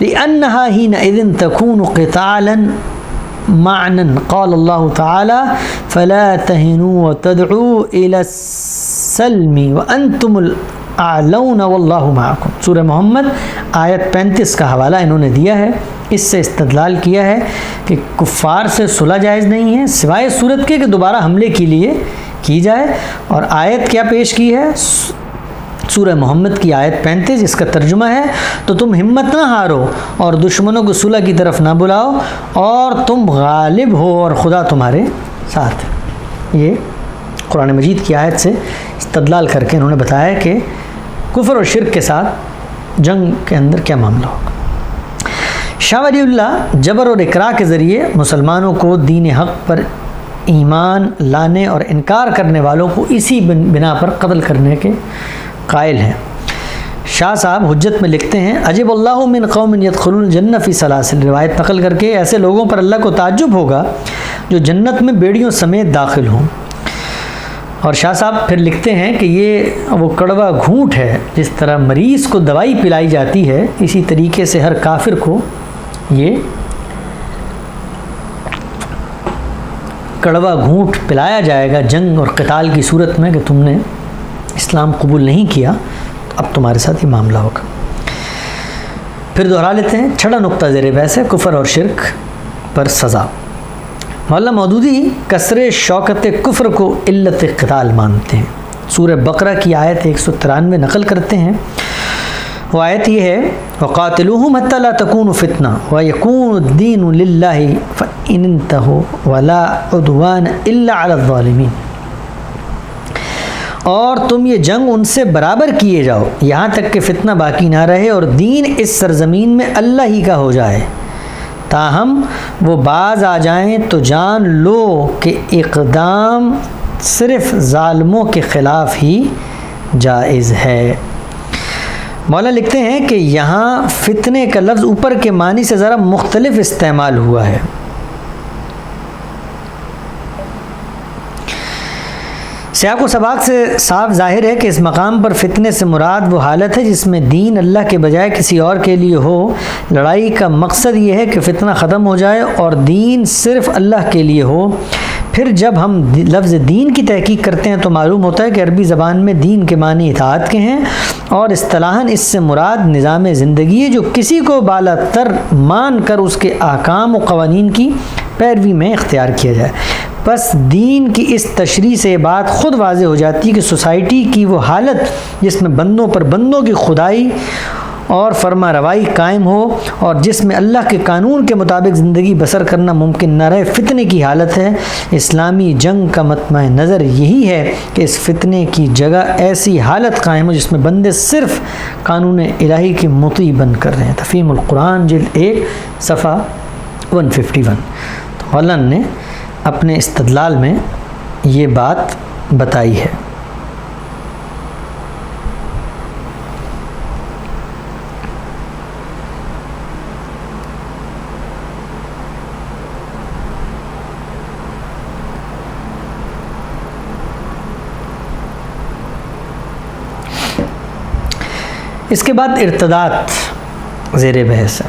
لأنها حينئذ تكون قتالا معنا قال الله تعالى فلا تهنوا وتدعوا إلى السلم وأنتم الأعلون والله معكم۔ سورہ محمد آیت 35 کا حوالہ انہوں نے دیا ہے، اس سے استدلال کیا ہے کہ کفار سے صلح جائز نہیں ہے سوائے صورت کے کہ دوبارہ حملے کے لیے کی جائے۔ اور آیت کیا پیش کی ہے؟ سورہ محمد کی آیت 35، جس کا ترجمہ ہے تو تم ہمت نہ ہارو اور دشمنوں کو صلح کی طرف نہ بلاؤ اور تم غالب ہو اور خدا تمہارے ساتھ۔ یہ قرآن مجید کی آیت سے استدلال کر کے انہوں نے بتایا کہ کفر اور شرک کے ساتھ جنگ کے اندر کیا معاملہ ہوگا۔ شاہ ولی اللہ جبر اور اکراہ کے ذریعے مسلمانوں کو دین حق پر ایمان لانے اور انکار کرنے والوں کو اسی بنا پر قتل کرنے کے قائل ہیں۔ شاہ صاحب حجت میں لکھتے ہیں عجب اللہ من قوم يدخلون الجنہ فی سلاسل، روایت نقل کر کے ایسے لوگوں پر اللہ کو تعجب ہوگا جو جنت میں بیڑیوں سمیت داخل ہوں۔ اور شاہ صاحب پھر لکھتے ہیں کہ یہ وہ کڑوا گھونٹ ہے، جس طرح مریض کو دوائی پلائی جاتی ہے اسی طریقے سے ہر کافر کو یہ کڑوا گھونٹ پلایا جائے گا جنگ اور قتال کی صورت میں کہ تم نے اسلام قبول نہیں کیا، تو اب تمہارے ساتھ یہ معاملہ ہوگا۔ پھر دہرا لیتے ہیں، چھٹا نقطہ زیر بحث ہے کفر اور شرک پر سزا۔ مولانا مودودی کثر شوکت کفر کو علت قتال مانتے ہیں۔ سورہ بقرہ کی آیت 193 نقل کرتے ہیں، وہ آیت یہ ہے وَقَاتِلُوهُمْ حَتَّى لَا تَكُونُ فِتْنَةٌ وَيَكُونُ الدِّينُ لِلَّهِ فَإِنِ انْتَهُوا وَلَا عُدْوَانَ إِلَّا عَلَى الظَّالِمِينَ۔ اور تم یہ جنگ ان سے برابر کیے جاؤ یہاں تک کہ فتنہ باقی نہ رہے اور دین اس سرزمین میں اللہ ہی کا ہو جائے، تاہم وہ باز آ جائیں تو جان لو کہ اقدام صرف ظالموں کے خلاف ہی جائز ہے۔ مولانا لکھتے ہیں کہ یہاں فتنے کا لفظ اوپر کے معنی سے ذرا مختلف استعمال ہوا ہے۔ سیاق و سباق سے صاف ظاہر ہے کہ اس مقام پر فتنے سے مراد وہ حالت ہے جس میں دین اللہ کے بجائے کسی اور کے لیے ہو۔ لڑائی کا مقصد یہ ہے کہ فتنہ ختم ہو جائے اور دین صرف اللہ کے لیے ہو۔ پھر جب ہم لفظ دین کی تحقیق کرتے ہیں تو معلوم ہوتا ہے کہ عربی زبان میں دین کے معنی اطاعت کے ہیں، اور اصطلاحاً اس سے مراد نظام زندگی ہے جو کسی کو بالا تر مان کر اس کے احکام و قوانین کی پیروی میں اختیار کیا جائے۔ بس دین کی اس تشریح سے یہ بات خود واضح ہو جاتی ہے کہ سوسائٹی کی وہ حالت جس میں بندوں پر بندوں کی خدائی اور فرما روائی قائم ہو اور جس میں اللہ کے قانون کے مطابق زندگی بسر کرنا ممکن نہ رہے، فتنے کی حالت ہے۔ اسلامی جنگ کا مطمع نظر یہی ہے کہ اس فتنے کی جگہ ایسی حالت قائم ہو جس میں بندے صرف قانون الہی کے مطیع بن کر رہے ہیں۔ تفہیم القرآن جلد 1 صفحہ 151۔ تو مولانا نے اپنے استدلال میں یہ بات بتائی ہے۔ اس کے بعد ارتداد زیر بحث ہے۔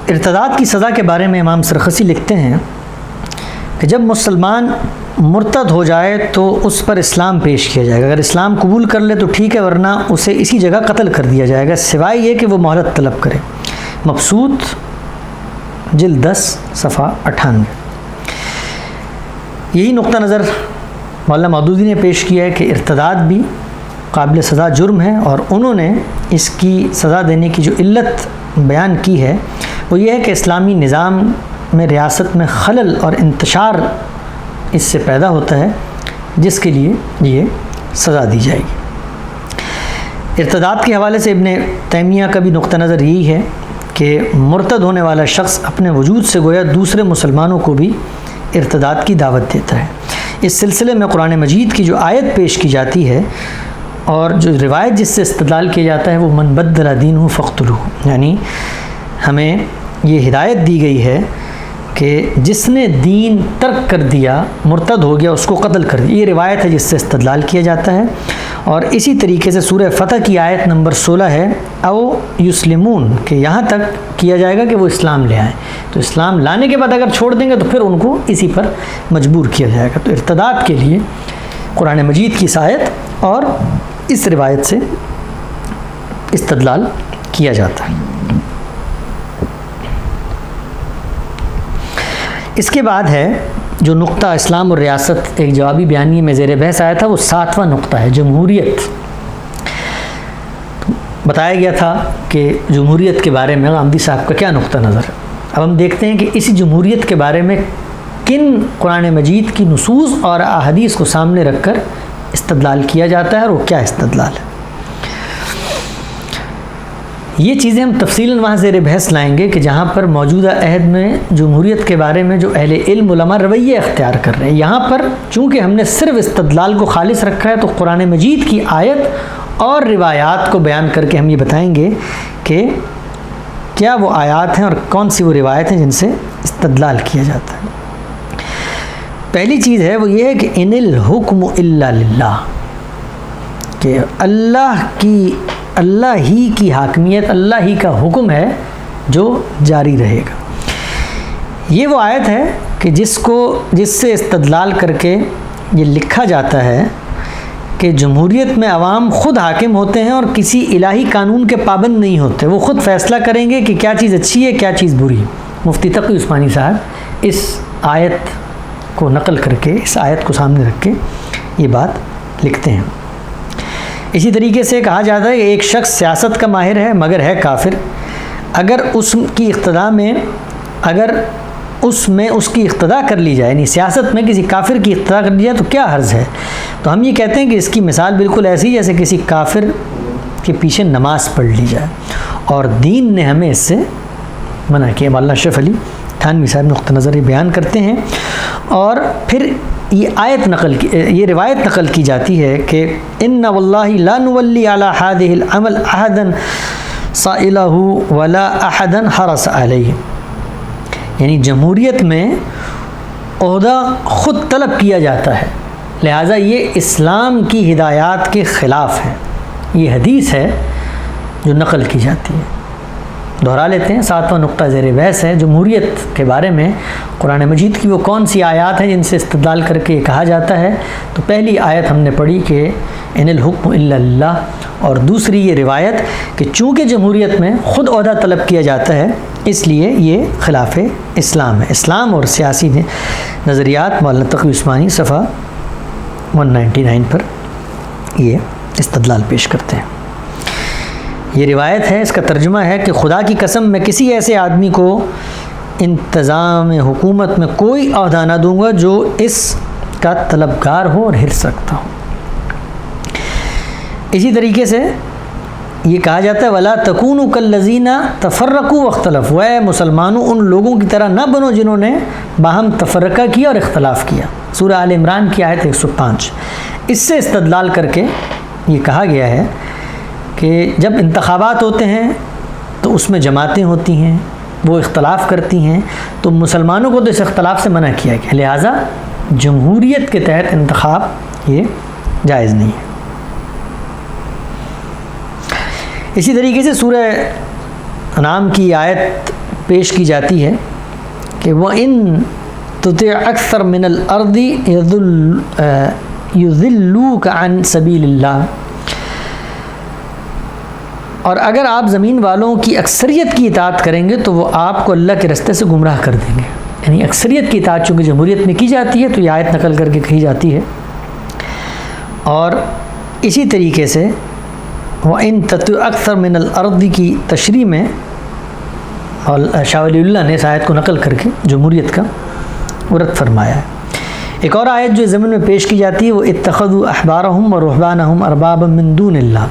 ارتداد کی سزا کے بارے میں امام سرخسی لکھتے ہیں کہ جب مسلمان مرتد ہو جائے تو اس پر اسلام پیش کیا جائے گا، اگر اسلام قبول کر لے تو ٹھیک ہے، ورنہ اسے اسی جگہ قتل کر دیا جائے گا، سوائے یہ کہ وہ مہلت طلب کرے۔ مبسوط جلد 10 صفحہ 98۔ یہی نقطہ نظر مولانا مودودی نے پیش کیا ہے کہ ارتداد بھی قابل سزا جرم ہے، اور انہوں نے اس کی سزا دینے کی جو علت بیان کی ہے وہ یہ ہے کہ اسلامی نظام میں ریاست میں خلل اور انتشار اس سے پیدا ہوتا ہے، جس کے لیے یہ سزا دی جائے گی۔ ارتداد کے حوالے سے ابن تیمیہ کا بھی نقطہ نظر یہی ہے کہ مرتد ہونے والا شخص اپنے وجود سے گویا دوسرے مسلمانوں کو بھی ارتداد کی دعوت دیتا ہے۔ اس سلسلے میں قرآن مجید کی جو آیت پیش کی جاتی ہے اور جو روایت جس سے استدلال کیا جاتا ہے وہ من بدل دینہ فاقتلوہ، یعنی ہمیں یہ ہدایت دی گئی ہے کہ جس نے دین ترک کر دیا، مرتد ہو گیا، اس کو قتل کر دیا، یہ روایت ہے جس سے استدلال کیا جاتا ہے۔ اور اسی طریقے سے سورہ فتح کی آیت نمبر 16 ہے او یسلمون، کہ یہاں تک کیا جائے گا کہ وہ اسلام لے آئیں، تو اسلام لانے کے بعد اگر چھوڑ دیں گے تو پھر ان کو اسی پر مجبور کیا جائے گا۔ تو ارتداد کے لیے قرآن مجید کی اس آیت اور اس روایت سے استدلال کیا جاتا ہے۔ اس کے بعد ہے جو نقطہ اسلام اور ریاست ایک جوابی بیانیے میں زیر بحث آیا تھا، وہ 7واں نقطہ ہے جمہوریت۔ بتایا گیا تھا کہ جمہوریت کے بارے میں غامدی صاحب کا کیا نقطہ نظر ہے۔ اب ہم دیکھتے ہیں کہ اسی جمہوریت کے بارے میں کن قرآن مجید کی نصوص اور احادیث کو سامنے رکھ کر استدلال کیا جاتا ہے اور وہ کیا استدلال ہے۔ یہ چیزیں ہم تفصیلاً وہاں زیر بحث لائیں گے کہ جہاں پر موجودہ عہد میں جمہوریت کے بارے میں جو اہل علم علماء رویہ اختیار کر رہے ہیں، یہاں پر چونکہ ہم نے صرف استدلال کو خالص رکھا ہے تو قرآن مجید کی آیت اور روایات کو بیان کر کے ہم یہ بتائیں گے کہ کیا وہ آیات ہیں اور کون سی وہ روایت ہیں جن سے استدلال کیا جاتا ہے۔ پہلی چیز ہے وہ یہ ہے کہ ان الحکم الا للہ، کہ اللہ ہی کی حاکمیت، اللہ ہی کا حکم ہے جو جاری رہے گا۔ یہ وہ آیت ہے کہ جس سے استدلال کر کے یہ لکھا جاتا ہے کہ جمہوریت میں عوام خود حاکم ہوتے ہیں اور کسی الہی قانون کے پابند نہیں ہوتے، وہ خود فیصلہ کریں گے کہ کیا چیز اچھی ہے کیا چیز بری۔ مفتی تقی عثمانی صاحب اس آیت کو نقل کر کے، اس آیت کو سامنے رکھ کے یہ بات لکھتے ہیں۔ اسی طریقے سے کہا جاتا ہے کہ ایک شخص سیاست کا ماہر ہے مگر ہے کافر، اگر اس کی اقتدا کر لی جائے، یعنی سیاست میں کسی کافر کی اقتدا کر لی جائے تو کیا حرج ہے؟ تو ہم یہ کہتے ہیں کہ اس کی مثال بالکل ایسی جیسے کسی کافر کے پیچھے نماز پڑھ لی جائے، اور دین نے ہمیں اس سے منع کیا۔ مولانا اشرف علی تھانوی صاحب نقطہ نظر بیان کرتے ہیں، اور پھر یہ روایت نقل کی جاتی ہے کہ ان واللہ لا نولی علی هذه العمل احدا صائله ولا احدا حرس علیہ، یعنی جمہوریت میں عہدہ خود طلب کیا جاتا ہے، لہٰذا یہ اسلام کی ہدایات کے خلاف ہے۔ یہ حدیث ہے جو نقل کی جاتی ہے۔ دہرا لیتے ہیں، 7واں نقطہ زیر بحث ہے جمہوریت کے بارے میں قرآن مجید کی وہ کون سی آیات ہیں جن سے استدلال کر کے کہا جاتا ہے۔ تو پہلی آیت ہم نے پڑھی کہ ان الحکم الا للہ، اور دوسری یہ روایت کہ چونکہ جمہوریت میں خود عہدہ طلب کیا جاتا ہے اس لیے یہ خلاف اسلام ہے۔ اسلام اور سیاسی نظریات مولانا تقی عثمانی صفحہ 199 پر یہ استدلال پیش کرتے ہیں۔ یہ روایت ہے، اس کا ترجمہ ہے کہ خدا کی قسم میں کسی ایسے آدمی کو انتظام حکومت میں کوئی عہدہ نہ دوں گا جو اس کا طلبگار ہو اور حرص رکھتا ہو۔ اسی طریقے سے یہ کہا جاتا ہے وَلَا تَكُونُوا كَالَّذِينَ تَفَرَّقُوا وَاخْتَلَفُوا، اے مسلمانوں ان لوگوں کی طرح نہ بنو جنہوں نے باہم تفرقہ کیا اور اختلاف کیا۔ سورہ آل عمران کی آیت 105۔ اس سے استدلال کر کے یہ کہا گیا ہے کہ جب انتخابات ہوتے ہیں تو اس میں جماعتیں ہوتی ہیں، وہ اختلاف کرتی ہیں، تو مسلمانوں کو تو اس اختلاف سے منع کیا گیا، لہٰذا جمہوریت کے تحت انتخاب یہ جائز نہیں ہے۔ اسی طریقے سے سورہ انعام کی آیت پیش کی جاتی ہے کہ وَإِن تُطِعْ أَكْثَرَ مِنَ الْأَرْضِ يُضِلُّوكَ عَنْ سَبِيلِ اللَّهِ، اور اگر آپ زمین والوں کی اکثریت کی اطاعت کریں گے تو وہ آپ کو اللہ کے رستے سے گمراہ کر دیں گے۔ یعنی اکثریت کی اطاعت چونکہ جمہوریت میں کی جاتی ہے تو یہ آیت نقل کر کے کہی جاتی ہے۔ اور اسی طریقے سے وَإِن تَطِعْ أَكْثَرَ مِنَ الْأَرْضِ کی تشریح میں شاہ ولی اللہ نے اس آیت کو نقل کر کے جمہوریت کا رد فرمایا ہے۔ ایک اور آیت جو ضمن میں پیش کی جاتی ہے وہ اتخذوا احبارهم ورهبانهم اربابا من دون اللہ،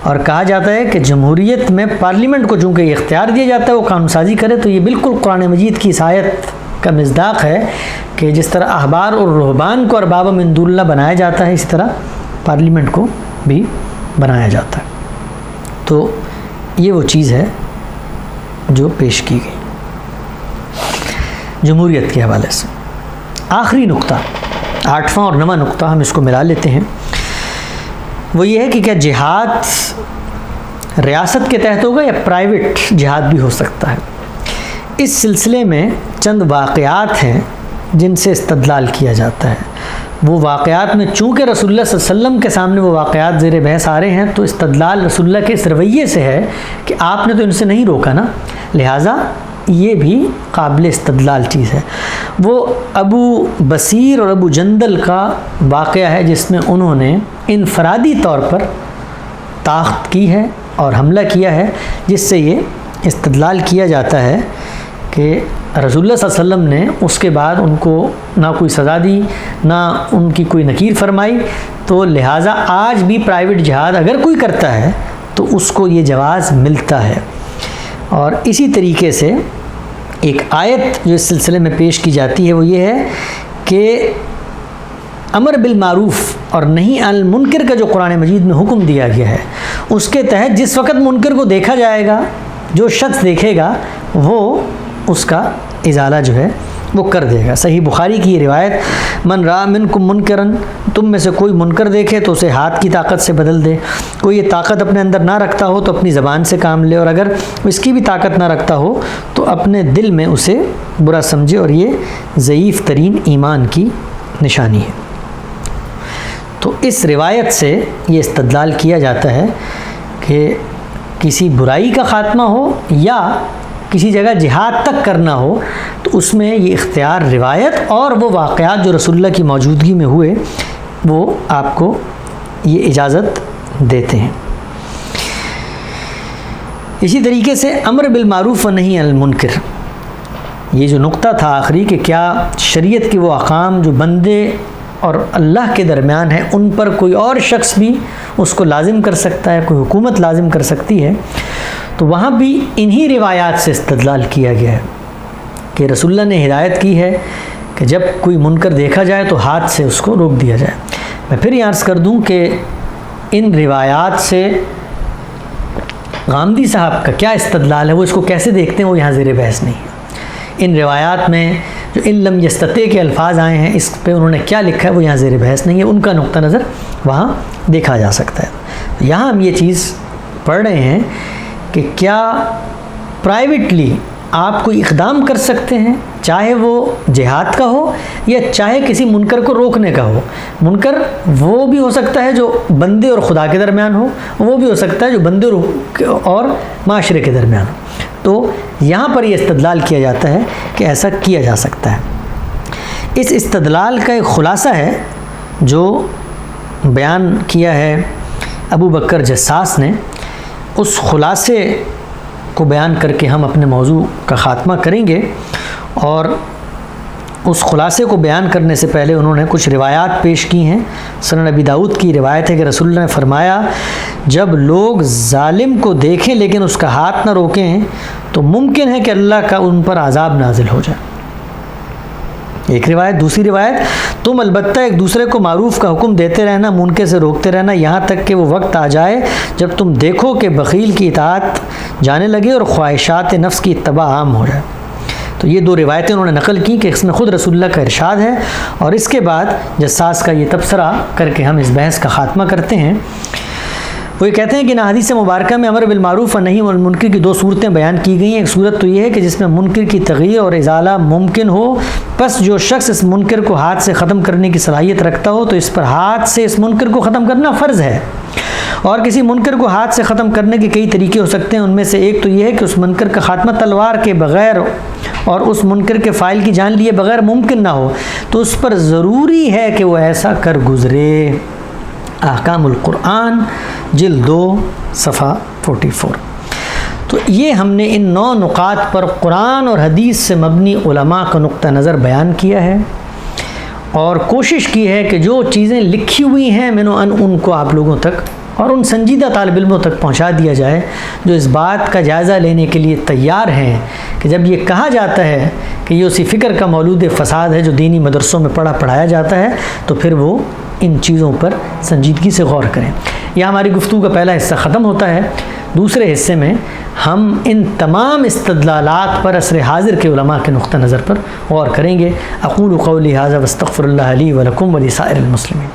اور کہا جاتا ہے کہ جمہوریت میں پارلیمنٹ کو چونکہ یہ اختیار دیا جاتا ہے وہ قانون سازی کرے، تو یہ بالکل قرآن مجید کی اس آیت کا مصداق ہے کہ جس طرح احبار اور رہبان کو ارباب من دون اللہ بنایا جاتا ہے، اسی طرح پارلیمنٹ کو بھی بنایا جاتا ہے۔ تو یہ وہ چیز ہے جو پیش کی گئی جمہوریت کے حوالے سے۔ آخری نقطہ، 8واں اور 9واں نقطہ ہم اس کو ملا لیتے ہیں، وہ یہ ہے کہ کیا جہاد ریاست کے تحت ہوگا یا پرائیویٹ جہاد بھی ہو سکتا ہے۔ اس سلسلے میں چند واقعات ہیں جن سے استدلال کیا جاتا ہے۔ وہ واقعات میں چونکہ رسول اللہ صلی اللہ علیہ وسلم کے سامنے وہ واقعات زیر بحث آ رہے ہیں تو استدلال رسول اللہ کے اس رویے سے ہے کہ آپ نے تو ان سے نہیں روکا نا، لہٰذا یہ بھی قابل استدلال چیز ہے۔ وہ ابو بصیر اور ابو جندل کا واقعہ ہے جس میں انہوں نے انفرادی طور پر طاقت کی ہے اور حملہ کیا ہے، جس سے یہ استدلال کیا جاتا ہے کہ رسول اللہ صلی اللہ علیہ وسلم نے اس کے بعد ان کو نہ کوئی سزا دی نہ ان کی کوئی نکیر فرمائی، تو لہٰذا آج بھی پرائیویٹ جہاد اگر کوئی کرتا ہے تو اس کو یہ جواز ملتا ہے۔ اور اسی طریقے سے ایک آیت جو اس سلسلے میں پیش کی جاتی ہے وہ یہ ہے کہ امر بالمعروف اور نہی عن المنکر کا جو قرآن مجید میں حکم دیا گیا ہے، اس کے تحت جس وقت منکر کو دیکھا جائے گا، جو شخص دیکھے گا وہ اس کا ازالہ جو ہے وہ کر دے گا۔ صحیح بخاری کی یہ روایت، من را منکم منکرن، تم میں سے کوئی منکر دیکھے تو اسے ہاتھ کی طاقت سے بدل دے۔ کوئی یہ طاقت اپنے اندر نہ رکھتا ہو تو اپنی زبان سے کام لے، اور اگر اس کی بھی طاقت نہ رکھتا ہو تو اپنے دل میں اسے برا سمجھے، اور یہ ضعیف ترین ایمان کی نشانی ہے۔ تو اس روایت سے یہ استدلال کیا جاتا ہے کہ کسی برائی کا خاتمہ ہو یا کسی جگہ جہاد تک کرنا ہو تو اس میں یہ اختیار روایت اور وہ واقعات جو رسول اللہ کی موجودگی میں ہوئے وہ آپ کو یہ اجازت دیتے ہیں۔ اسی طریقے سے امر بالمعروف و نہی عن المنکر، یہ جو نقطہ تھا آخری کہ کیا شریعت کے وہ احکام جو بندے اور اللہ کے درمیان ہے ان پر کوئی اور شخص بھی اس کو لازم کر سکتا ہے، کوئی حکومت لازم کر سکتی ہے، تو وہاں بھی انہی روایات سے استدلال کیا گیا ہے کہ رسول اللہ نے ہدایت کی ہے کہ جب کوئی منکر دیکھا جائے تو ہاتھ سے اس کو روک دیا جائے۔ میں پھر یہ عرض کر دوں کہ ان روایات سے غامدی صاحب کا کیا استدلال ہے، وہ اس کو کیسے دیکھتے ہیں، وہ یہاں زیر بحث نہیں ہے۔ ان روایات میں جو ان لم یستطع کے الفاظ آئے ہیں اس پہ انہوں نے کیا لکھا ہے وہ یہاں زیر بحث نہیں ہے، ان کا نقطہ نظر وہاں دیکھا جا سکتا ہے۔ یہاں ہم یہ چیز پڑھ رہے ہیں کہ کیا پرائیویٹلی آپ کوئی اقدام کر سکتے ہیں، چاہے وہ جہاد کا ہو یا چاہے کسی منکر کو روکنے کا ہو۔ منکر وہ بھی ہو سکتا ہے جو بندے اور خدا کے درمیان ہو، وہ بھی ہو سکتا ہے جو بندے اور معاشرے کے درمیان ہو۔ تو یہاں پر یہ استدلال کیا جاتا ہے کہ ایسا کیا جا سکتا ہے۔ اس استدلال کا ایک خلاصہ ہے جو بیان کیا ہے ابو بکر جساس نے، اس خلاصے کو بیان کر کے ہم اپنے موضوع کا خاتمہ کریں گے۔ اور اس خلاصے کو بیان کرنے سے پہلے انہوں نے کچھ روایات پیش کی ہیں۔ سنن ابی داؤد کی روایت ہے کہ رسول اللہ نے فرمایا، جب لوگ ظالم کو دیکھیں لیکن اس کا ہاتھ نہ روکیں تو ممکن ہے کہ اللہ کا ان پر عذاب نازل ہو جائے۔ ایک روایت۔ دوسری روایت، تم البتہ ایک دوسرے کو معروف کا حکم دیتے رہنا، منکر سے روکتے رہنا، یہاں تک کہ وہ وقت آ جائے جب تم دیکھو کہ بخیل کی اطاعت جانے لگے اور خواہشات نفس کی اتباع عام ہو جائے۔ تو یہ دو روایتیں انہوں نے نقل کی کہ اس میں خود رسول اللہ کا ارشاد ہے، اور اس کے بعد جساس کا یہ تبصرہ کر کے ہم اس بحث کا خاتمہ کرتے ہیں۔ وہ یہ کہتے ہیں کہ حدیث مبارکہ میں امر بالمعروف اور نہی عن المنکر کی دو صورتیں بیان کی گئی ہیں۔ ایک صورت تو یہ ہے کہ جس میں منکر کی تغییر اور ازالہ ممکن ہو، پس جو شخص اس منکر کو ہاتھ سے ختم کرنے کی صلاحیت رکھتا ہو تو اس پر ہاتھ سے اس منکر کو ختم کرنا فرض ہے۔ اور کسی منکر کو ہاتھ سے ختم کرنے کے کئی طریقے ہو سکتے ہیں، ان میں سے ایک تو یہ ہے کہ اس منکر کا خاتمہ تلوار کے بغیر اور اس منکر کے فاعل کی جان لیے بغیر ممکن نہ ہو، تو اس پر ضروری ہے کہ وہ ایسا کر گزرے۔ احکام القرآن جلد 2 صفحہ 44۔ تو یہ ہم نے ان 9 نقاط پر قرآن اور حدیث سے مبنی علماء کا نقطہ نظر بیان کیا ہے، اور کوشش کی ہے کہ جو چیزیں لکھی ہوئی ہیں من و ان ان کو آپ لوگوں تک اور ان سنجیدہ طالب علموں تک پہنچا دیا جائے جو اس بات کا جائزہ لینے کے لیے تیار ہیں کہ جب یہ کہا جاتا ہے کہ یہ اسی فکر کا مولود فساد ہے جو دینی مدرسوں میں پڑھایا جاتا ہے، تو پھر وہ ان چیزوں پر سنجیدگی سے غور کریں۔ یہ ہماری گفتگو کا پہلا حصہ ختم ہوتا ہے۔ دوسرے حصے میں ہم ان تمام استدلالات پر عصر حاضر کے علماء کے نقطہ نظر پر غور کریں گے۔ اقول قولی ھذا واستغفر اللہ لی ولکم ولسائر المسلمین۔